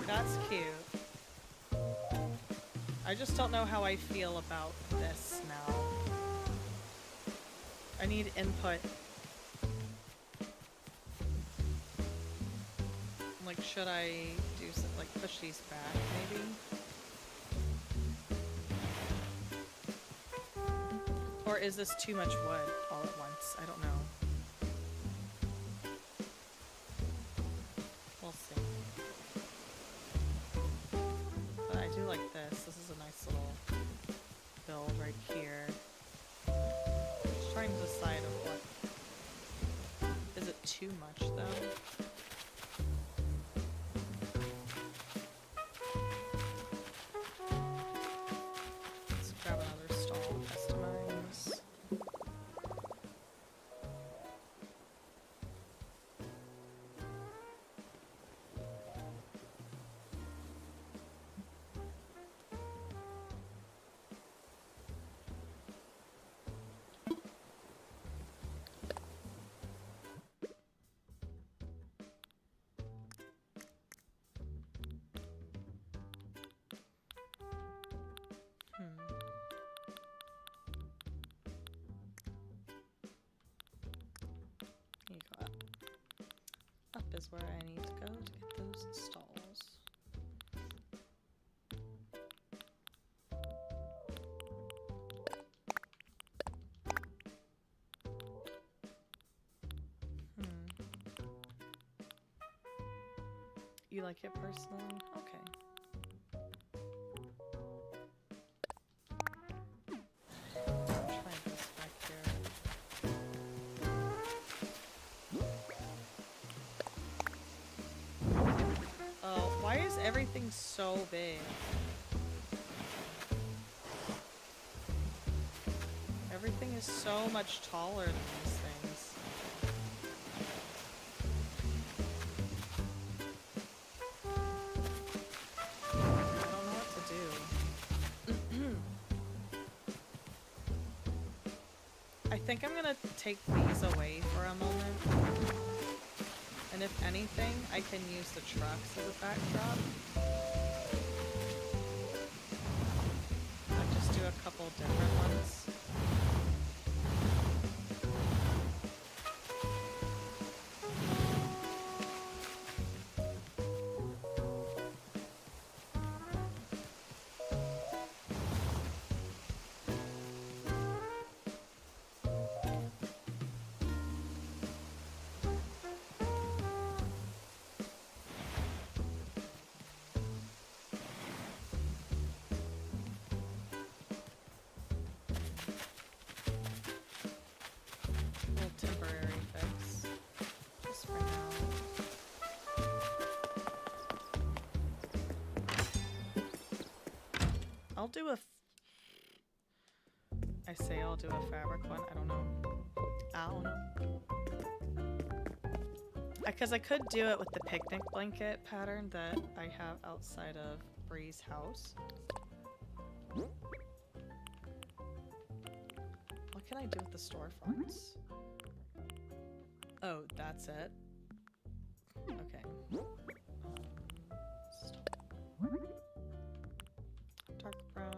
That's cute. I just don't know how I feel about this now. I need input. Like, should I do some, like, push these back, maybe? Or is this too much wood all at once? I don't know. We'll see. But I do like this. This is a nice little build right here. Just trying to decide of what. Is it too much though? Let's grab another stall to customize. You go up. Up is where I need to go to get those stalls. You like it personally? Okay. Try this back here. Oh, why is everything so big? Everything is so much taller than these things. I don't know what to do. I think I'm gonna take these away for a moment. And if anything, I can use the trucks as a backdrop. I'll just do a couple different ones. Temporary fix, just for now. I'll do I say I'll do a fabric one. I don't know. Because I could do it with the picnic blanket pattern that I have outside of Bree's house. What can I do with the storefronts? Oh, that's it? Okay. Dark brown.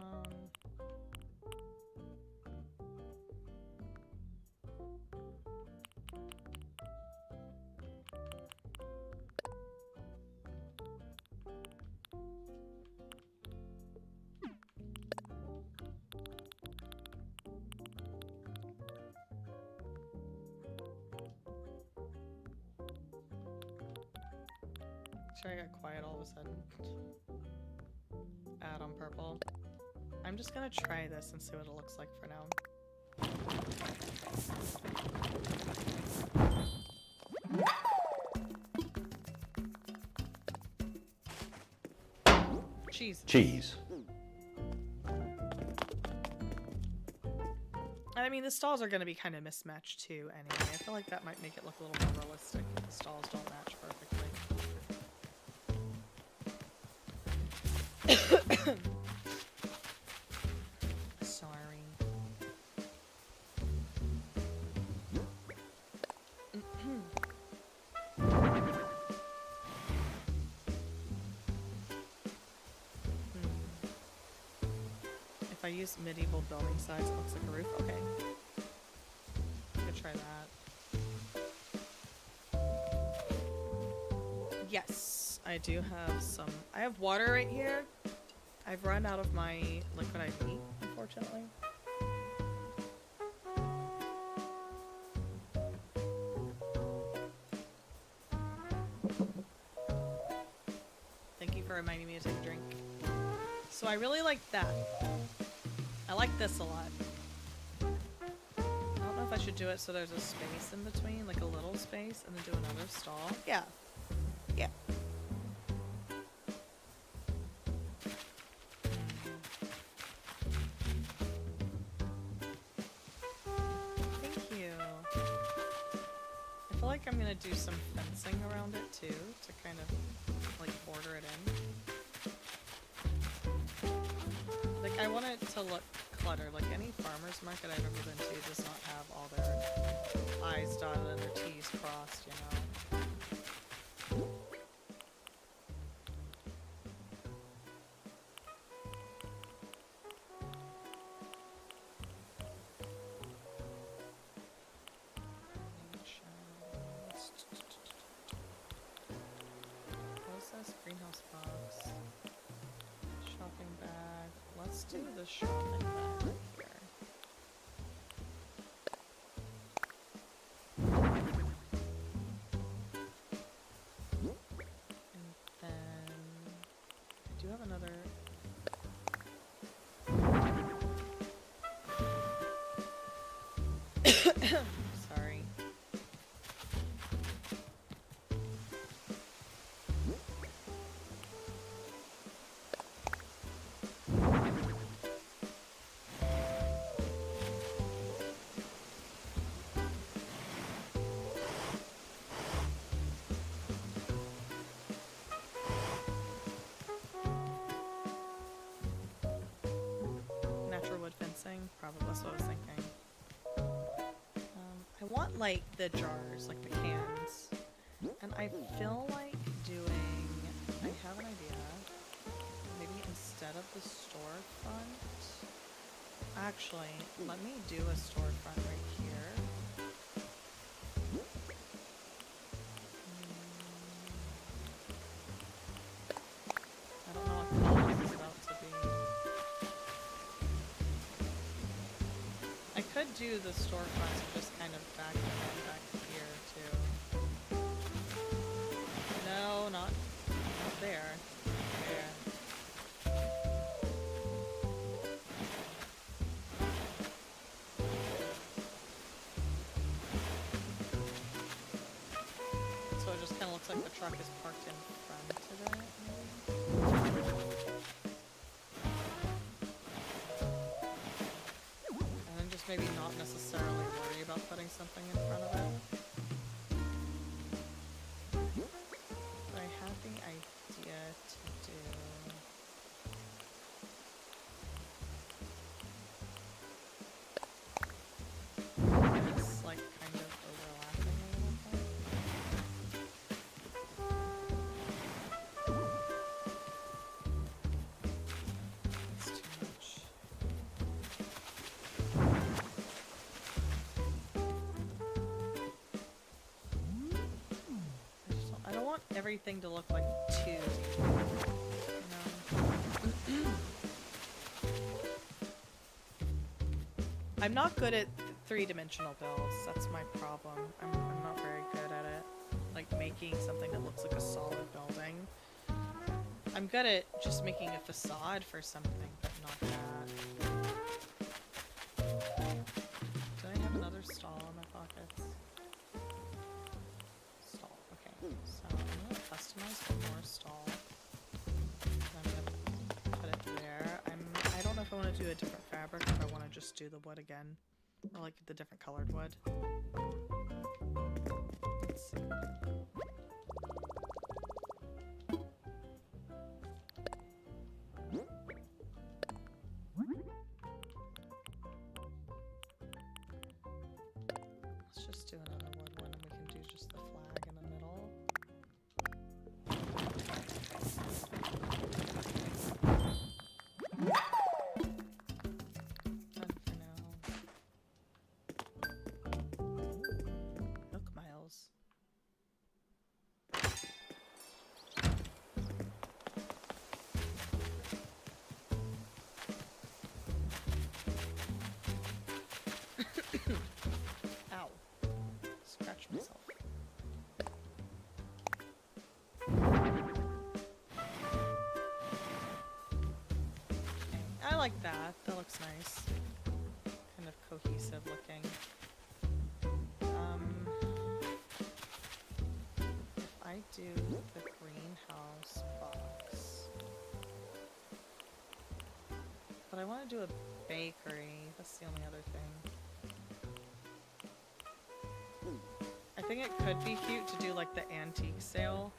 Sorry, I got quiet all of a sudden. Add on purple. I'm just gonna try this and see what it looks like for now. Cheese. Cheese. I mean, the stalls are going to be kind of mismatched too anyway. I feel like that might make it look a little more realistic if the stalls don't match perfectly. Sorry. If I use medieval building size, it looks like a roof. Okay. Could try that. Yes, I do have some. I have water right here. I've run out of my liquid IV, unfortunately. Thank you for reminding me to take a drink. So I really like that. I like this a lot. I don't know if I should do it so there's a space in between, like a little space, and then do another stall. Yeah. Yeah. Thank you. I feel like I'm gonna do some fencing around it too, to kind of like border it in. Like I want it to look cluttered. Like any farmer's market I've ever been to does not have all their I's dotted and their T's crossed, you know? What's this? Greenhouse box. Shopping bag. Let's do the shopping bag right here. And then I do have another. Sorry. Natural wood fencing, probably that's what I was thinking. I want like the jars, like the cans, and I feel like doing, I have an idea, maybe instead of the storefront, actually, let me do a storefront right here. I don't know what color this is about to be. I could do the storefronts just kind of back here too. No, not there. There. So it just kind of looks like the truck is parked in front of it, maybe? And then just maybe not necessarily worry about putting something in front of it. But I had the idea to do... this, like, kind of overlapping a little bit. That's too much. I don't want everything to look like two, you know? I'm not good at three-dimensional builds. That's my problem. I'm not very good at it. Like making something that looks like a solid building. I'm good at just making a facade for something, but not that. Do I have another stall in my pockets? Stall, okay. So I'm gonna customize one more stall. I'm gonna put it there. I don't know if I want to do a different fabric or if I want to just do the wood again. Or like the different colored wood. Let's see. Let's just do another wood one and we can do just the flag in the middle. Done for now. Milk miles. Ow. Scratch myself. Okay, I like that. That looks nice. Kind of cohesive looking. If I do the greenhouse box. But I want to do a bakery. That's the only other thing. I think it could be cute to do like the antique sale.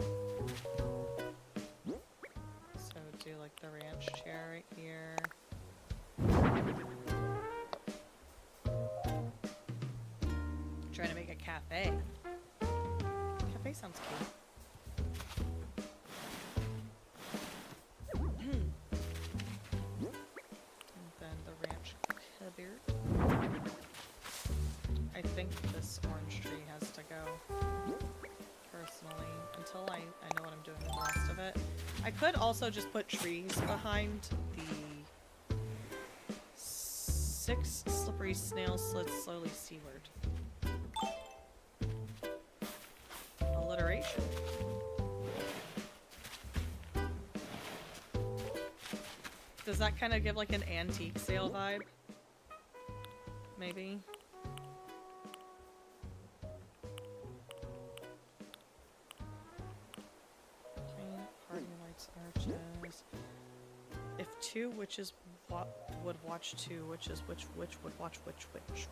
So do like the ranch chair right here. Trying to make a cafe. Cafe sounds cute. And then the ranch cupboard. I think this orange tree has to go, personally, until I know what I'm doing with the rest of it. I could also just put trees behind the 6 slippery snails slid slowly seaward. Alliteration. Does that kind of give like an antique sale vibe? Maybe? Arches. If 2 witches would watch 2 witches, which would watch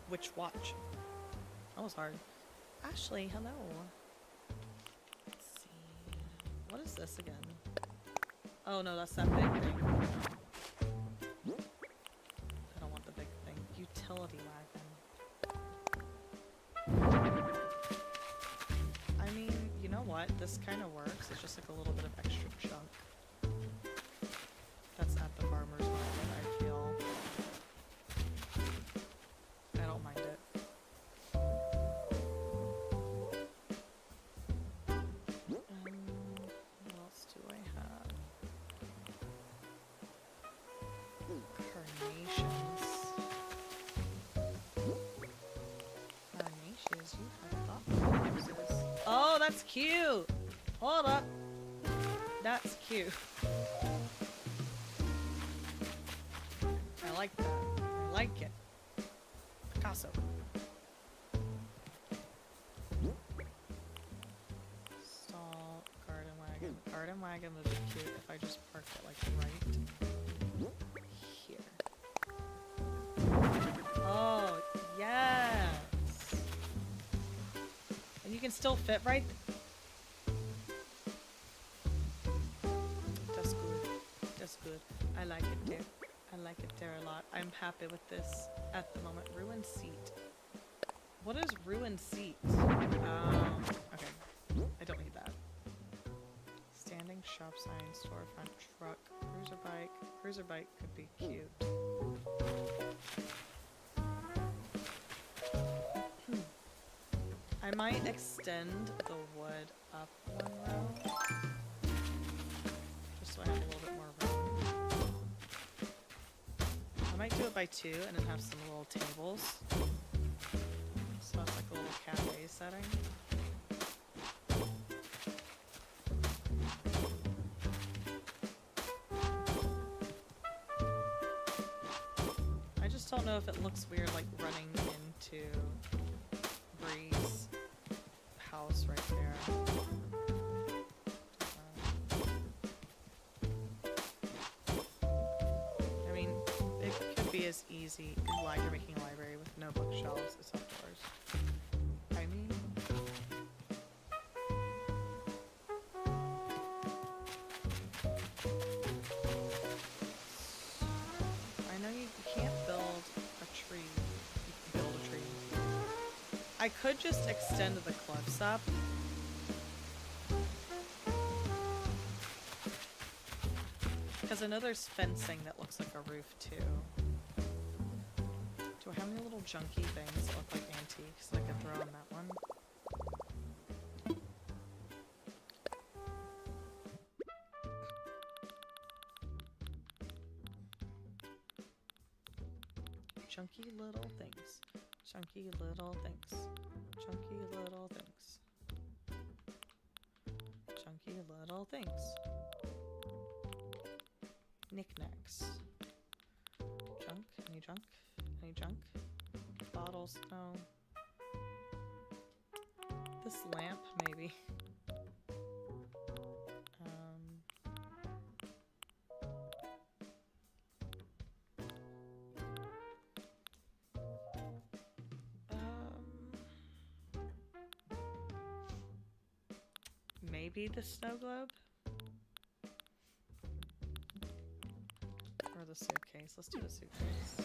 which watch? That was hard. Ashley, hello. Let's see. What is this again? Oh no, that's that big thing. I don't want the big thing. Utility wagon. I mean, you know what? This kind of works. It's just like a little bit of extra junk. That's at the farmer's market, I feel. I don't mind it. What else do I have? Carnations. Carnations, you have thoughtful roses. Oh, that's cute! Hold up! That's cute. I like that. I like it. Picasso. Stall, garden wagon. Garden wagon would be cute if I just parked it like right here. Oh, yes! And you can still fit right. That's good. That's good. I like it there. I like it there a lot. I'm happy with this at the moment. Ruined seat. What is ruined seat? Okay. I don't need that. Standing shop sign, storefront, truck, cruiser bike. Cruiser bike could be cute. I might extend the wood up 1 row. Just so I have a little bit more room. I might do it by 2 and then have some little tables. So it's like a little cafe setting. don't know if it looks weird, like, running into Bree's house right there. I mean, it could be as easy like you're making a library with no bookshelves as outdoors. I mean... I know you can't build a tree. You can build a tree. I could just extend the cliffs up. Because I know there's fencing that looks like a roof too. Do I have any little junky things that look like antiques that I could throw in that one? Chunky little things. Chunky little things. Chunky little things. Chunky little things. Knickknacks. Junk? Any junk? Any junk? Bottles? No. This lamp, maybe. Maybe the snow globe? Or the suitcase. Let's do the suitcase.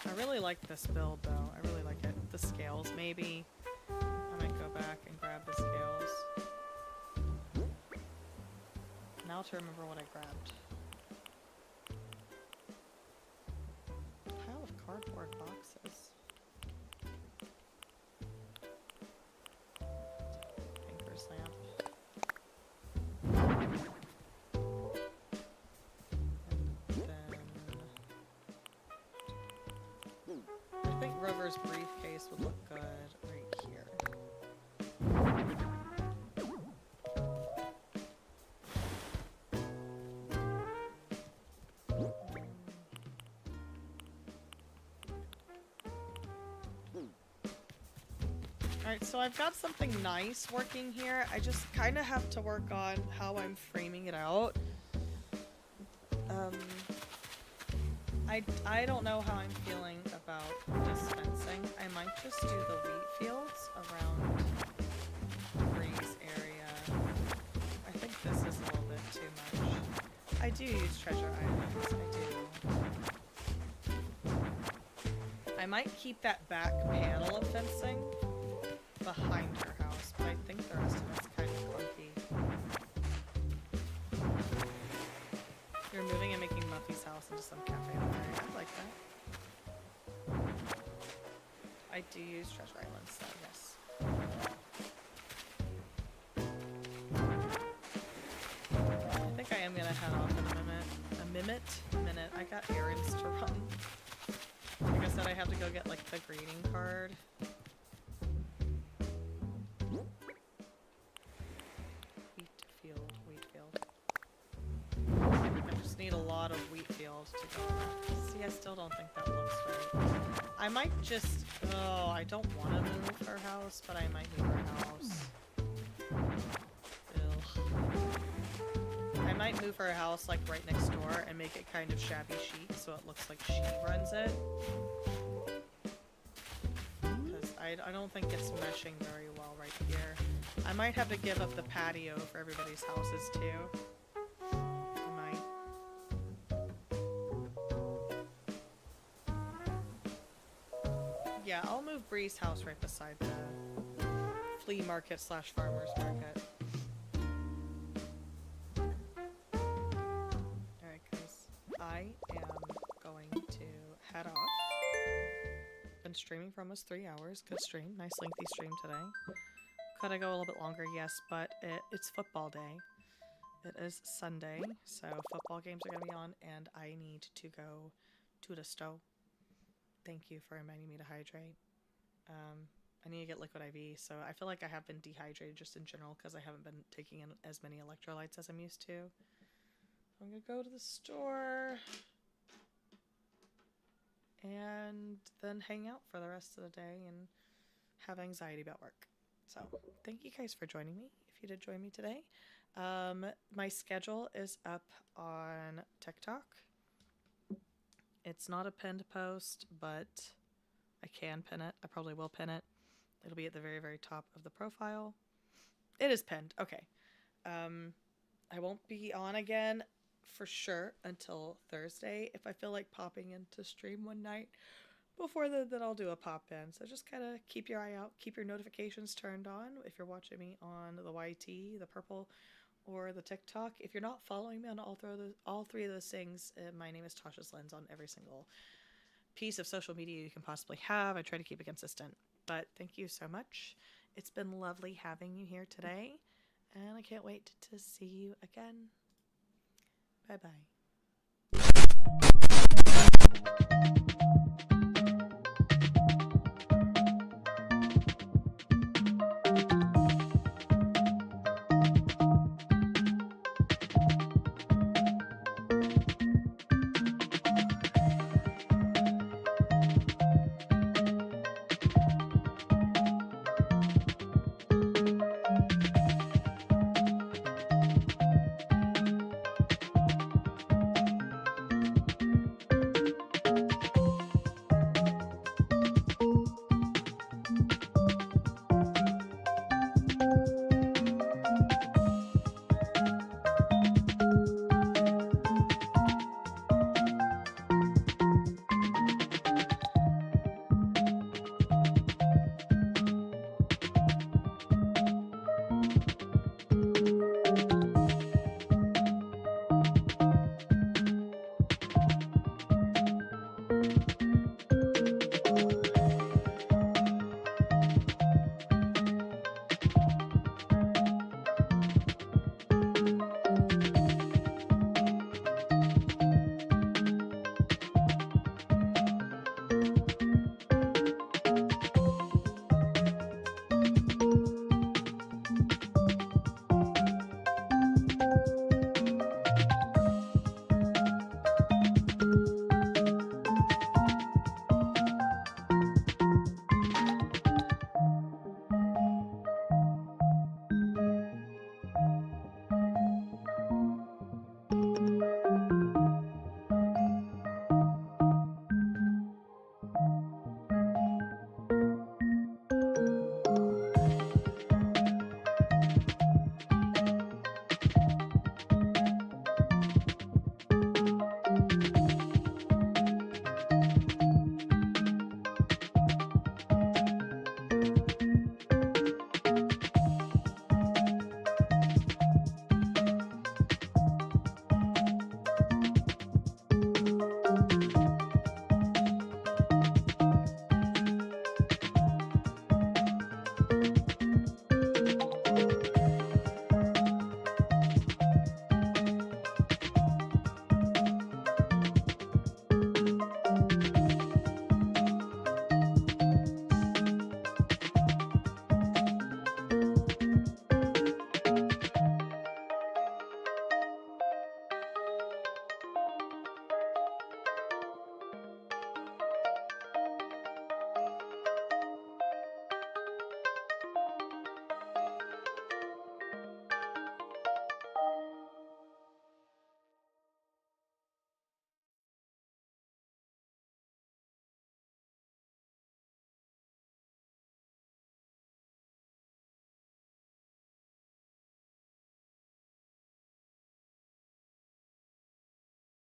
I really like this build though. I really like it. The scales, maybe. I might go back and grab the scales. Now to remember what I grabbed. A pile of cardboard boxes. Painter's lamp. I think Rover's briefcase would look good right here. Alright, so I've got something nice working here. I just kind of have to work on how I'm framing it out. I don't know how I'm feeling about this fencing. I might just do the wheat fields around Bree's area. I think this is a little bit too much. I do use treasure islands, I do. I might keep that back panel of fencing behind her house, but I think the rest of it's kind of clunky. You're moving and making Muffy's house into some cafe area. I like that. I do use treasure islands, so yes. I think I am gonna head off in a minute. I got errands to run. Like I said, I have to go get like the greeting card. Wheat field. I just need a lot of wheat fields to go on that. See, I still don't think that looks right. I might just... Oh, I don't want to move her house, but I might move her house. Ugh. I might move her house, like, right next door and make it kind of shabby chic so it looks like she runs it. Because I don't think it's meshing very well right here. I might have to give up the patio for everybody's houses, too. Yeah, I'll move Bree's house right beside the flea market / farmer's market. Alright guys, I am going to head off. Been streaming for almost 3 hours. Good stream. Nice lengthy stream today. Could I go a little bit longer? Yes, but it's football day. It is Sunday, so football games are going to be on, and I need to go to the stove. Thank you for reminding me to hydrate. I need to get liquid IV, so I feel like I have been dehydrated just in general because I haven't been taking in as many electrolytes as I'm used to. I'm gonna go to the store. and then hang out for the rest of the day and have anxiety about work. So thank you guys for joining me, if you did join me today. My schedule is up on TikTok. It's not a pinned post, but I can pin it. I probably will pin it. It'll be at the very, very top of the profile. It is pinned. Okay. I won't be on again for sure until Thursday. If I feel like popping into stream one night before then I'll do a pop in. So just kind of keep your eye out. Keep your notifications turned on if you're watching me on the YT, the purple, or the TikTok. If you're not following me on all three of those things, my name is Tasha's Lens on every single piece of social media you can possibly have. I try to keep it consistent. But thank you so much. It's been lovely having you here today, and I can't wait to see you again. Bye-bye.